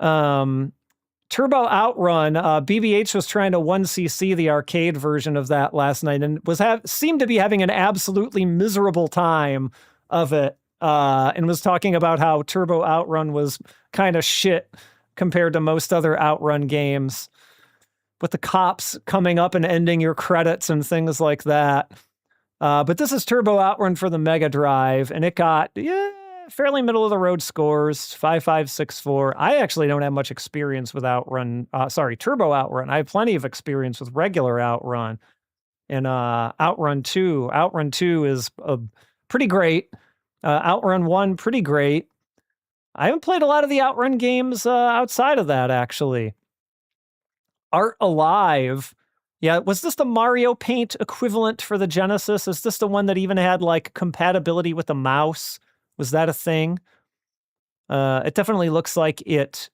Turbo Outrun, BBH was trying to 1cc the arcade version of that last night and seemed to be having an absolutely miserable time of it, and was talking about how Turbo Outrun was kind of shit compared to most other Outrun games, with the cops coming up and ending your credits and things like that. But this is Turbo Outrun for the Mega Drive, and it got fairly middle of the road scores, 5.564. I actually don't have much experience with Turbo Outrun. I have plenty of experience with regular Outrun. And Outrun 2. Outrun 2 is pretty great. Outrun 1, pretty great. I haven't played a lot of the Outrun games outside of that, actually. Art Alive. Yeah, was this the Mario Paint equivalent for the Genesis? Is this the one that even had, like, compatibility with the mouse? Was that a thing? It definitely looks like it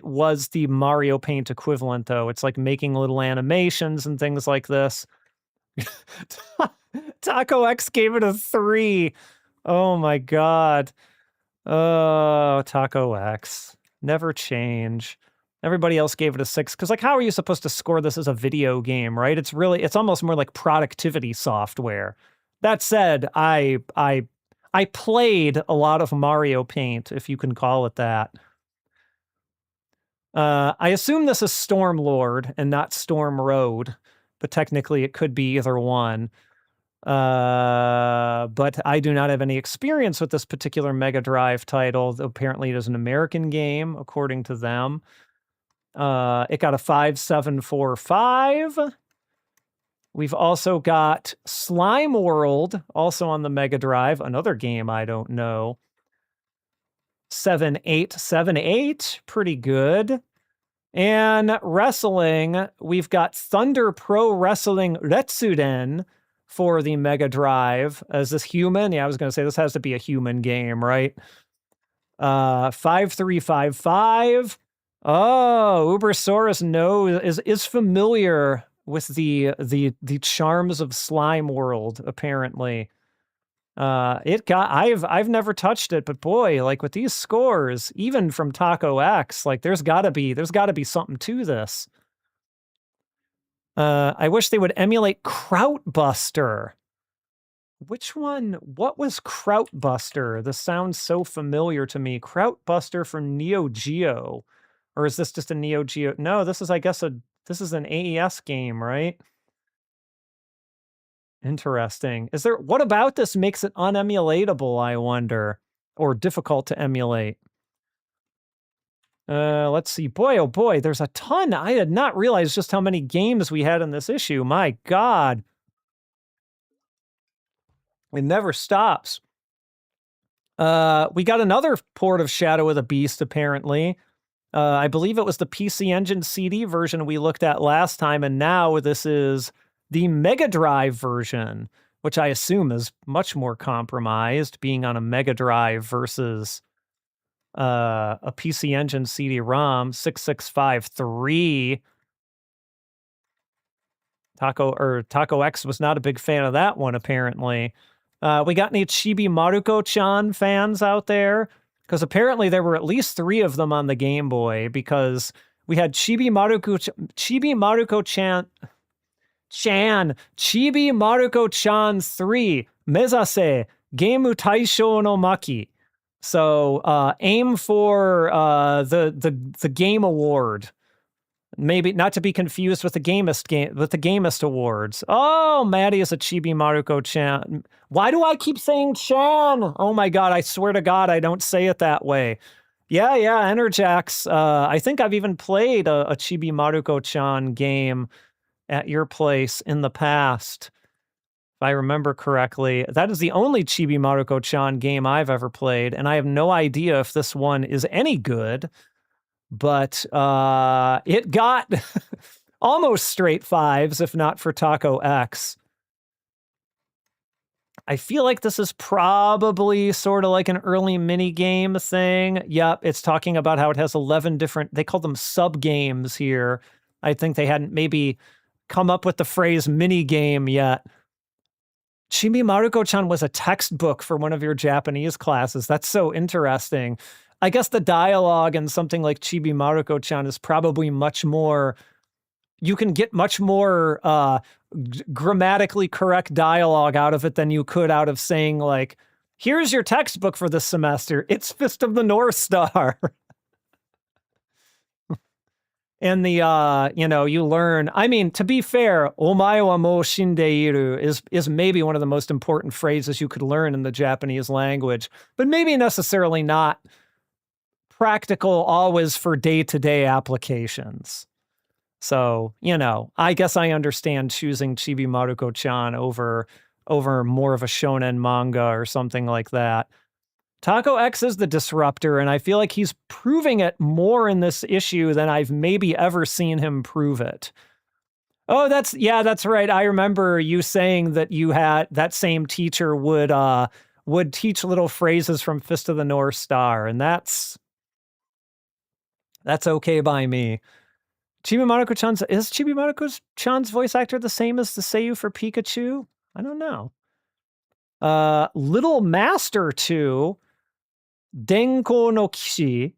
was the Mario Paint equivalent, though. It's like making little animations and things like this. Taco X gave it a 3. Oh my god. Oh, Taco X. Never change. Everybody else gave it a 6, because, like, how are you supposed to score this as a video game, right? It's almost more like productivity software. That said, I played a lot of Mario Paint, if you can call it that. I assume this is Storm Lord and not Storm Road, but technically it could be either one. But I do not have any experience with this particular Mega Drive title. Apparently it is an American game, according to them. It got a 5.745. We've also got Slime World, also on the Mega Drive, another game I don't know. 7.878, pretty good. And wrestling, we've got Thunder Pro Wrestling Retsuden for the Mega Drive. Is this human? Yeah, I was going to say this has to be a human game, right? 5.355. Oh, Ubersaurus is familiar with the charms of Slime World, apparently. I've never touched it, but boy, like with these scores, even from Taco X, like there's gotta be something to this. I wish they would emulate Krautbuster. Which one? What was Krautbuster? This sounds so familiar to me. Krautbuster from Neo Geo. Or is this just a Neo Geo? No, this is, I guess, this is an AES game, right? Interesting. What about this makes it unemulatable, I wonder? Or difficult to emulate? Let's see. Boy, oh boy, there's a ton. I had not realized just how many games we had in this issue. My God. It never stops. We got another port of Shadow of the Beast, apparently. I believe it was the PC Engine CD version we looked at last time, and now this is the Mega Drive version, which I assume is much more compromised, being on a Mega Drive versus a PC Engine CD-ROM, 6653. Taco X was not a big fan of that one, apparently. We got any Chibi Maruko-chan fans out there? Because apparently there were at least 3 of them on the Game Boy, because we had Chibi Maruko-chan 3, Mezase, Geimu Taisho no Maki. So aim for the Game Award. Maybe not to be confused with the Gamist Awards. Oh, Maddie is a Chibi Maruko-chan. Why do I keep saying Chan? Oh my god, I swear to God, I don't say it that way. Yeah, Enerjax. I think I've even played a Chibi Maruko-chan game at your place in the past, if I remember correctly. That is the only Chibi Maruko-chan game I've ever played, and I have no idea if this one is any good. But it got almost straight 5s, if not for Taco X. I feel like this is probably sort of like an early mini-game thing. Yep, it's talking about how it has 11 different, they call them sub-games here. I think they hadn't maybe come up with the phrase mini-game yet. Chibi Maruko-chan was a textbook for one of your Japanese classes. That's so interesting. I guess the dialogue in something like Chibi Maruko-chan is probably much more, you can get much more grammatically correct dialogue out of it than you could out of saying, like, here's your textbook for this semester. It's Fist of the North Star. And the, you learn, I mean, to be fair, omae wa mou shindeiru is maybe one of the most important phrases you could learn in the Japanese language, but maybe necessarily not practical always for day-to-day applications. So, I guess I understand choosing Chibi Maruko-chan over more of a shonen manga or something like that. Taco X is the disruptor, and I feel like he's proving it more in this issue than I've maybe ever seen him prove it. Oh, that's right. I remember you saying that you had that same teacher would teach little phrases from Fist of the North Star, and that's okay by me. Is Chibi Maruko-chan's voice actor the same as the Seiyu for Pikachu? I don't know. Little Master 2, Denko no Kishi.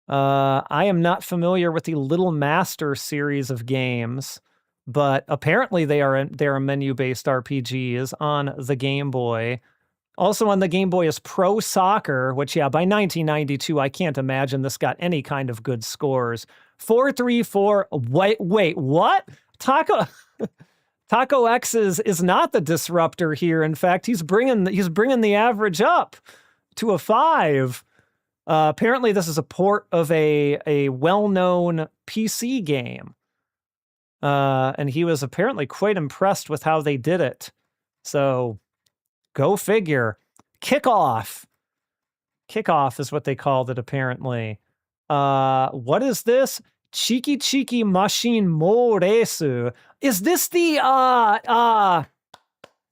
I am not familiar with the Little Master series of games, but apparently they are menu-based RPGs on the Game Boy. Also on the Game Boy is Pro Soccer, which, by 1992, I can't imagine this got any kind of good scores. 434. Wait, what? Taco X is not the disruptor here. In fact, he's bringing the average up to a 5. Apparently, this is a port of a well-known PC game, and he was apparently quite impressed with how they did it. So, go figure. Kickoff is what they called it, apparently. What is this? Chiki Machine Mo Resu. Is this the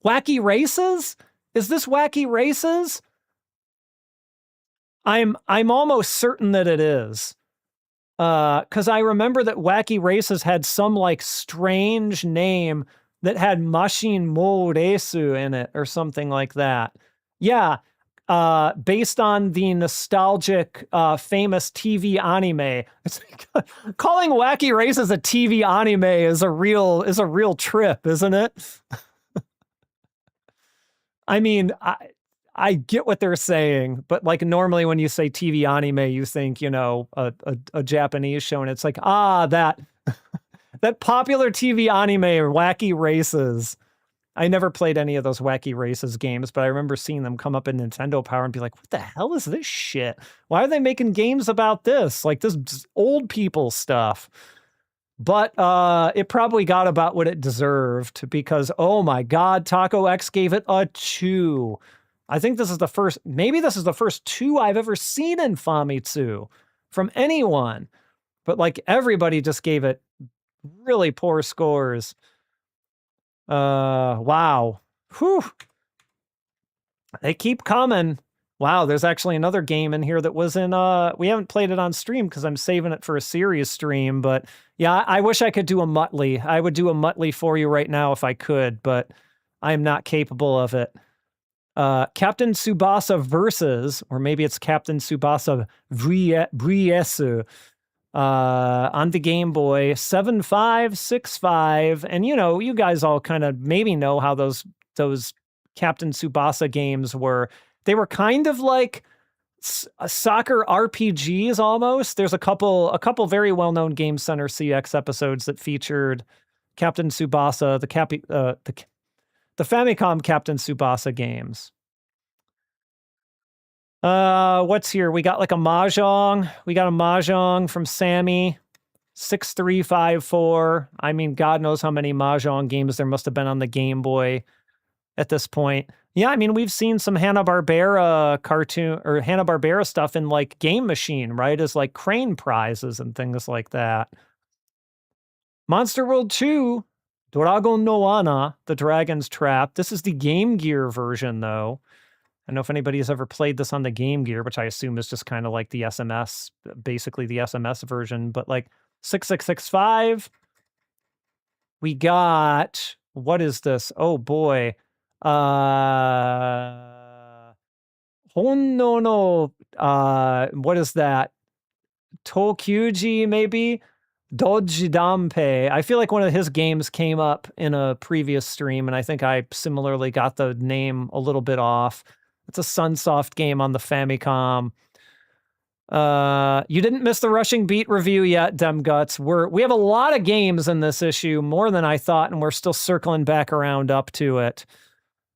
Wacky Races? Is this Wacky Races? I'm almost certain that it is. Because I remember that Wacky Races had some like strange name that had Machine Mo Resu in it or something like that. Yeah. Based on the nostalgic, famous TV anime. Calling Wacky Races a TV anime is a real trip, isn't it? I mean, I get what they're saying, but like normally when you say TV anime, you think, a Japanese show, and it's like, that popular TV anime, Wacky Races. I never played any of those Wacky Races games, but I remember seeing them come up in Nintendo Power and be like, what the hell is this shit? Why are they making games about this? Like this old people stuff. But it probably got about what it deserved because, oh my God, Taco X gave it a 2. I think this is the first 2 I've ever seen in Famitsu from anyone. But like everybody just gave it really poor scores. Wow. Whew. They keep coming. Wow, there's actually another game in here that was in, we haven't played it on stream because I'm saving it for a serious stream, but yeah, I wish I could do a Muttley. I would do a Muttley for you right now if I could, but I am not capable of it. Captain Tsubasa versus, or maybe it's Captain Tsubasa Vriesu, on the Game Boy, 7565, and you guys all kind of maybe know how those Captain Tsubasa games were. They were kind of like soccer RPGs almost. There's a couple very well-known Game Center CX episodes that featured Captain Tsubasa, the Famicom Captain Tsubasa games. What's here? We got like a Mahjong. We got a Mahjong from Sammy. 6354. I mean, God knows how many Mahjong games there must have been on the Game Boy at this point. Yeah, I mean, we've seen some Hanna-Barbera cartoon or Hanna-Barbera stuff in like Game Machine, right? As like crane prizes and things like that. Monster World 2, Dragon no Ana, The Dragon's Trap. This is the Game Gear version, though. I don't know if anybody's ever played this on the Game Gear, which I assume is just kind of like the SMS, basically the SMS version, but like 6665. We got, what is this? Oh boy. Honno no, what is that? Tokyuji, maybe? Doji Dampe. I feel like one of his games came up in a previous stream, and I think I similarly got the name a little bit off. It's a Sunsoft game on the Famicom. You didn't miss the Rushing Beat review yet, Demguts. We have a lot of games in this issue, more than I thought, and we're still circling back around up to it.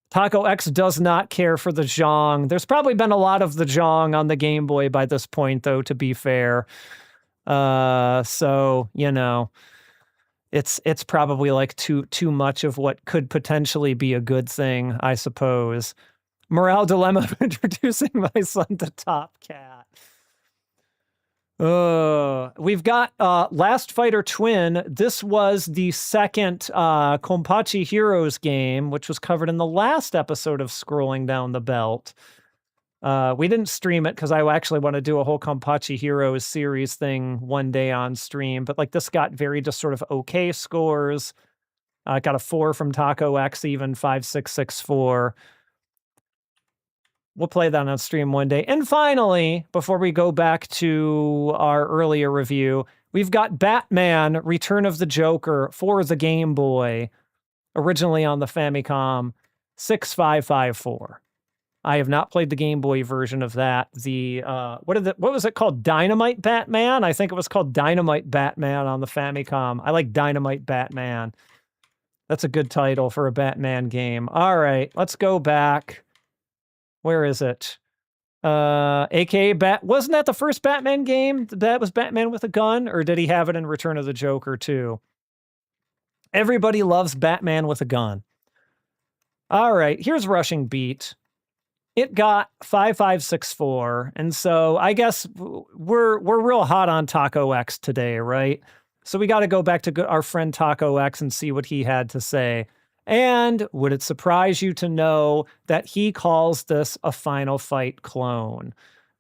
Taco X does not care for the Zhong. There's probably been a lot of the Zhong on the Game Boy by this point, though, to be fair. So, it's probably like too much of what could potentially be a good thing, I suppose. Morale dilemma of introducing my son to Top Cat. We've got Last Fighter Twin. This was the second Konpachi Heroes game, which was covered in the last episode of Scrolling Down the Belt. We didn't stream it because I actually want to do a whole Konpachi Heroes series thing one day on stream, but like this got very just sort of okay scores. Got a 4 from Taco X, even 5664. We'll play that on stream one day. And finally, before we go back to our earlier review, we've got Batman Return of the Joker for the Game Boy, originally on the Famicom, 6554. I have not played the Game Boy version of that. The what was it called? Dynamite Batman? I think it was called Dynamite Batman on the Famicom. I like Dynamite Batman. That's a good title for a Batman game. All right, let's go back. Where is it? AKA wasn't that the first Batman game? That was Batman with a gun? Or did he have it in Return of the Joker too? Everybody loves Batman with a gun. All right, here's Rushing Beat. It got 5564, and so I guess we're real hot on Taco X today, right? So we got to go back to our friend Taco X and see what he had to say. And would it surprise you to know that he calls this a Final Fight clone?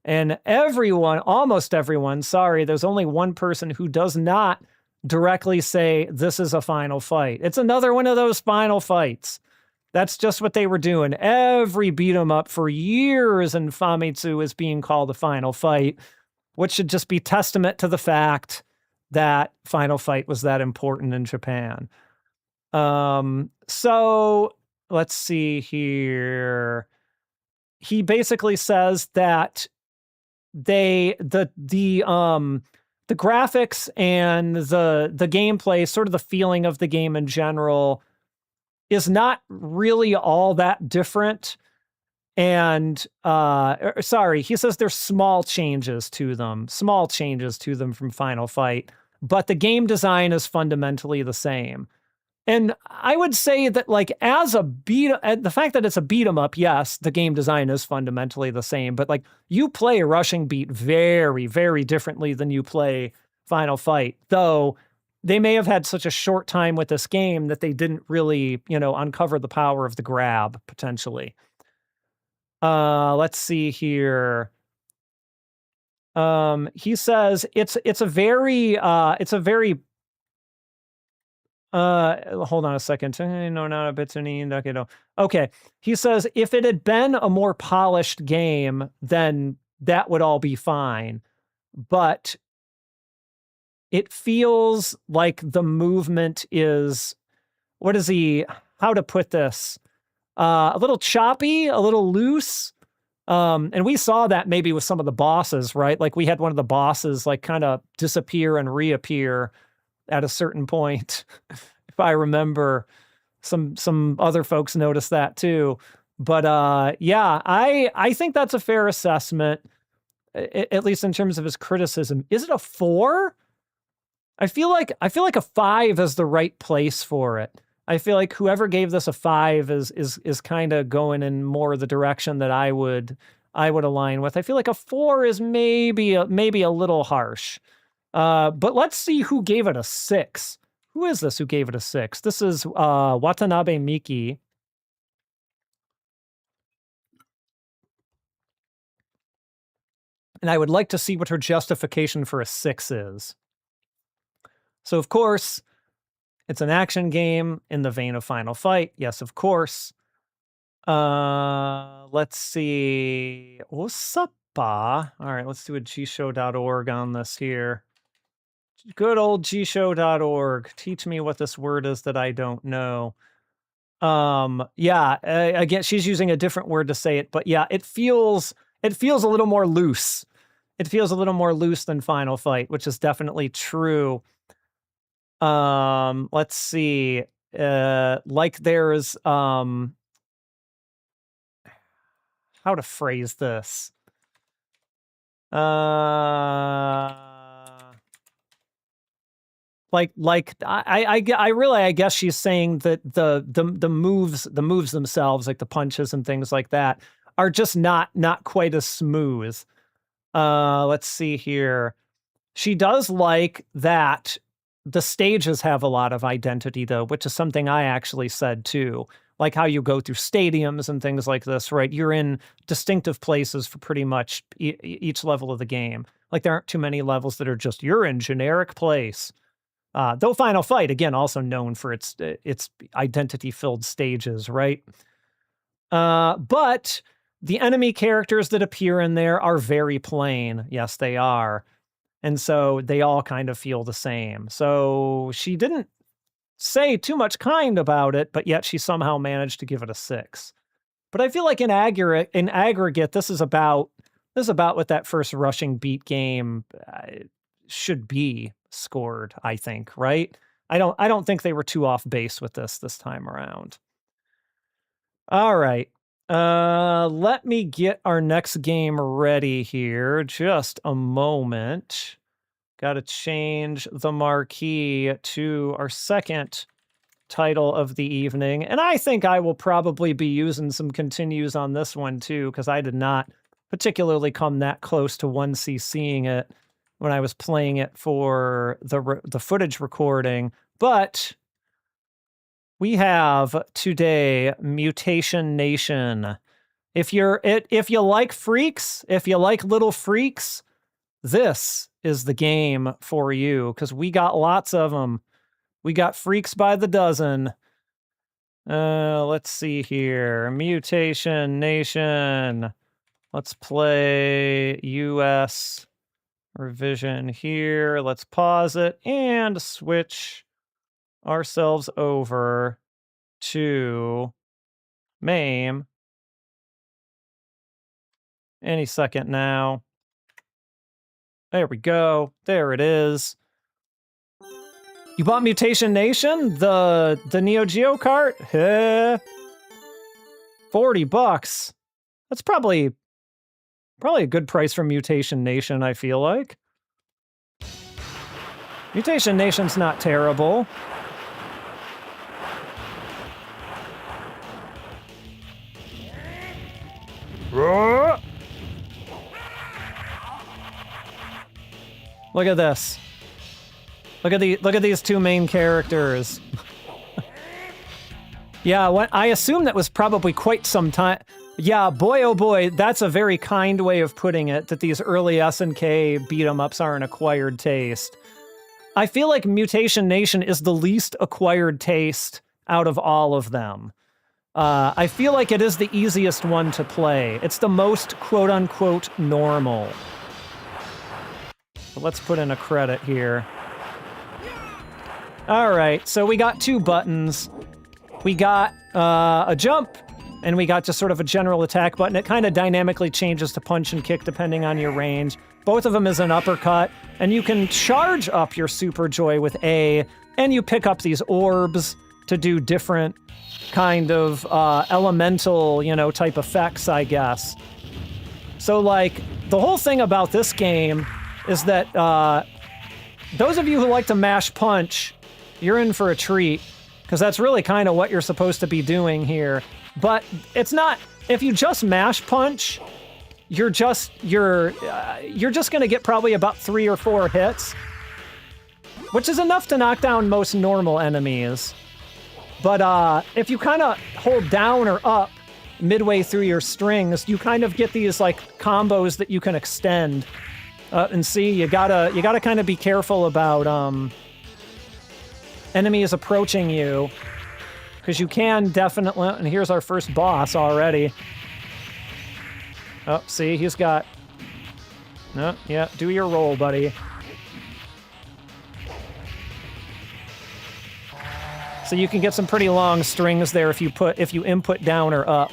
And everyone, almost everyone, sorry, there's only one person who does not directly say this is a Final Fight. It's another one of those Final Fights. That's just what they were doing. Every beat 'em up for years in Famitsu is being called a Final Fight, which should just be testament to the fact that Final Fight was that important in Japan. So let's see here. He basically says that the graphics and the gameplay, sort of the feeling of the game in general, is not really all that different. And sorry, he says there's small changes to them from Final Fight, but the game design is fundamentally the same. And I would say that, like, as a the fact that it's a beat 'em up, yes, the game design is fundamentally the same, but like you play Rushing Beat very, very differently than you play Final Fight, though they may have had such a short time with this game that they didn't really, uncover the power of the grab, potentially. Let's see here. He says it's a very hold on a second. No, not a bit. Okay, no. Okay. He says if it had been a more polished game, then that would all be fine. But it feels like the movement is, how to put this? A little choppy, a little loose. And we saw that maybe with some of the bosses, right? Like we had one of the bosses like kind of disappear and reappear at a certain point. If I remember, some other folks noticed that too. But yeah, I think that's a fair assessment, at least in terms of his criticism. Is it a 4? I feel like a 5 is the right place for it. I feel like whoever gave this a 5 is kind of going in more the direction that I would align with. I feel like a 4 is maybe a little harsh. But let's see who gave it a 6. Who is this who gave it a 6? This is Watanabe Miki. And I would like to see what her justification for a 6 is. So, of course, it's an action game in the vein of Final Fight. Yes, of course. Let's see. Osapa. All right, let's do a gshow.org on this here. Good old gshow.org. Teach me what this word is that I don't know. Yeah, again, she's using a different word to say it, but yeah, it feels a little more loose. It feels a little more loose than Final Fight, which is definitely true. Let's see. Like there's how to phrase this. I guess she's saying that the moves themselves, like the punches and things like that, are just not quite as smooth. Let's see here. She does like that the stages have a lot of identity, though, which is something I actually said too. Like how you go through stadiums and things like this, right? You're in distinctive places for pretty much each level of the game. Like there aren't too many levels that are just, you're in generic place. Though Final Fight, again, also known for its identity-filled stages, right? But the enemy characters that appear in there are very plain. Yes, they are. And so they all kind of feel the same. So she didn't say too much kind about it, but yet she somehow managed to give it a 6. But I feel like in aggregate, this is about what that first rushing beat game should be scored, I think, right? I don't think they were too off base with this time around. All right. Let me get our next game ready here. Just a moment. Got to change the marquee to our second title of the evening. And I think I will probably be using some continues on this one too, because I did not particularly come that close to 1CCing it when I was playing it for the footage recording. But we have today Mutation Nation. If you like freaks, if you like little freaks, this is the game for you, because we got lots of them. We got freaks by the dozen. Let's see here. Mutation Nation. Let's play US revision here. Let's pause it and switch ourselves over to MAME any second now. There we go. There it is. You bought Mutation Nation? The Neo Geo cart? $40. That's probably a good price for Mutation Nation, I feel like. Mutation Nation's not terrible. Look at this. Look at these two main characters. Yeah, I assume that was probably quite some time. Yeah, boy oh boy, that's a very kind way of putting it, that these early SNK beat-em-ups are an acquired taste. I feel like Mutation Nation is the least acquired taste out of all of them. I feel like it is the easiest one to play. It's the most quote-unquote normal. But let's put in a credit here. All right, so we got 2 buttons. We got a jump, and we got just sort of a general attack button. It kind of dynamically changes to punch and kick depending on your range. Both of them is an uppercut, and you can charge up your Super Joy with A, and you pick up these orbs to do different kind of elemental, type effects, I guess. So, like, the whole thing about this game is that those of you who like to mash punch, you're in for a treat, because that's really kind of what you're supposed to be doing here. But it's not. If you just mash punch, you're just gonna get probably about 3 or 4 hits, which is enough to knock down most normal enemies. But if you kind of hold down or up midway through your strings, you kind of get these like combos that you can extend. And see, you gotta kind of be careful about enemies approaching you, because you can definitely. And here's our first boss already. Oh, see, he's got. No, yeah, do your roll, buddy. So you can get some pretty long strings there if you input down or up.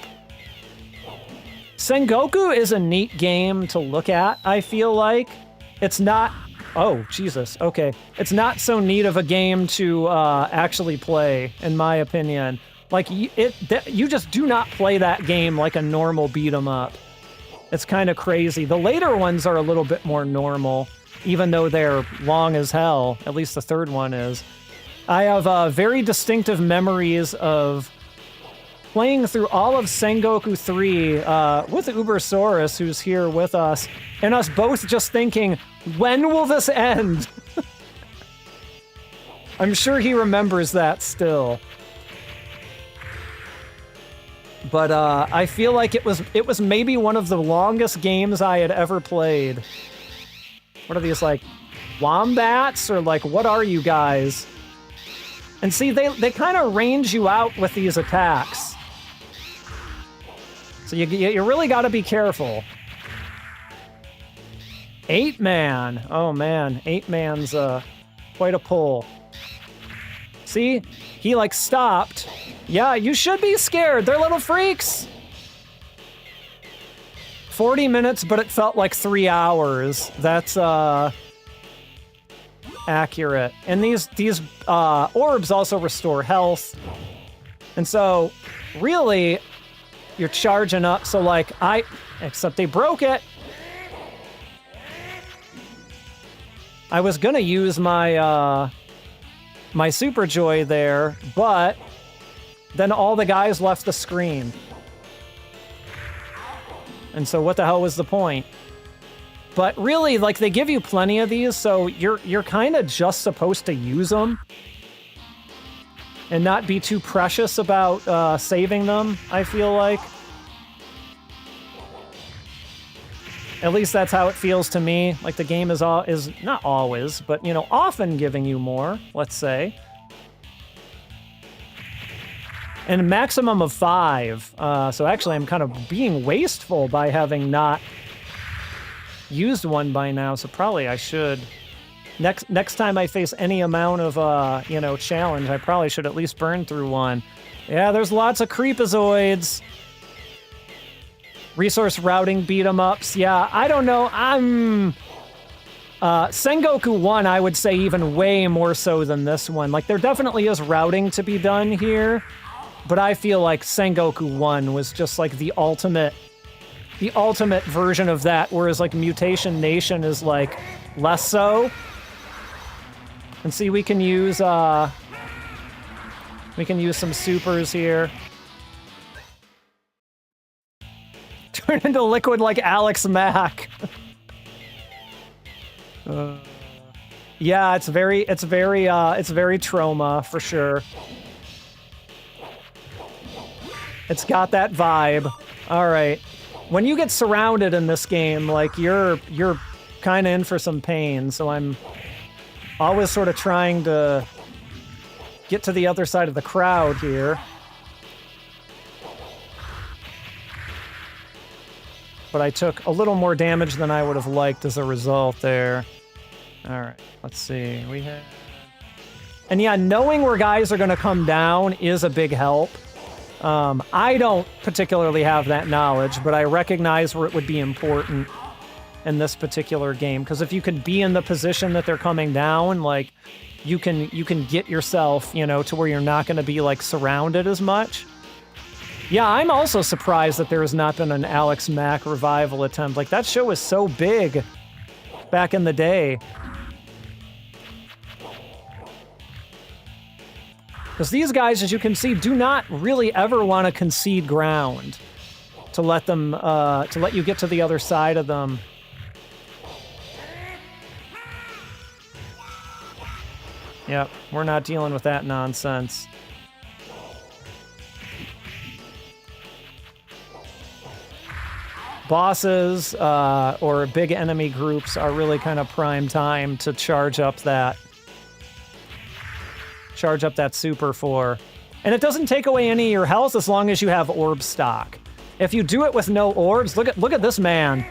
Sengoku is a neat game to look at, I feel like. It's not... Oh, Jesus, okay. It's not so neat of a game to actually play, in my opinion. Like, you just do not play that game like a normal beat-em-up. It's kind of crazy. The later ones are a little bit more normal, even though they're long as hell. At least the third one is. I have very distinctive memories of playing through all of Sengoku 3 with Ubersaurus, who's here with us, and us both just thinking, when will this end? I'm sure he remembers that still. But I feel like it was maybe one of the longest games I had ever played. What are these, like, wombats? Or, like, what are you guys? And see, they kind of range you out with these attacks. So you really got to be careful. 8-man. Oh, man. 8-man's quite a pull. See? He, like, stopped. Yeah, you should be scared. They're little freaks. 40 minutes, but it felt like 3 hours. That's, accurate. And these orbs also restore health. And so, really, you're charging up. So, like, except they broke it. I was gonna use my, my Super Joy there, but then all the guys left the screen. And so what the hell was the point? But really, like, they give you plenty of these, so you're kind of just supposed to use them and not be too precious about saving them, I feel like. At least that's how it feels to me. Like, the game is not always, but, often giving you more, let's say. And a maximum of 5. So actually, I'm kind of being wasteful by having not used one by now, so probably I should. Next time I face any amount of, challenge, I probably should at least burn through one. Yeah, there's lots of creepazoids. Resource routing beat-em-ups. Yeah, I don't know. Sengoku 1, I would say even way more so than this one. Like, there definitely is routing to be done here, but I feel like Sengoku 1 was just like the ultimate version of that, whereas like Mutation Nation is like less so. And see, we can use some supers here. Turn into liquid like Alex Mack. Yeah, it's very trauma for sure. It's got that vibe. All right. When you get surrounded in this game, like, you're kind of in for some pain, so I'm always sort of trying to get to the other side of the crowd here. But I took a little more damage than I would have liked as a result there. All right, let's see. We have... And yeah, knowing where guys are going to come down is a big help. I don't particularly have that knowledge, but I recognize where it would be important in this particular game. Because if you can be in the position that they're coming down, like, you can get yourself, you know, to where you're not going to be, like, surrounded as much. Yeah, I'm also surprised that there has not been an Alex Mack revival attempt. Like, that show was so big back in the day. Because these guys, as you can see, do not really ever want to concede ground to let them, to let you get to the other side of them. Yep, we're not dealing with that nonsense. Bosses or big enemy groups are really kind of prime time to charge up that super for. And it doesn't take away any of your health as long as you have orb stock. If you do it with no orbs, look at this man.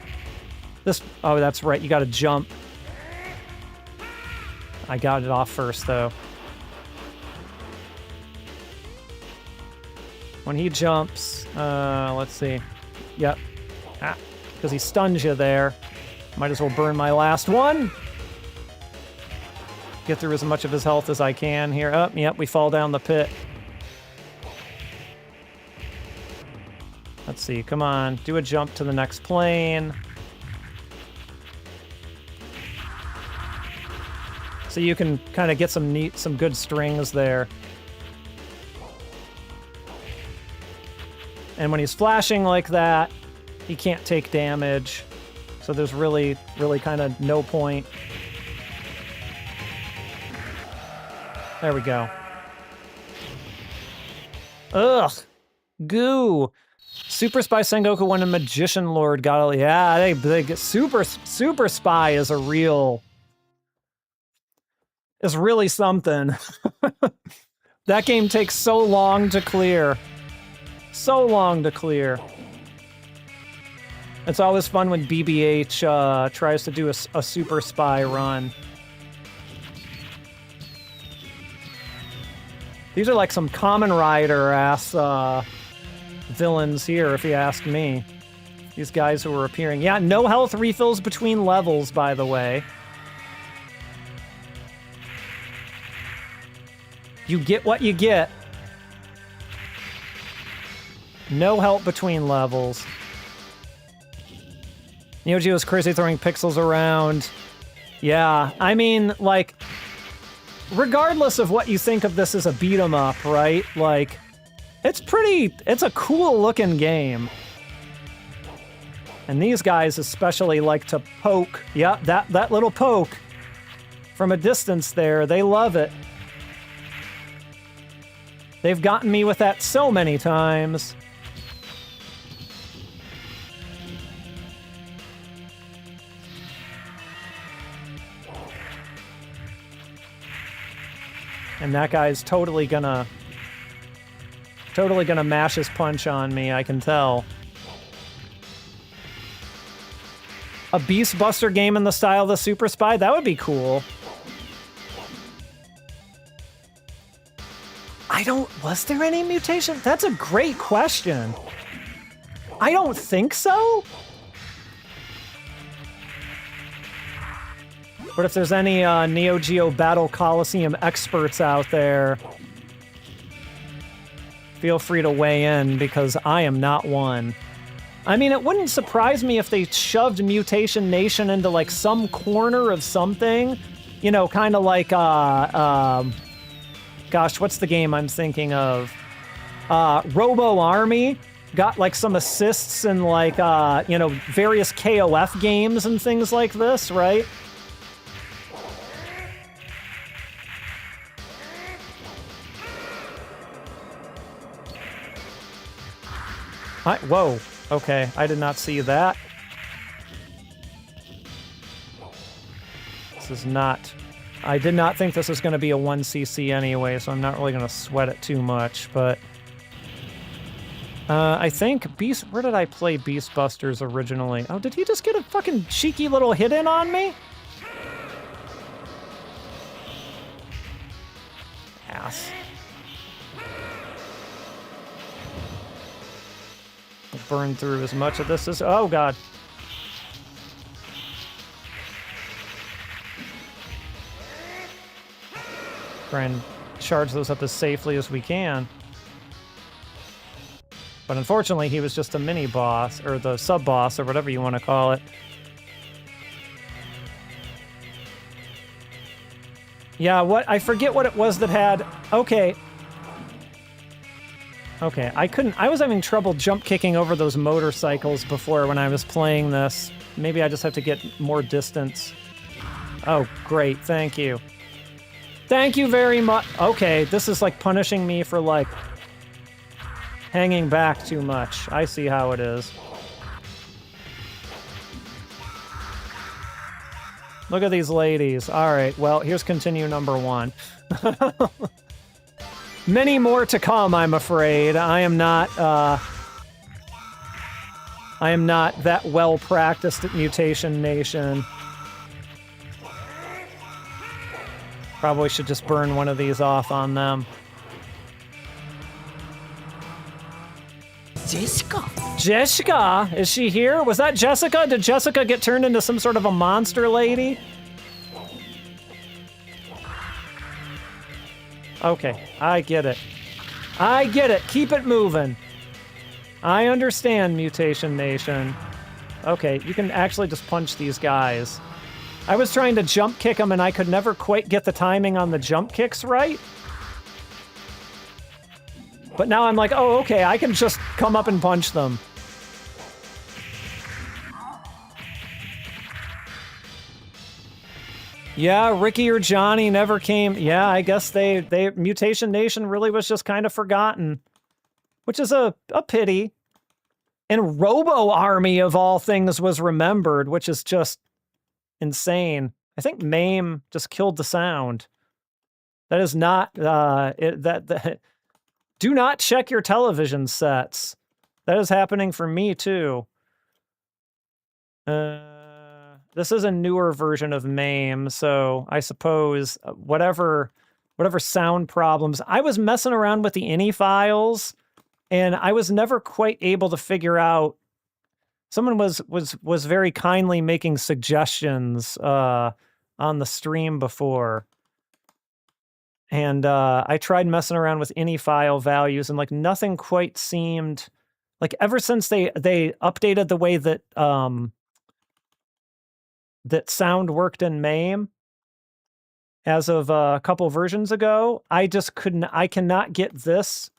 Oh, that's right, you gotta jump. I got it off first though. When he jumps, let's see. Yep. Because he stuns you there. Might as well burn my last one. Get through as much of his health as I can here. Oh, yep, we fall down the pit. Let's see, come on. Do a jump to the next plane. So you can kind of get some good strings there. And when he's flashing like that, he can't take damage. So there's really kind of no point. There we go. Ugh. Goo. Super Spy Sengoku when a Magician Lord got it. Yeah, they get Super Spy is really something. That game takes so long to clear. So long to clear. It's always fun when BBH tries to do a Super Spy run. These are like some Kamen Rider-ass villains here, if you ask me. These guys who are appearing. Yeah, no health refills between levels, by the way. You get what you get. No help between levels. Neo Geo's crazy throwing pixels around. Yeah, I mean, like, regardless of what you think of this as a beat-em-up, right? Like, it's a cool-looking game. And these guys especially like to poke. Yeah, that little poke from a distance there, they love it. They've gotten me with that so many times. And that guy's totally gonna mash his punch on me, I can tell. A Beast Buster game in the style of the Super Spy? That would be cool. Was there any mutation? That's a great question. I don't think so. But if there's any Neo Geo Battle Coliseum experts out there, feel free to weigh in, because I am not one. I mean, it wouldn't surprise me if they shoved Mutation Nation into, like, some corner of something. You know, kind of like, gosh, what's the game I'm thinking of? Robo Army got, like, some assists in, like, you know, various KOF games and things like this, right? Whoa. Okay, I did not see that. This is not... I did not think this was going to be a 1cc anyway, so I'm not really going to sweat it too much, but... I think Beast... Where did I play Beast Busters originally? Oh, did he just get a fucking cheeky little hit in on me? Ass. I'll burn through as much of this as... Oh, God. Try and charge those up as safely as we can. But unfortunately, he was just a mini-boss, or the sub-boss, or whatever you want to call it. Yeah, what? I forget what it was that had... Okay. Okay, I was having trouble jump kicking over those motorcycles before when I was playing this. Maybe I just have to get more distance. Oh, great, thank you. Thank you very much. Okay, this is like punishing me for like hanging back too much. I see how it is. Look at these ladies. All right, well, here's continue number 1. Many more to come, I'm afraid. I am not that well practiced at Mutation Nation. Probably should just burn one of these off on them. Jessica? Jessica? Is she here? Was that Jessica? Did Jessica get turned into some sort of a monster lady? Okay, I get it. I get it. Keep it moving. I understand, Mutation Nation. Okay, you can actually just punch these guys. I was trying to jump kick them and I could never quite get the timing on the jump kicks right. But now I'm like, oh, okay, I can just come up and punch them. Yeah, Ricky or Johnny never came. Yeah, I guess they Mutation Nation really was just kind of forgotten. Which is a pity. And Robo Army, of all things, was remembered, which is just insane. I think MAME just killed the sound. That is not... Do not check your television sets. That is happening for me, too. This is a newer version of MAME, so I suppose whatever sound problems... I was messing around with the INI files, and I was never quite able to figure out... Someone was very kindly making suggestions on the stream before. And I tried messing around with INI file values, and like nothing quite seemed... Like ever since they updated the way that that sound worked in MAME as of a couple versions ago, I cannot get this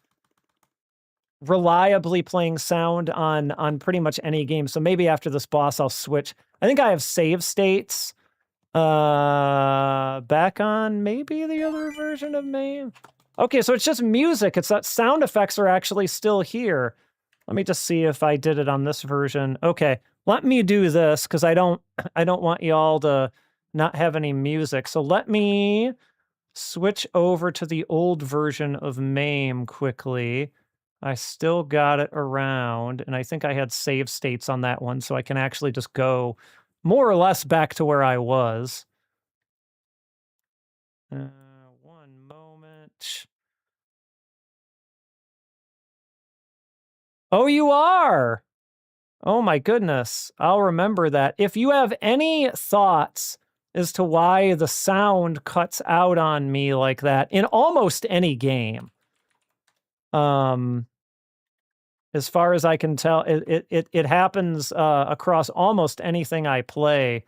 reliably playing sound on pretty much any game. So maybe after this boss, I'll switch. I think I have save states back on maybe the other version of MAME. Okay, so it's just music. It's that sound effects are actually still here. Let me just see if I did it on this version. Okay, let me do this because I don't want y'all to not have any music. So let me switch over to the old version of MAME quickly. I still got it around, and I think I had save states on that one, so I can actually just go more or less back to where I was. One moment. Oh, you are! Oh my goodness, I'll remember that. If you have any thoughts as to why the sound cuts out on me like that in almost any game, as far as I can tell, it happens across almost anything I play.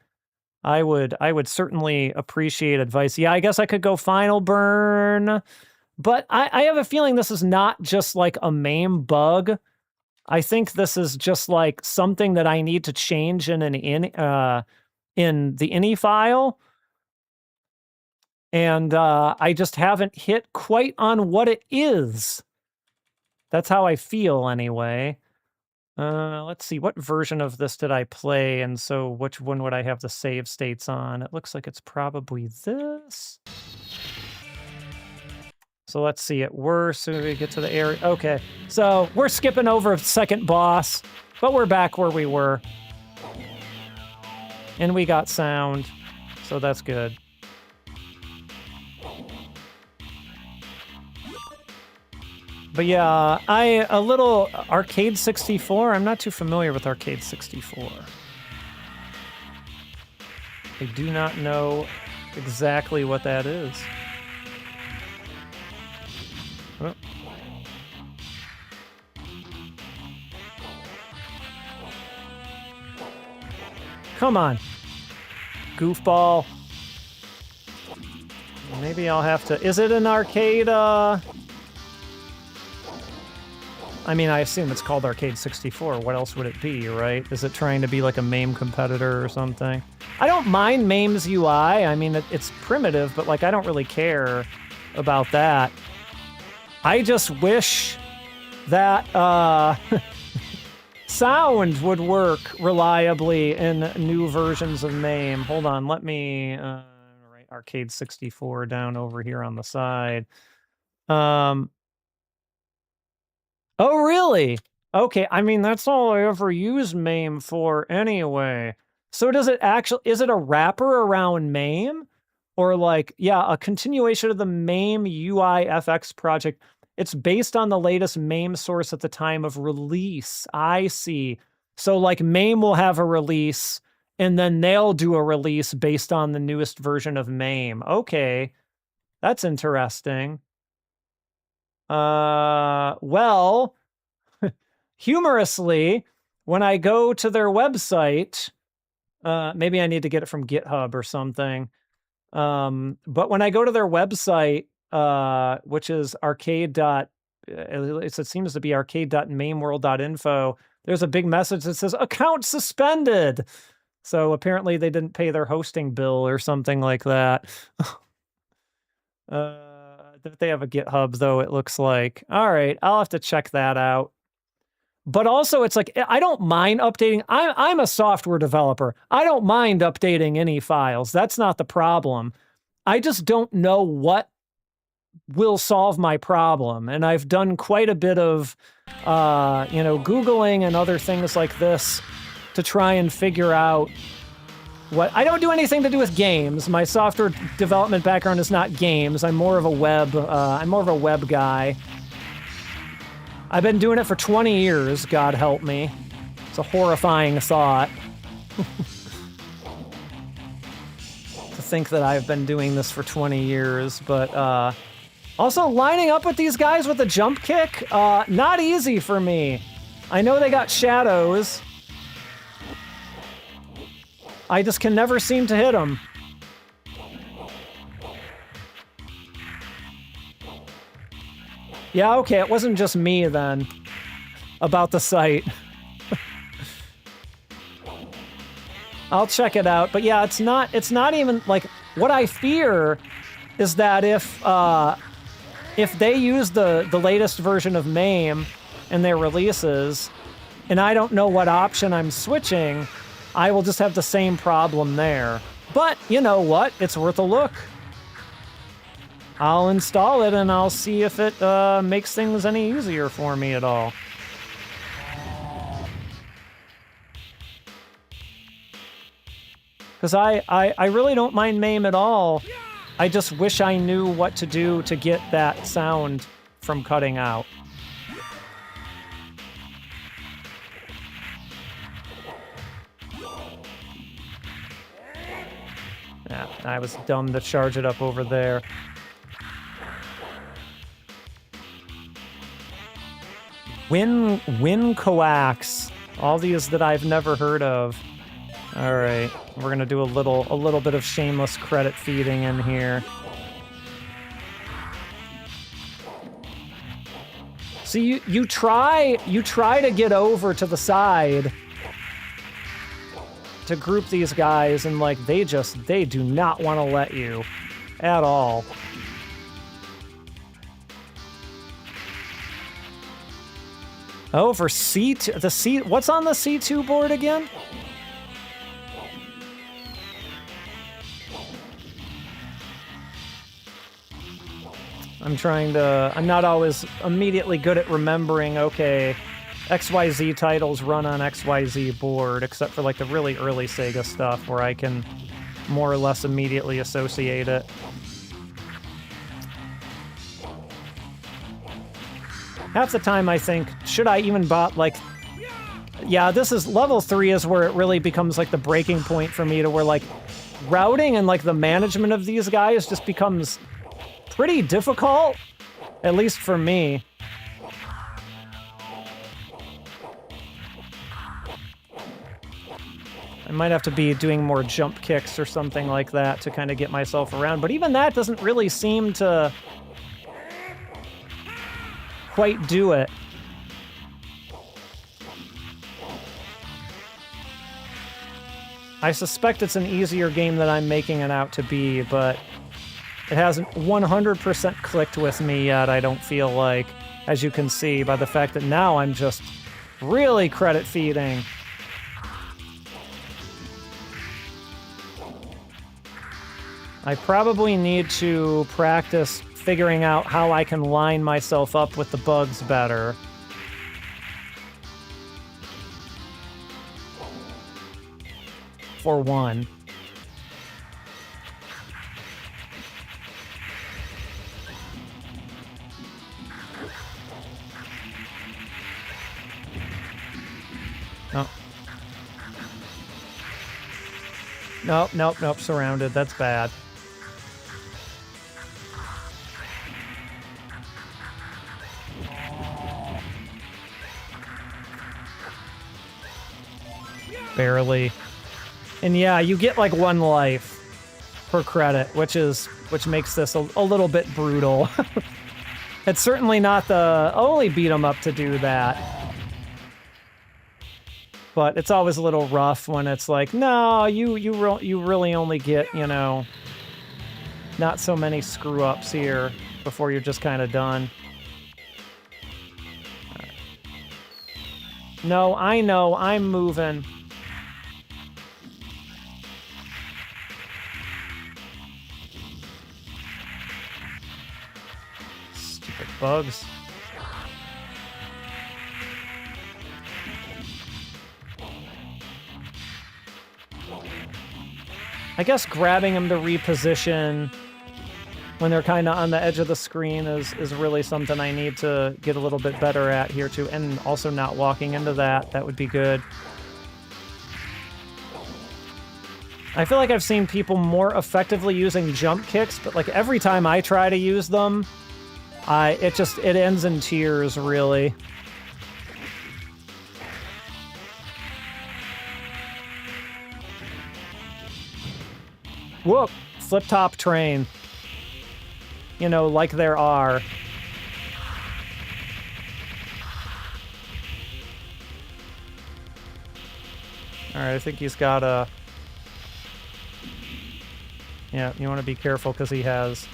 I would certainly appreciate advice. Yeah, I guess I could go Final Burn, but I have a feeling this is not just like a MAME bug. I think this is just like something that I need to change in the INI file. And I just haven't hit quite on what it is. That's how I feel anyway. Let's see, what version of this did I play, and so which one would I have the save states on? It looks like it's probably this. So let's see it worse. So we get to the area. Okay, so we're skipping over second boss, but we're back where we were. And we got sound, so that's good. But yeah, a little Arcade 64. I'm not too familiar with Arcade 64. I do not know exactly what that is. Oh. Come on, goofball. Maybe I'll have to... Is it an arcade, I mean, I assume it's called Arcade 64. What else would it be, right? Is it trying to be like a MAME competitor or something? I don't mind MAME's UI. I mean, it's primitive, but like I don't really care about that. I just wish that sound would work reliably in new versions of MAME. Hold on, let me write Arcade 64 down over here on the side. Oh, really? Okay, I mean, that's all I ever use MAME for anyway. So does it actually, is it a wrapper around MAME? Or like, yeah, a continuation of the MAME UI FX project. It's based on the latest MAME source at the time of release. I see. So like MAME will have a release, and then they'll do a release based on the newest version of MAME. Okay, that's interesting. Well, humorously, when I go to their website, maybe I need to get it from GitHub or something. But when I go to their website, which is it seems to be arcade.mameworld.info, there's a big message that says account suspended. So apparently they didn't pay their hosting bill or something like that. They have a GitHub, though, it looks like. All right, I'll have to check that out. But also, it's like, I don't mind updating. I'm a software developer. I don't mind updating any files. That's not the problem. I just don't know what will solve my problem. And I've done quite a bit of, Googling and other things like this to try and figure out what. I don't do anything to do with games. My software development background is not games. I'm more of a web guy. I've been doing it for 20 years, God help me. It's a horrifying thought. To think that I've been doing this for 20 years, but also lining up with these guys with a jump kick, not easy for me. I know they got shadows. I just can never seem to hit them. Yeah, okay, it wasn't just me then about the site. I'll check it out, but yeah, it's not even like what I fear is that if they use the latest version of MAME in their releases, and I don't know what option I'm switching, I will just have the same problem there. But you know what? It's worth a look. I'll install it and I'll see if it makes things any easier for me at all. Because I really don't mind MAME at all. I just wish I knew what to do to get that sound from cutting out. Yeah, I was dumb to charge it up over there. Win coax. All these that I've never heard of. All right, we're gonna do a little bit of shameless credit feeding in here. So you try to get over to the side to group these guys, and like they do not want to let you at all. Oh, for C2, the C, what's on the C2 board again? I'm not always immediately good at remembering, okay, XYZ titles run on XYZ board, except for like the really early Sega stuff where I can more or less immediately associate it. Half the time I think, should I even bought like, yeah, this is, level 3 is where it really becomes like the breaking point for me to where like routing and like the management of these guys just becomes pretty difficult, at least for me. I might have to be doing more jump kicks or something like that to kind of get myself around, but even that doesn't really seem to quite do it. I suspect it's an easier game than I'm making it out to be, but it hasn't 100% clicked with me yet, I don't feel like, as you can see by the fact that now I'm just really credit feeding. I probably need to practice figuring out how I can line myself up with the bugs better. For one. Oh. Nope, surrounded. That's bad. Barely. And yeah, you get like 1 life per credit, which makes this a little bit brutal. It's certainly not the only beat 'em up to do that. But it's always a little rough when it's like, no, you really only get, you know, not so many screw-ups here before you're just kind of done. Right. No, I know, I'm moving. Stupid bugs. I guess grabbing them to reposition when they're kind of on the edge of the screen is really something I need to get a little bit better at here too, and also not walking into that would be good. I feel like I've seen people more effectively using jump kicks, but like every time I try to use them, it ends in tears, really. Whoop! Flip-top train. You know, like there are. Alright, I think he's got a... Yeah, you want to be careful because he has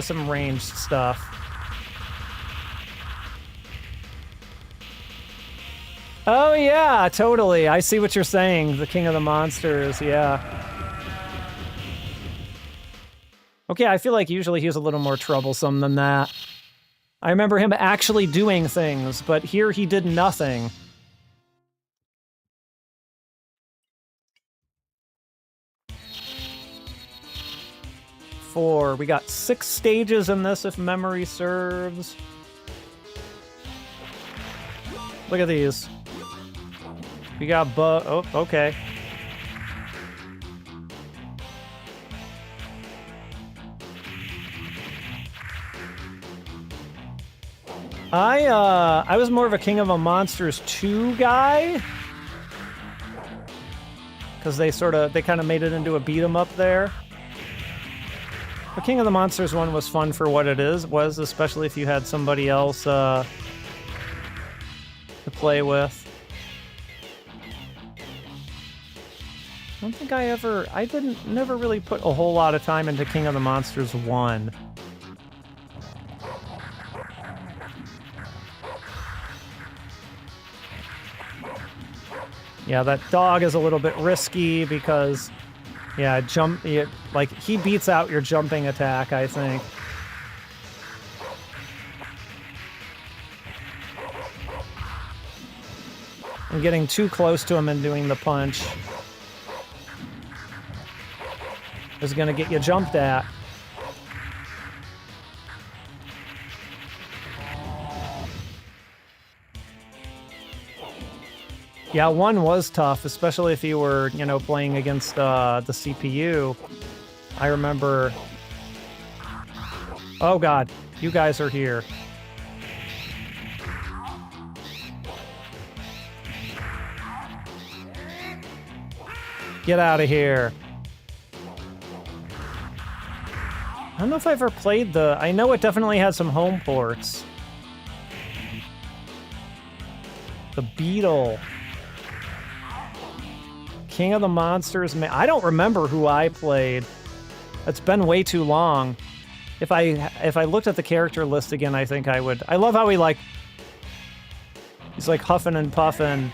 some ranged stuff. Oh yeah, totally. I see what you're saying. The King of the Monsters, yeah. Okay, I feel like usually he's a little more troublesome than that. I remember him actually doing things, but here he did nothing. We got 6 stages in this, if memory serves. Look at these. We got oh, okay. I was more of a King of the Monsters 2 guy. Because they kind of made it into a beat 'em up there. The King of the Monsters one was fun for what it was, especially if you had somebody else to play with. I don't think I never really put a whole lot of time into King of the Monsters 1. Yeah, that dog is a little bit risky because, yeah, like, he beats out your jumping attack, I think. I'm getting too close to him and doing the punch. Is gonna get you jumped at. Yeah, 1 was tough, especially if you were, you know, playing against the CPU. I remember... Oh god, you guys are here. Get out of here. I don't know if I ever played the... I know it definitely had some home ports. The Beetle. King of the Monsters. I don't remember who I played. It's been way too long. If I looked at the character list again, I think I would. I love how he's like huffing and puffing.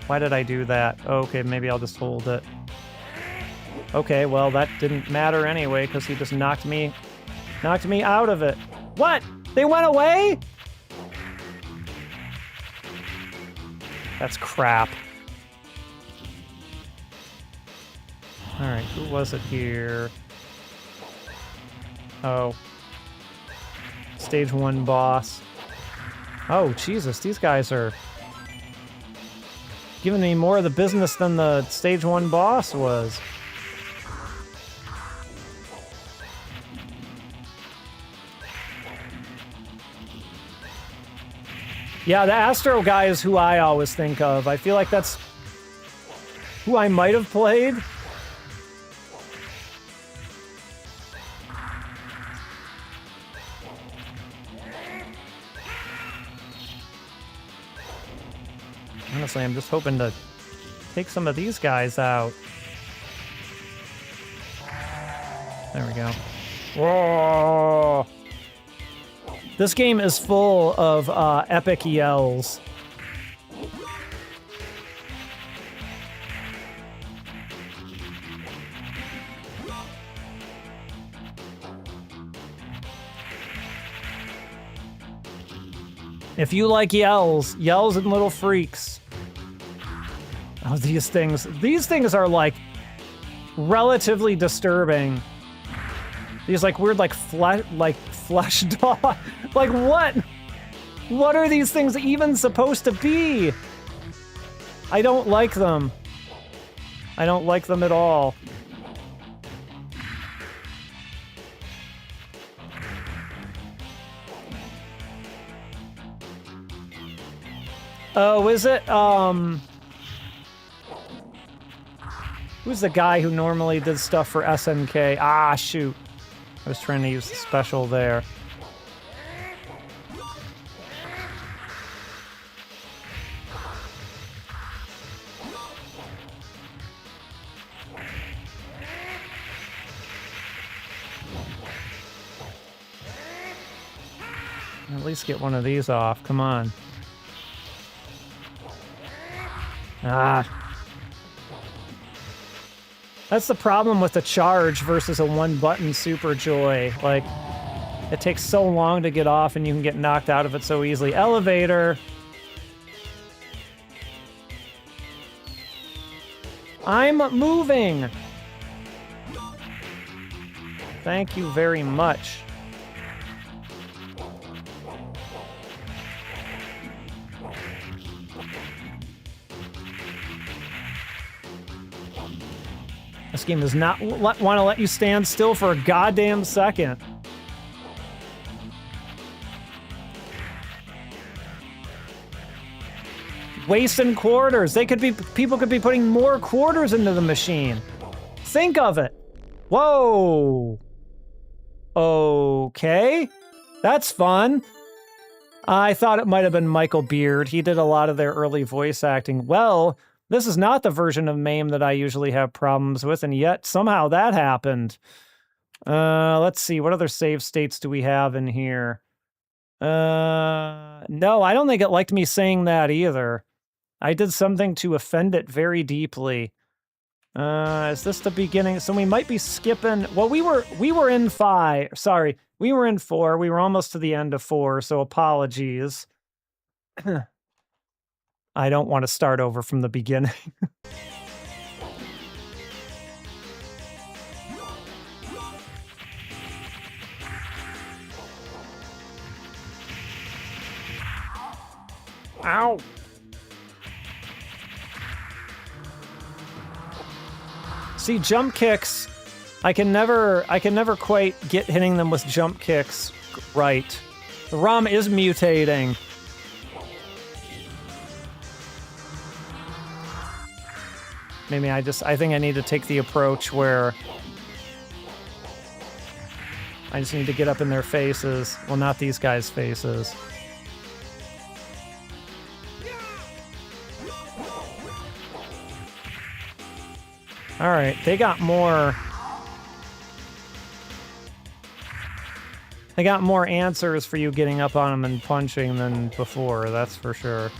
Why did I do that? Okay, maybe I'll just hold it. Okay, well, that didn't matter anyway, because he just knocked me out of it. What? They went away? That's crap. Alright, who was it here? Oh. Stage 1 boss. Oh, Jesus, these guys are giving me more of the business than the Stage 1 boss was. Yeah, the Astro guy is who I always think of. I feel like that's who I might have played. Honestly, I'm just hoping to take some of these guys out. There we go. Whoa! This game is full of epic yells. If you like yells and little freaks. Oh, these things are like relatively disturbing. These like weird flesh dog. Like what? What are these things even supposed to be? I don't like them. I don't like them at all. Oh, is it? Who's the guy who normally did stuff for SNK? Ah, shoot. I was trying to use the special there. At least get one of these off. Come on. Ah. That's the problem with the charge versus a one-button Super Joy. Like, it takes so long to get off and you can get knocked out of it so easily. Elevator! I'm moving! Thank you very much. This game does not want to let you stand still for a goddamn second. Wasting quarters. People could be putting more quarters into the machine. Think of it. Whoa. Okay. That's fun. I thought it might have been Michael Beard. He did a lot of their early voice acting. Well, this is not the version of MAME that I usually have problems with, and yet somehow that happened. Let's see, what other save states do we have in here? No, I don't think it liked me saying that either. I did something to offend it very deeply. Is this the beginning? So we might be skipping. Well, we were in 5. Sorry, we were in 4. We were almost to the end of 4, so apologies. I don't want to start over from the beginning. Ow! See, jump kicks, I can never quite get hitting them with jump kicks right. The ROM is mutating. Maybe I think I need to take the approach where I just need to get up in their faces. Well, not these guys' faces. All right, they got more answers for you getting up on them and punching than before, that's for sure.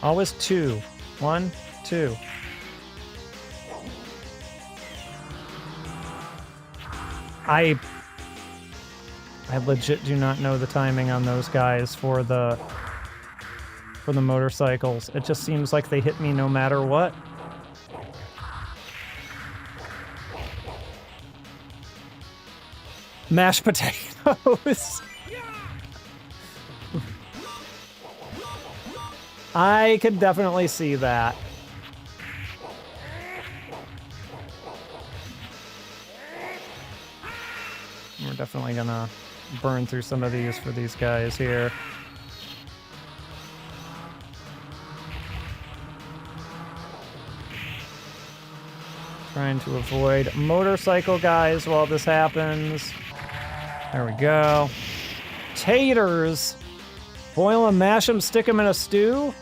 Always 2. 1, 2. I legit do not know the timing on those guys for the motorcycles. It just seems like they hit me no matter what. Mashed potatoes. I could definitely see that. We're definitely gonna burn through some of these for these guys here. Trying to avoid motorcycle guys while this happens. There we go. Taters! Boil them, mash them, stick them in a stew?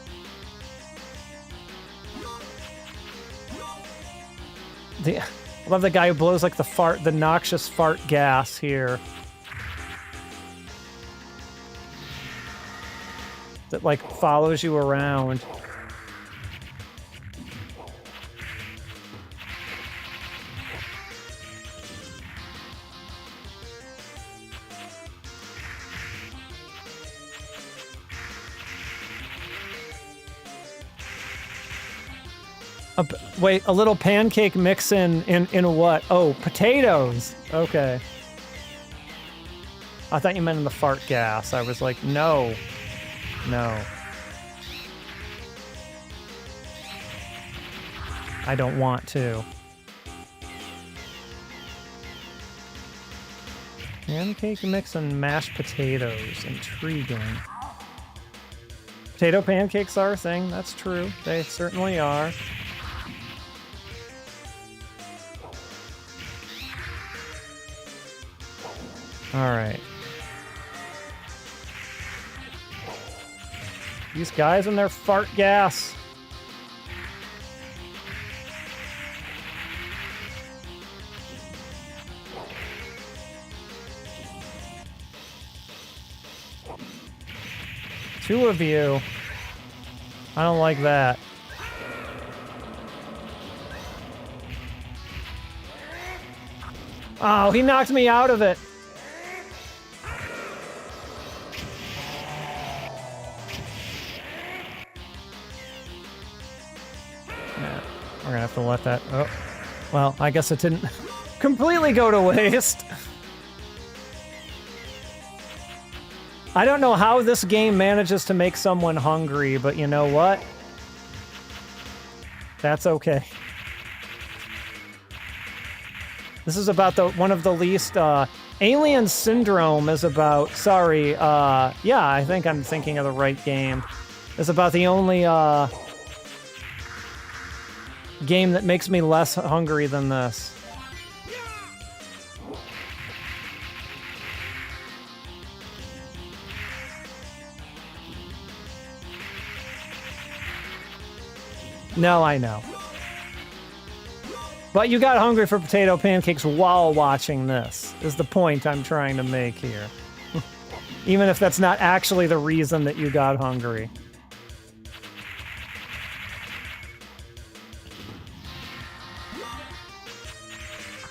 I love the guy who blows like the noxious fart gas here. That like follows you around. Wait, a little pancake mix in what? Oh, potatoes. Okay. I thought you meant in the fart gas. I was like, no. No. I don't want to. Pancake mix and mashed potatoes. Intriguing. Potato pancakes are a thing. That's true. They certainly are. All right. These guys and their fart gas. Two of you. I don't like that. Oh, he knocked me out of it. We're gonna have to let that... Oh. Well, I guess it didn't completely go to waste. I don't know how this game manages to make someone hungry, but you know what? That's okay. This is about one of the least... Alien Syndrome is about... Sorry, yeah, I think I'm thinking of the right game. It's about the only, game that makes me less hungry than this. No, I know. But you got hungry for potato pancakes while watching this, is the point I'm trying to make here. Even if that's not actually the reason that you got hungry.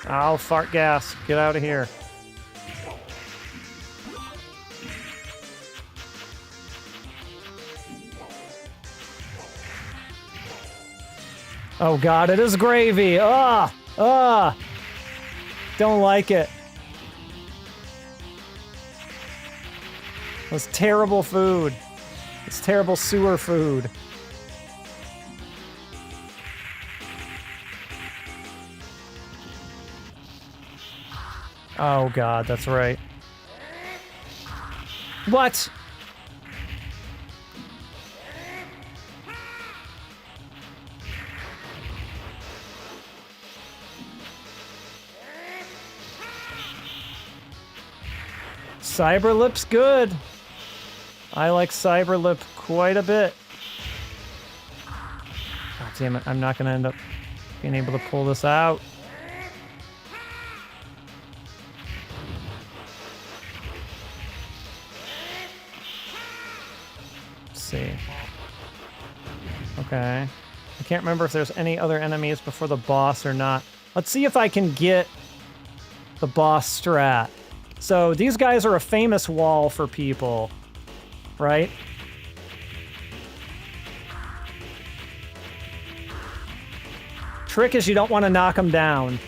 Oh, fart gas. Get out of here. Oh god, it is gravy! Ah! Ah! Don't like it. It's terrible food. It's terrible sewer food. Oh god, that's right. What? Cyberlip's good. I like Cyberlip quite a bit. God damn it, I'm not gonna end up being able to pull this out. Let's see. Okay. I can't remember if there's any other enemies before the boss or not. Let's see if I can get the boss strat. So these guys are a famous wall for people, right? Trick is you don't want to knock them down.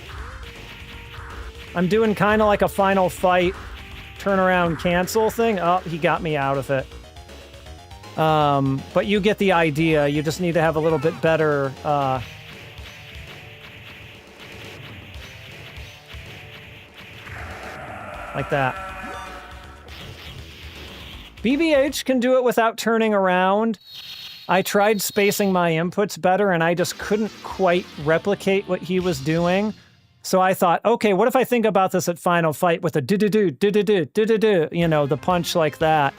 I'm doing kind of like a final fight, turn around, cancel thing. Oh, he got me out of it. But you get the idea. You just need to have a little bit better, like that. BBH can do it without turning around. I tried spacing my inputs better and I just couldn't quite replicate what he was doing. So I thought, okay, what if I think about this at Final Fight with a do-do-do, do-do-do, do-do-do, you know, the punch like that.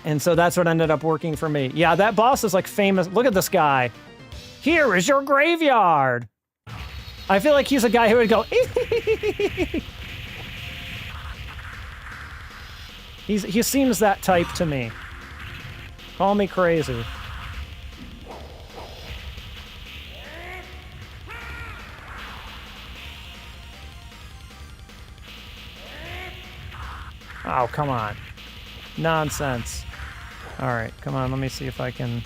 And so that's what ended up working for me. Yeah, that boss is like famous. Look at this guy. Here is your graveyard. I feel like he's a guy who would go, he seems that type to me. Call me crazy. Oh, come on. Nonsense. Alright, come on, let me see if I can...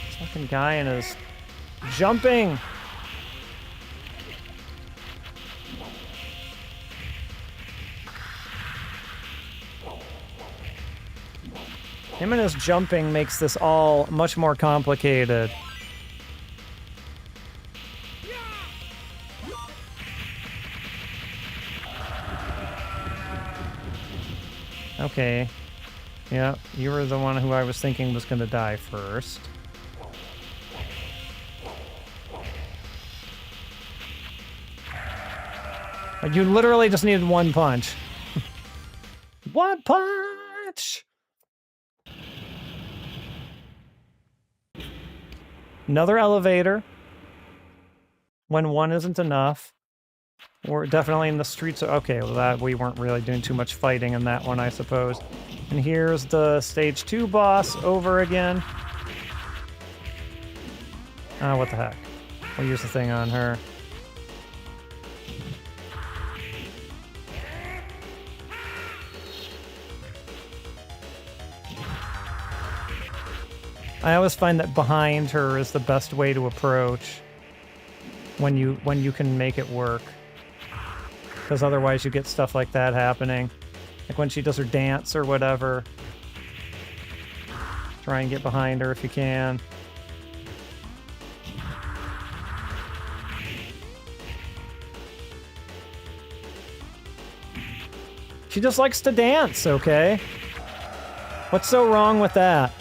This fucking guy and his... Jumping! Him and his jumping makes this all much more complicated. Okay. Yeah, you were the one who I was thinking was gonna die first. You literally just needed one punch. One punch! Another elevator. When one isn't enough. We're definitely in the streets. Okay, well that we weren't really doing too much fighting in that one, I suppose. And here's the stage 2 boss over again. Oh, what the heck. We'll use the thing on her. I always find that behind her is the best way to approach when you can make it work. Because otherwise you get stuff like that happening. Like when she does her dance or whatever. Try and get behind her if you can. She just likes to dance, okay? What's so wrong with that?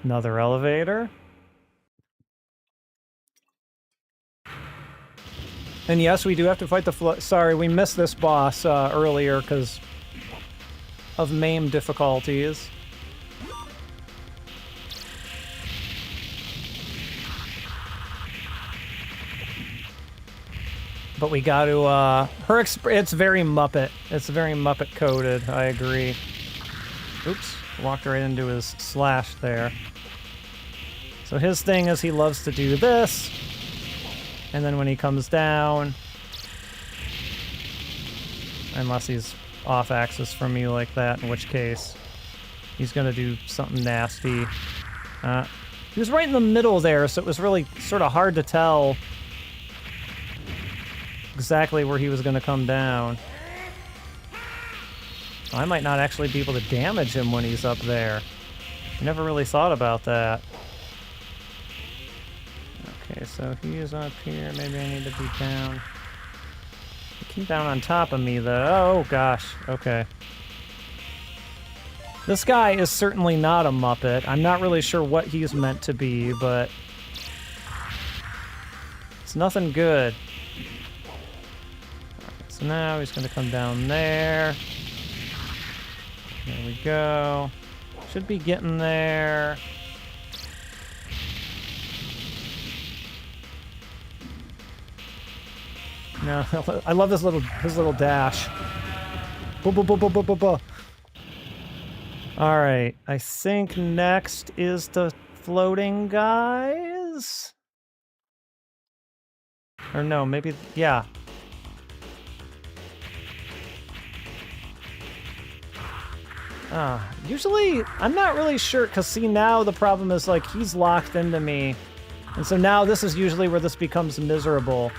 Another elevator. And yes, we do have to fight the sorry, we missed this boss earlier because of MAME difficulties. But we got to, it's very Muppet. It's very Muppet coded, I agree. Oops, walked right into his slash there. So his thing is he loves to do this. And then when he comes down, unless he's off axis from you like that, in which case he's gonna do something nasty. He was right in the middle there, so it was really sort of hard to tell exactly where he was gonna come down. I might not actually be able to damage him when he's up there. I never really thought about that. Okay, so he is up here. Maybe I need to be down. Keep down on top of me, though. Oh, gosh. Okay. This guy is certainly not a Muppet. I'm not really sure what he's meant to be, but it's nothing good. Right, so now he's going to come down there. There we go. Should be getting there. No, I love his little dash. All right, I think next is the floating guys. Or no, maybe, yeah. Usually, I'm not really sure, because see, now the problem is, like, he's locked into me. And so now this is usually where this becomes miserable.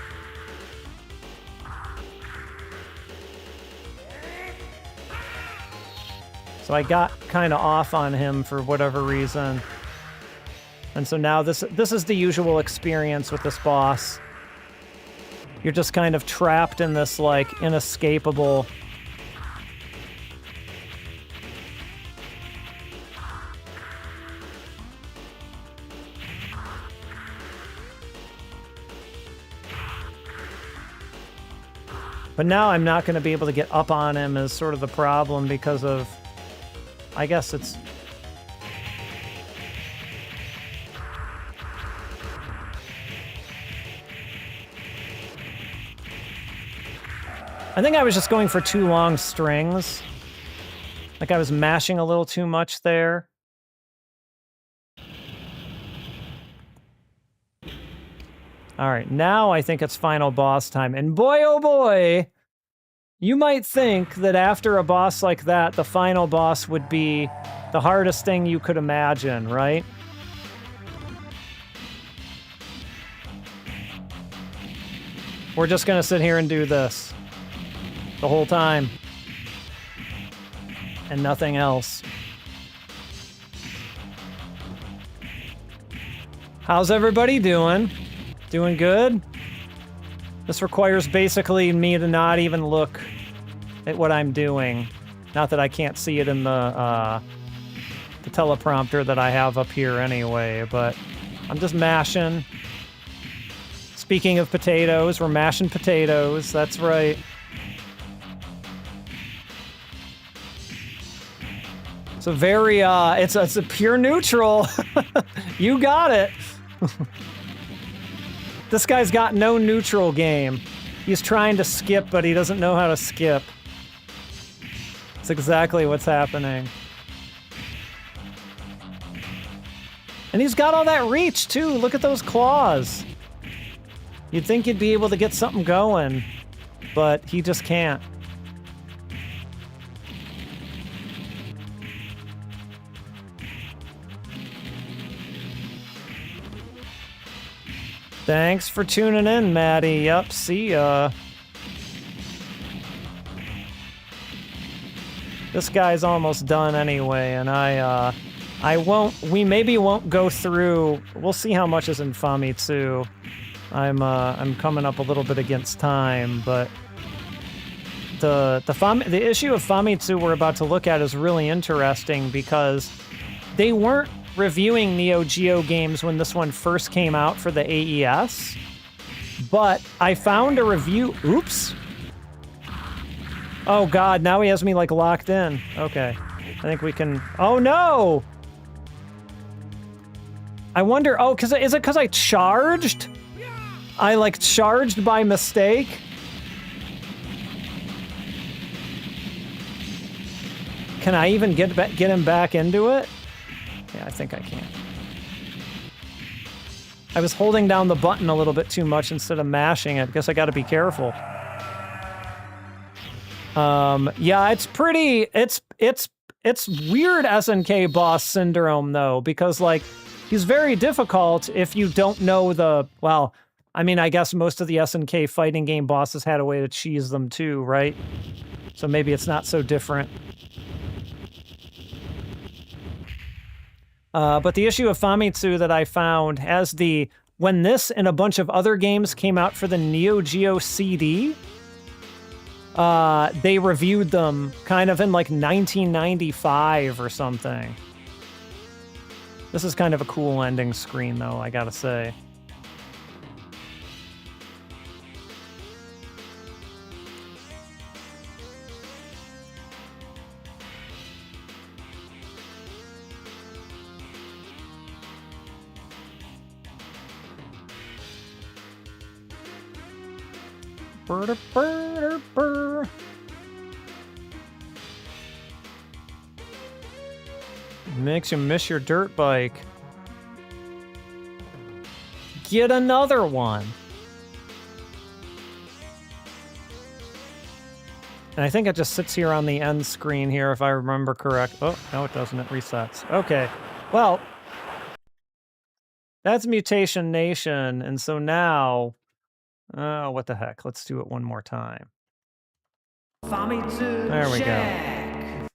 So I got kind of off on him for whatever reason. And so now this is the usual experience with this boss. You're just kind of trapped in this, like, inescapable... But now I'm not going to be able to get up on him is sort of the problem because of... I guess it's... I think I was just going for too long strings. Like I was mashing a little too much there. All right, now I think it's final boss time. And boy, oh boy, you might think that after a boss like that, the final boss would be the hardest thing you could imagine, right? We're just gonna sit here and do this the whole time. And nothing else. How's everybody doing? Doing good? This requires basically me to not even look at what I'm doing. Not that I can't see it in the teleprompter that I have up here anyway, but I'm just mashing. Speaking of potatoes, we're mashing potatoes, that's right. So very, it's a pure neutral. You got it. This guy's got no neutral game. He's trying to skip, but he doesn't know how to skip. That's exactly what's happening. And he's got all that reach, too. Look at those claws. You'd think you'd be able to get something going, but he just can't. Thanks for tuning in, Maddie. Yup, see ya. This guy's almost done anyway, and we maybe won't go through. We'll see how much is in Famitsu. I'm coming up a little bit against time, but the issue of Famitsu we're about to look at is really interesting because they weren't reviewing Neo Geo games when this one first came out for the AES, But I found a review. Oops. Oh God, now he has me like locked in. Okay. I think we can. Oh no! I wonder. Oh, is it because I charged? I like charged by mistake. Can I even get him back into it? Yeah, I think I can. I was holding down the button a little bit too much instead of mashing it. Guess I got to be careful. Yeah, it's pretty. It's weird SNK boss syndrome though, because like he's very difficult if you don't know the. Well, I mean, I guess most of the SNK fighting game bosses had a way to cheese them too, right? So maybe it's not so different. But the issue of Famitsu that I found has when this and a bunch of other games came out for the Neo Geo CD, they reviewed them kind of in like 1995 or something. This is kind of a cool ending screen though, I gotta say. Makes you miss your dirt bike. Get another one. And I think it just sits here on the end screen here, if I remember correct. Oh, no, it doesn't. It resets. Okay. Well, that's Mutation Nation. And so now, oh, what the heck? Let's do it one more time. Famitsu. There we go.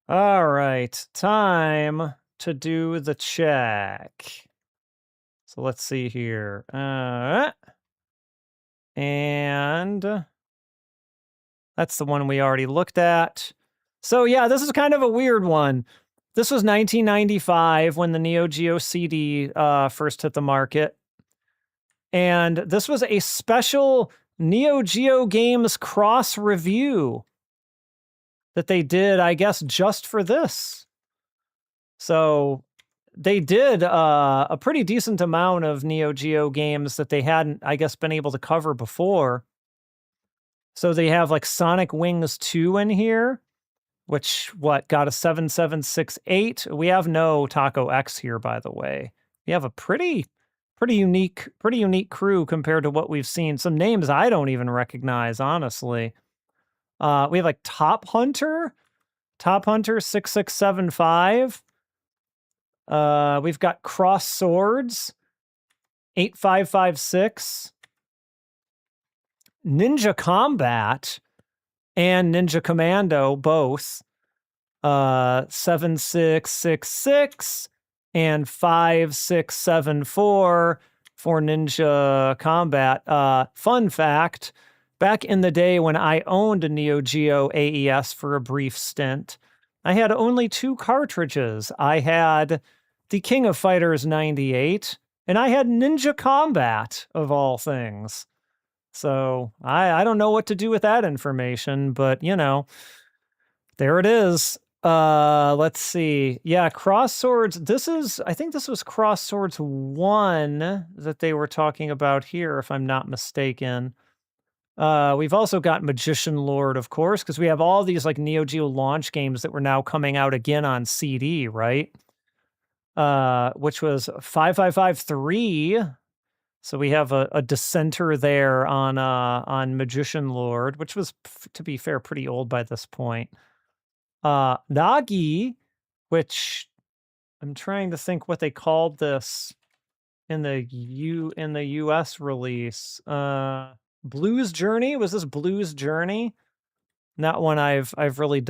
All right. Time to do the check. So let's see here. And that's the one we already looked at. So yeah, this is kind of a weird one. This was 1995 when the Neo Geo CD first hit the market. And this was a special Neo Geo Games cross review that they did, I guess, just for this. So they did a pretty decent amount of Neo Geo games that they hadn't, I guess, been able to cover before. So they have like Sonic Wings 2 in here, which, got a 7768. We have no Taco X here, by the way. We have a pretty unique crew compared to what we've seen. Some names I don't even recognize, honestly. We have like Top Hunter 6675. We've got Cross Swords 8556. Ninja Combat and Ninja Commando, both 7666 and 5674 for Ninja Combat. Fun fact, back in the day when I owned a Neo Geo AES for a brief stint, I had only 2 cartridges. I had the King of Fighters 98, and I had Ninja Combat, of all things. So I don't know what to do with that information, but, you know, there it is. Let's see. Yeah, Cross Swords. I think this was Cross Swords 1 that they were talking about here, if I'm not mistaken. We've also got Magician Lord, of course, because we have all these like Neo Geo launch games that were now coming out again on CD, right? Which was 5553. So we have a dissenter there on Magician Lord, which was, to be fair, pretty old by this point. Nagi, which I'm trying to think what they called this in the US release. Blues Journey? Was this Blues Journey? Not one I've really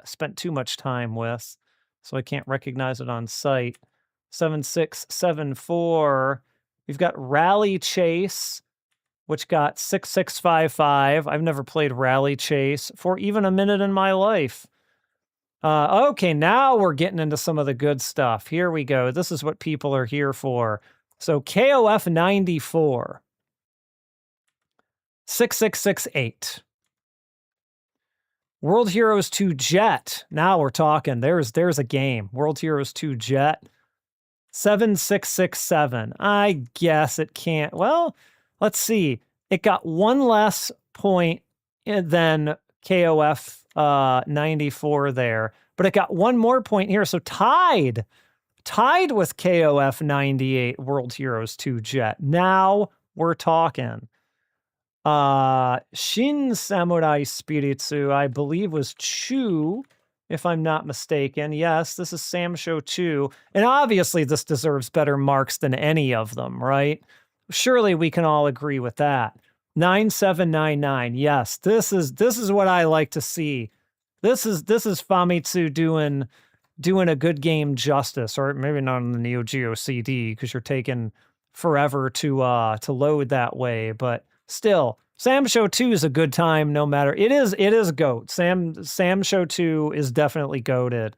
spent too much time with, so I can't recognize it on sight. 7674. We've got Rally Chase, which got 6655. I've never played Rally Chase for even a minute in my life. Okay, now we're getting into some of the good stuff. Here we go. This is what people are here for. So KOF 94. 6668. World Heroes 2 Jet. Now we're talking. There's a game. World Heroes 2 Jet. 7667. I guess it can't. Well, let's see. It got one less point than KOF 94 there, but it got one more point here. So tied with KOF 98 World Heroes 2 Jet. Now we're talking. Shin Samurai Spiritsu, I believe, was Chu, if I'm not mistaken. Yes, this is Sam Show 2. And obviously this deserves better marks than any of them, right? Surely we can all agree with that. 9799. Yes, this is what I like to see. This is Famitsu doing a good game justice, or maybe not on the Neo Geo CD because you're taking forever to load that way, but still, Sam Show 2 is a good time no matter. It is GOAT. Sam Show 2 is definitely goated.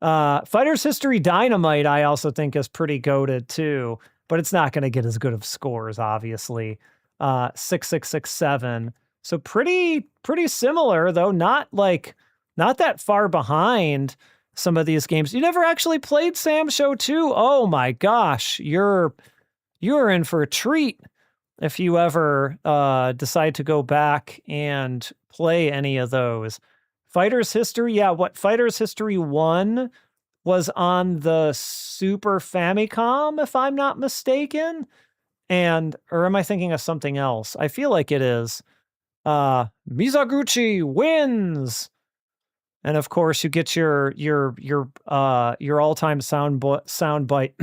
Fighter's History Dynamite I also think is pretty goated too, but it's not going to get as good of scores, obviously. 6667. So pretty similar, though not that far behind some of these games. You never actually played Sam Show 2? Oh my gosh, you're in for a treat if you ever decide to go back and play any of those. Fighter's History, yeah, Fighter's History 1 was on the Super Famicom, if I'm not mistaken. Or am I thinking of something else? I feel like it is. Mizaguchi wins! And of course, you get your all-time sound bite,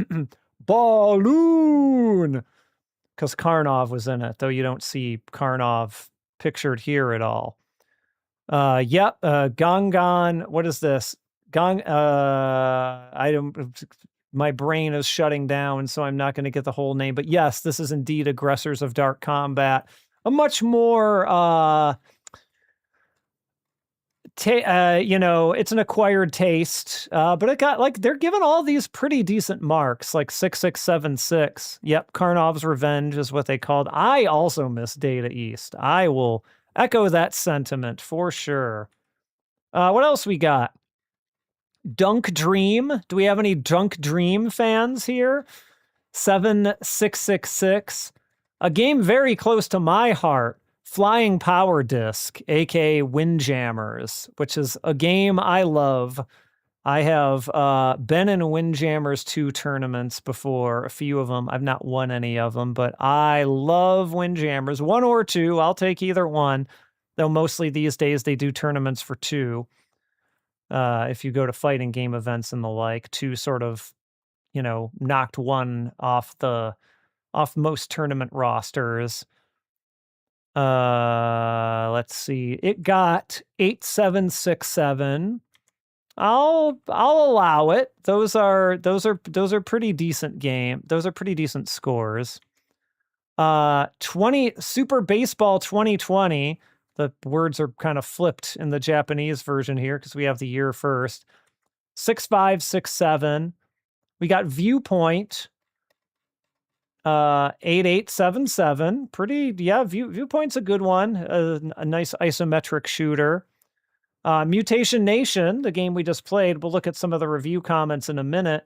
Balloon! Because Karnov was in it, though you don't see Karnov pictured here at all. Gangan, what is this? My brain is shutting down, so I'm not going to get the whole name. But yes, this is indeed Aggressors of Dark Combat. A much more, it's an acquired taste, but it got, they're giving all these pretty decent marks, like 6676. Yep, Karnov's Revenge is what they called. I also miss Data East. I will echo that sentiment for sure. What else we got? Dunk Dream. Do we have any Dunk Dream fans here? 7666. A game very close to my heart. Flying Power Disc, aka Windjammers, which is a game I love. I have been in Windjammers 2 tournaments before, a few of them. I've not won any of them, but I love Windjammers. 1 or 2, I'll take either one, though mostly these days they do tournaments for 2. If you go to fighting game events and the like, 2 sort of, knocked 1 off most tournament rosters. Let's see. It got 8767. I'll allow it. Those are pretty decent game. Those are pretty decent scores. 20 Super Baseball 2020. The words are kind of flipped in the Japanese version here because we have the year first. 6567. We got Viewpoint. 8877. Viewpoint's a good one. A nice isometric shooter. Mutation Nation, the game we just played. We'll look at some of the review comments in a minute.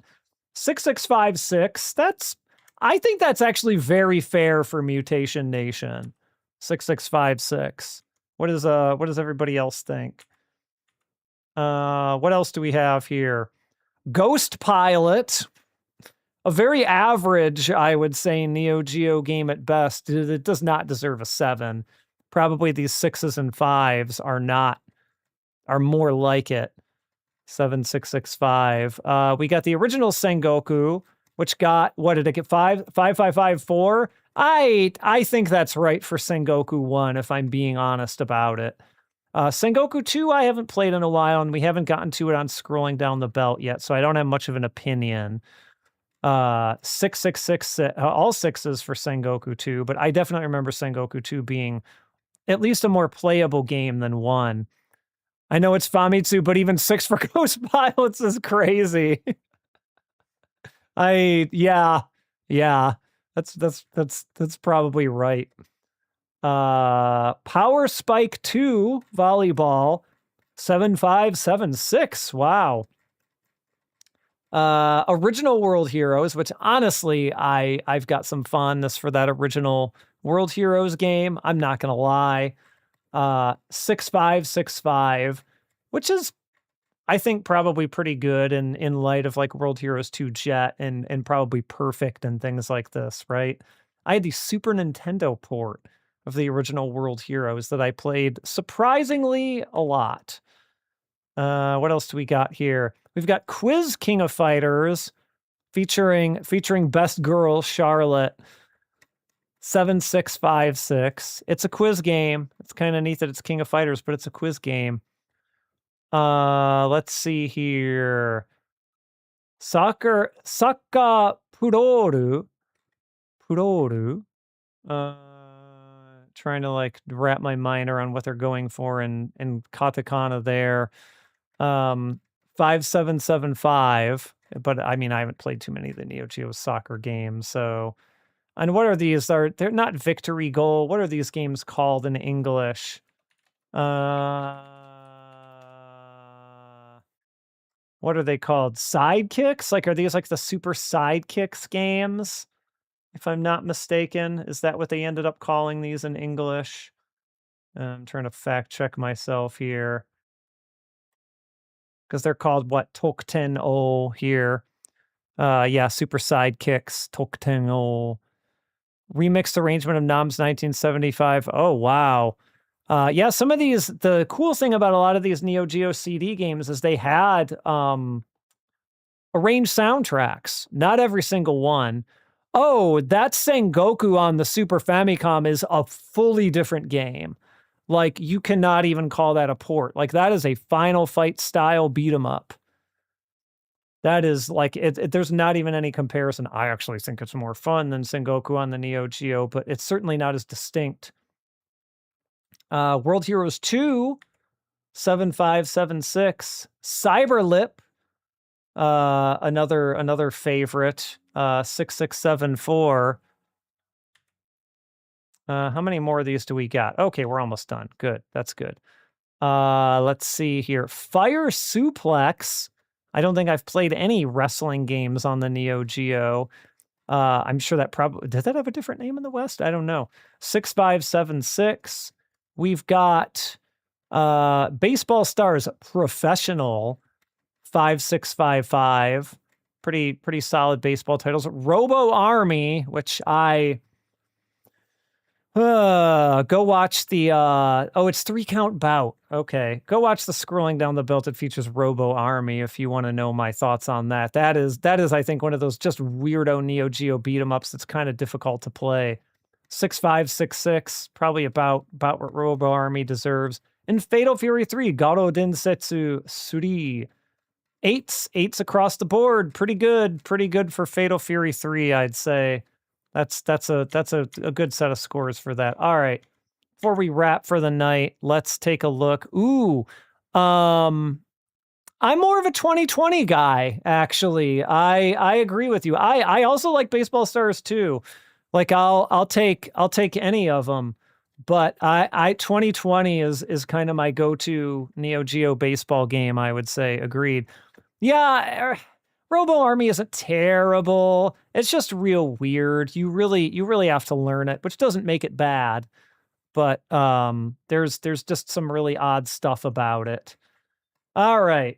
6656. I think that's actually very fair for Mutation Nation. 6656. What does everybody else think? What else do we have here? Ghost Pilot. A very average, I would say, Neo Geo game at best. It does not deserve a 7. Probably these 6s and 5s are more like it. 7665. We got the original Sengoku, which got, what did it get? 5554? I think that's right for Sengoku 1, if I'm being honest about it. Sengoku 2, I haven't played in a while, and we haven't gotten to it on Scrolling Down the Belt yet, so I don't have much of an opinion. 666, all 6s for Sengoku 2, but I definitely remember Sengoku 2 being at least a more playable game than 1. I know it's Famitsu, but even 6 for Ghost Pilots is crazy. Yeah, that's probably right. Power Spike 2 volleyball 7576. Wow. Original World Heroes, which honestly I've got some fondness for that original World Heroes game. I'm not gonna lie. 6565, which is I think probably pretty good in light of like World Heroes 2 Jet and probably perfect and things like this, right? I had the Super Nintendo port of the original World Heroes that I played surprisingly a lot. What else do we got here? We've got Quiz King of Fighters featuring Best Girl Charlotte 7656. It's a quiz game. It's kind of neat that it's King of Fighters, but it's a quiz game. Let's see here. Saka Puroru. Trying to like wrap my mind around what they're going for in katakana there. 5775. But I mean, I haven't played too many of the Neo Geo soccer games, so. And what are these? They're not victory goal. What are these games called in English? What are they called? Sidekicks? Like, are these like the super sidekicks games? If I'm not mistaken, is that what they ended up calling these in English? I'm trying to fact check myself here. Because they're called what? Tokten O here. Yeah, super sidekicks, Tokten O. Remixed arrangement of Nam's 1975. Oh, wow. Yeah, some of these, the cool thing about a lot of these Neo Geo CD games is they had arranged soundtracks. Not every single one. Oh, that Sengoku on the Super Famicom is a fully different game. Like, you cannot even call that a port. Like, that is a Final Fight style beat 'em up. That is like, there's not even any comparison. I actually think it's more fun than Sengoku on the Neo Geo, but it's certainly not as distinct. World Heroes 2, 7576. Cyberlip, another favorite, 6674. How many more of these do we got? Okay, we're almost done. Good, that's good. Let's see here. Fire Suplex. I don't think I've played any wrestling games on the Neo Geo. I'm sure that probably, did that have a different name in the West? I don't know. 6576. We've got Baseball Stars Professional 5655. Pretty solid baseball titles. Robo Army, which I go watch the it's 3-count bout. Okay. Go watch the Scrolling Down the Belt. It features Robo Army if you want to know my thoughts on that. That is I think one of those just weirdo Neo Geo beat 'em ups that's kind of difficult to play. 6566, probably about what Robo Army deserves. And Fatal Fury 3, Garo Densetsu Suri. Eights across the board. Pretty good for Fatal Fury 3, I'd say. That's a good set of scores for that. All right. Before we wrap for the night, let's take a look. Ooh. I'm more of a 2020 guy, actually. I agree with you. I also like Baseball Stars too. Like I'll take any of them. But I 2020 is kind of my go-to Neo Geo baseball game, I would say. Agreed. Yeah, Robo Army isn't terrible. It's just real weird. You really have to learn it, which doesn't make it bad. But there's just some really odd stuff about it. All right.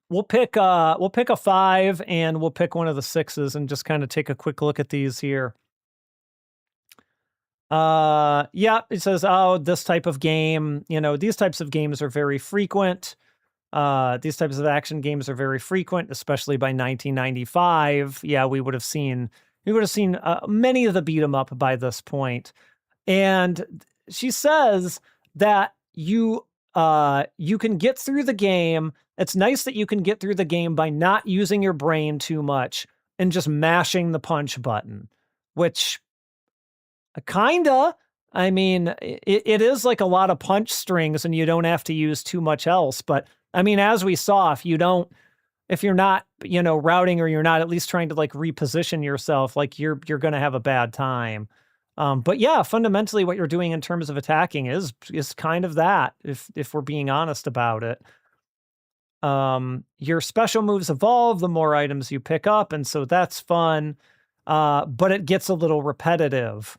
We'll pick a 5 and we'll pick one of the 6s and just kind of take a quick look at these here. Yeah, it says, oh, this type of game, these types of games are very frequent. These types of action games are very frequent, especially by 1995. Yeah, we would have seen many of the beat 'em up by this point. And she says that you can get through the game. It's nice that you can get through the game by not using your brain too much and just mashing the punch button, which kinda. I mean, it is like a lot of punch strings and you don't have to use too much else. But I mean, as we saw, if you don't if you're not, routing, or you're not at least trying to like reposition yourself, like you're going to have a bad time. But yeah, fundamentally what you're doing in terms of attacking is kind of that, if we're being honest about it. Your special moves evolve the more items you pick up, and so that's fun. But it gets a little repetitive.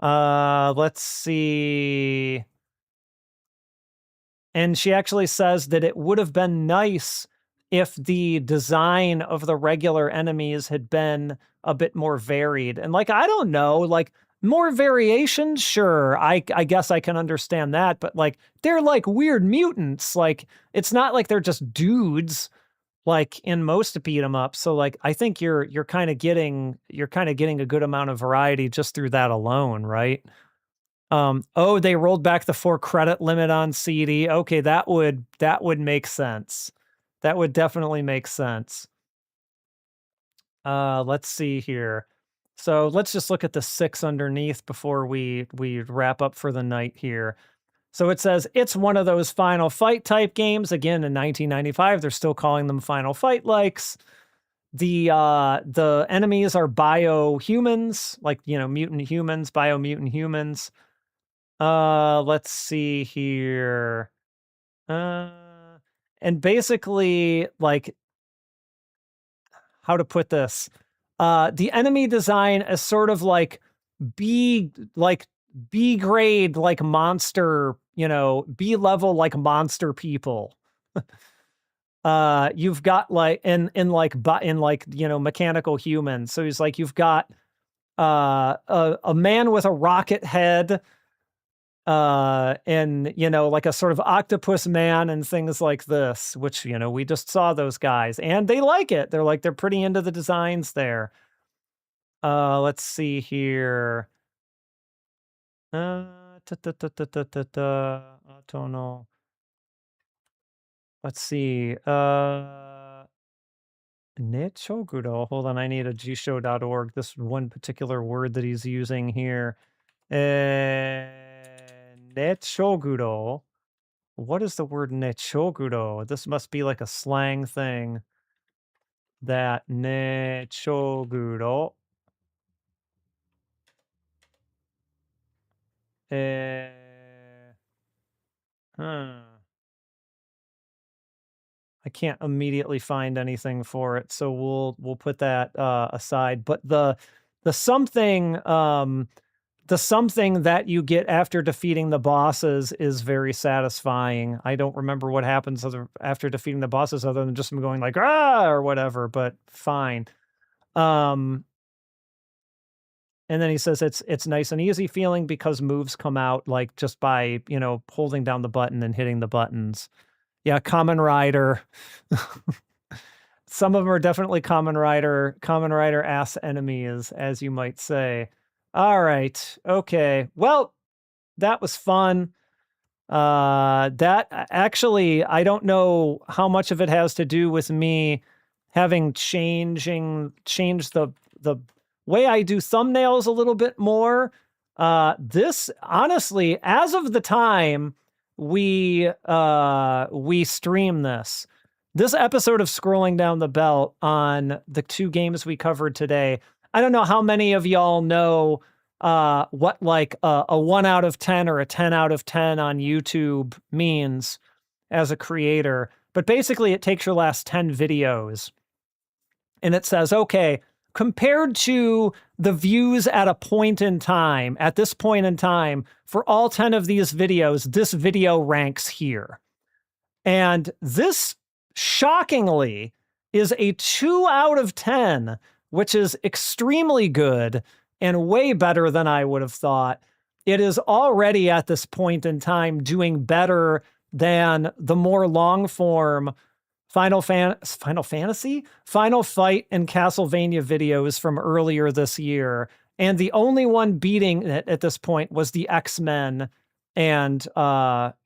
Let's see. And she actually says that it would have been nice if the design of the regular enemies had been a bit more varied. And like, I don't know, like more variation, sure. I guess I can understand that, but like they're like weird mutants. Like it's not like they're just dudes like in most beat 'em up. So like I think you're kind of getting a good amount of variety just through that alone, right? Oh, they rolled back the 4 credit limit on CD. Okay, that would make sense. That would definitely make sense. Let's see here. So let's just look at the 6 underneath before we wrap up for the night here. So it says it's one of those Final Fight type games. Again, in 1995, they're still calling them Final Fight likes. The enemies are bio-humans, like, mutant humans, bio-mutant humans. Let's see here. And basically, like, how to put this? The enemy design is sort of like B grade, like monster, B level, like monster people. You've got like in mechanical humans. So he's like, you've got a man with a rocket head, and like a sort of octopus man and things like this, which we just saw those guys and they like it. They're pretty into the designs there. Let's see here. Autonal. Let's see. Nechoguro. Hold on, I need a gshow.org. This one particular word that he's using here. Nechoguro. What is the word nechoguro? This must be like a slang thing. That nechoguro. I can't immediately find anything for it, so we'll put that aside. But the something that you get after defeating the bosses is very satisfying. I don't remember what happens after defeating the bosses other than just them going like, "Ah," or whatever, but fine. And then he says it's nice and easy feeling because moves come out like just by, holding down the button and hitting the buttons. Yeah, Kamen Rider. Some of them are definitely Kamen Rider ass enemies, as you might say. All right. Okay. Well, that was fun. That actually, I don't know how much of it has to do with me having changed the way I do thumbnails a little bit more. This honestly, as of the time we stream this episode of Scrolling Down the Belt on the 2 games we covered today. I don't know how many of y'all know what like a 1 out of 10 or a 10 out of 10 on YouTube means as a creator, but basically it takes your last 10 videos and it says, okay, compared to the views at this point in time, for all 10 of these videos, this video ranks here. And this, shockingly, is a 2 out of 10, which is extremely good and way better than I would have thought. It is already at this point in time doing better than the more long-form Final Fight, and Castlevania videos from earlier this year. And the only one beating it at this point was the X-Men and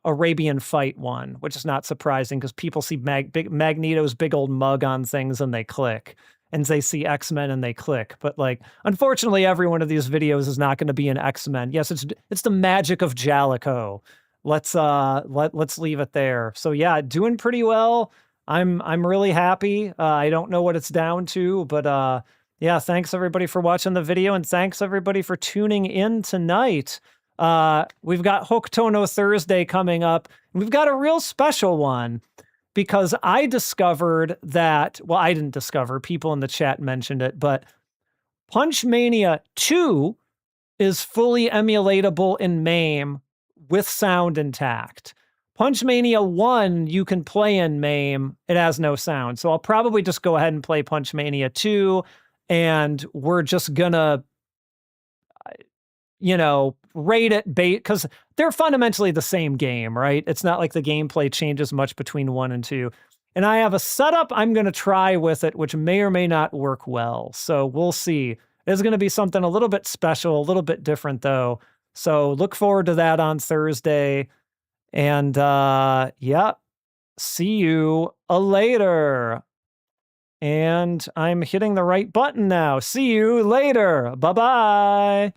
Arabian Fight one, which is not surprising because people see Magneto's big old mug on things and they click. And they see X-Men and they click. But like, unfortunately, every one of these videos is not going to be an X-Men. Yes, it's the magic of Jaleco. Let's leave it there. So yeah, doing pretty well. I'm really happy. I don't know what it's down to, but yeah, thanks everybody for watching the video, and thanks everybody for tuning in tonight. We've got Hokuto no Thursday coming up. We've got a real special one because I discovered that, well, I didn't discover, people in the chat mentioned it, but Punch Mania 2 is fully emulatable in MAME with sound intact. Punch Mania 1, you can play in MAME. It has no sound. So I'll probably just go ahead and play Punch Mania 2, and we're just gonna, rate it because they're fundamentally the same game, right? It's not like the gameplay changes much between 1 and 2. And I have a setup I'm going to try with it, which may or may not work well. So we'll see. It's going to be something a little bit special, a little bit different, though. So look forward to that on Thursday. And yeah, see you later. And I'm hitting the right button now. See you later. Bye-bye.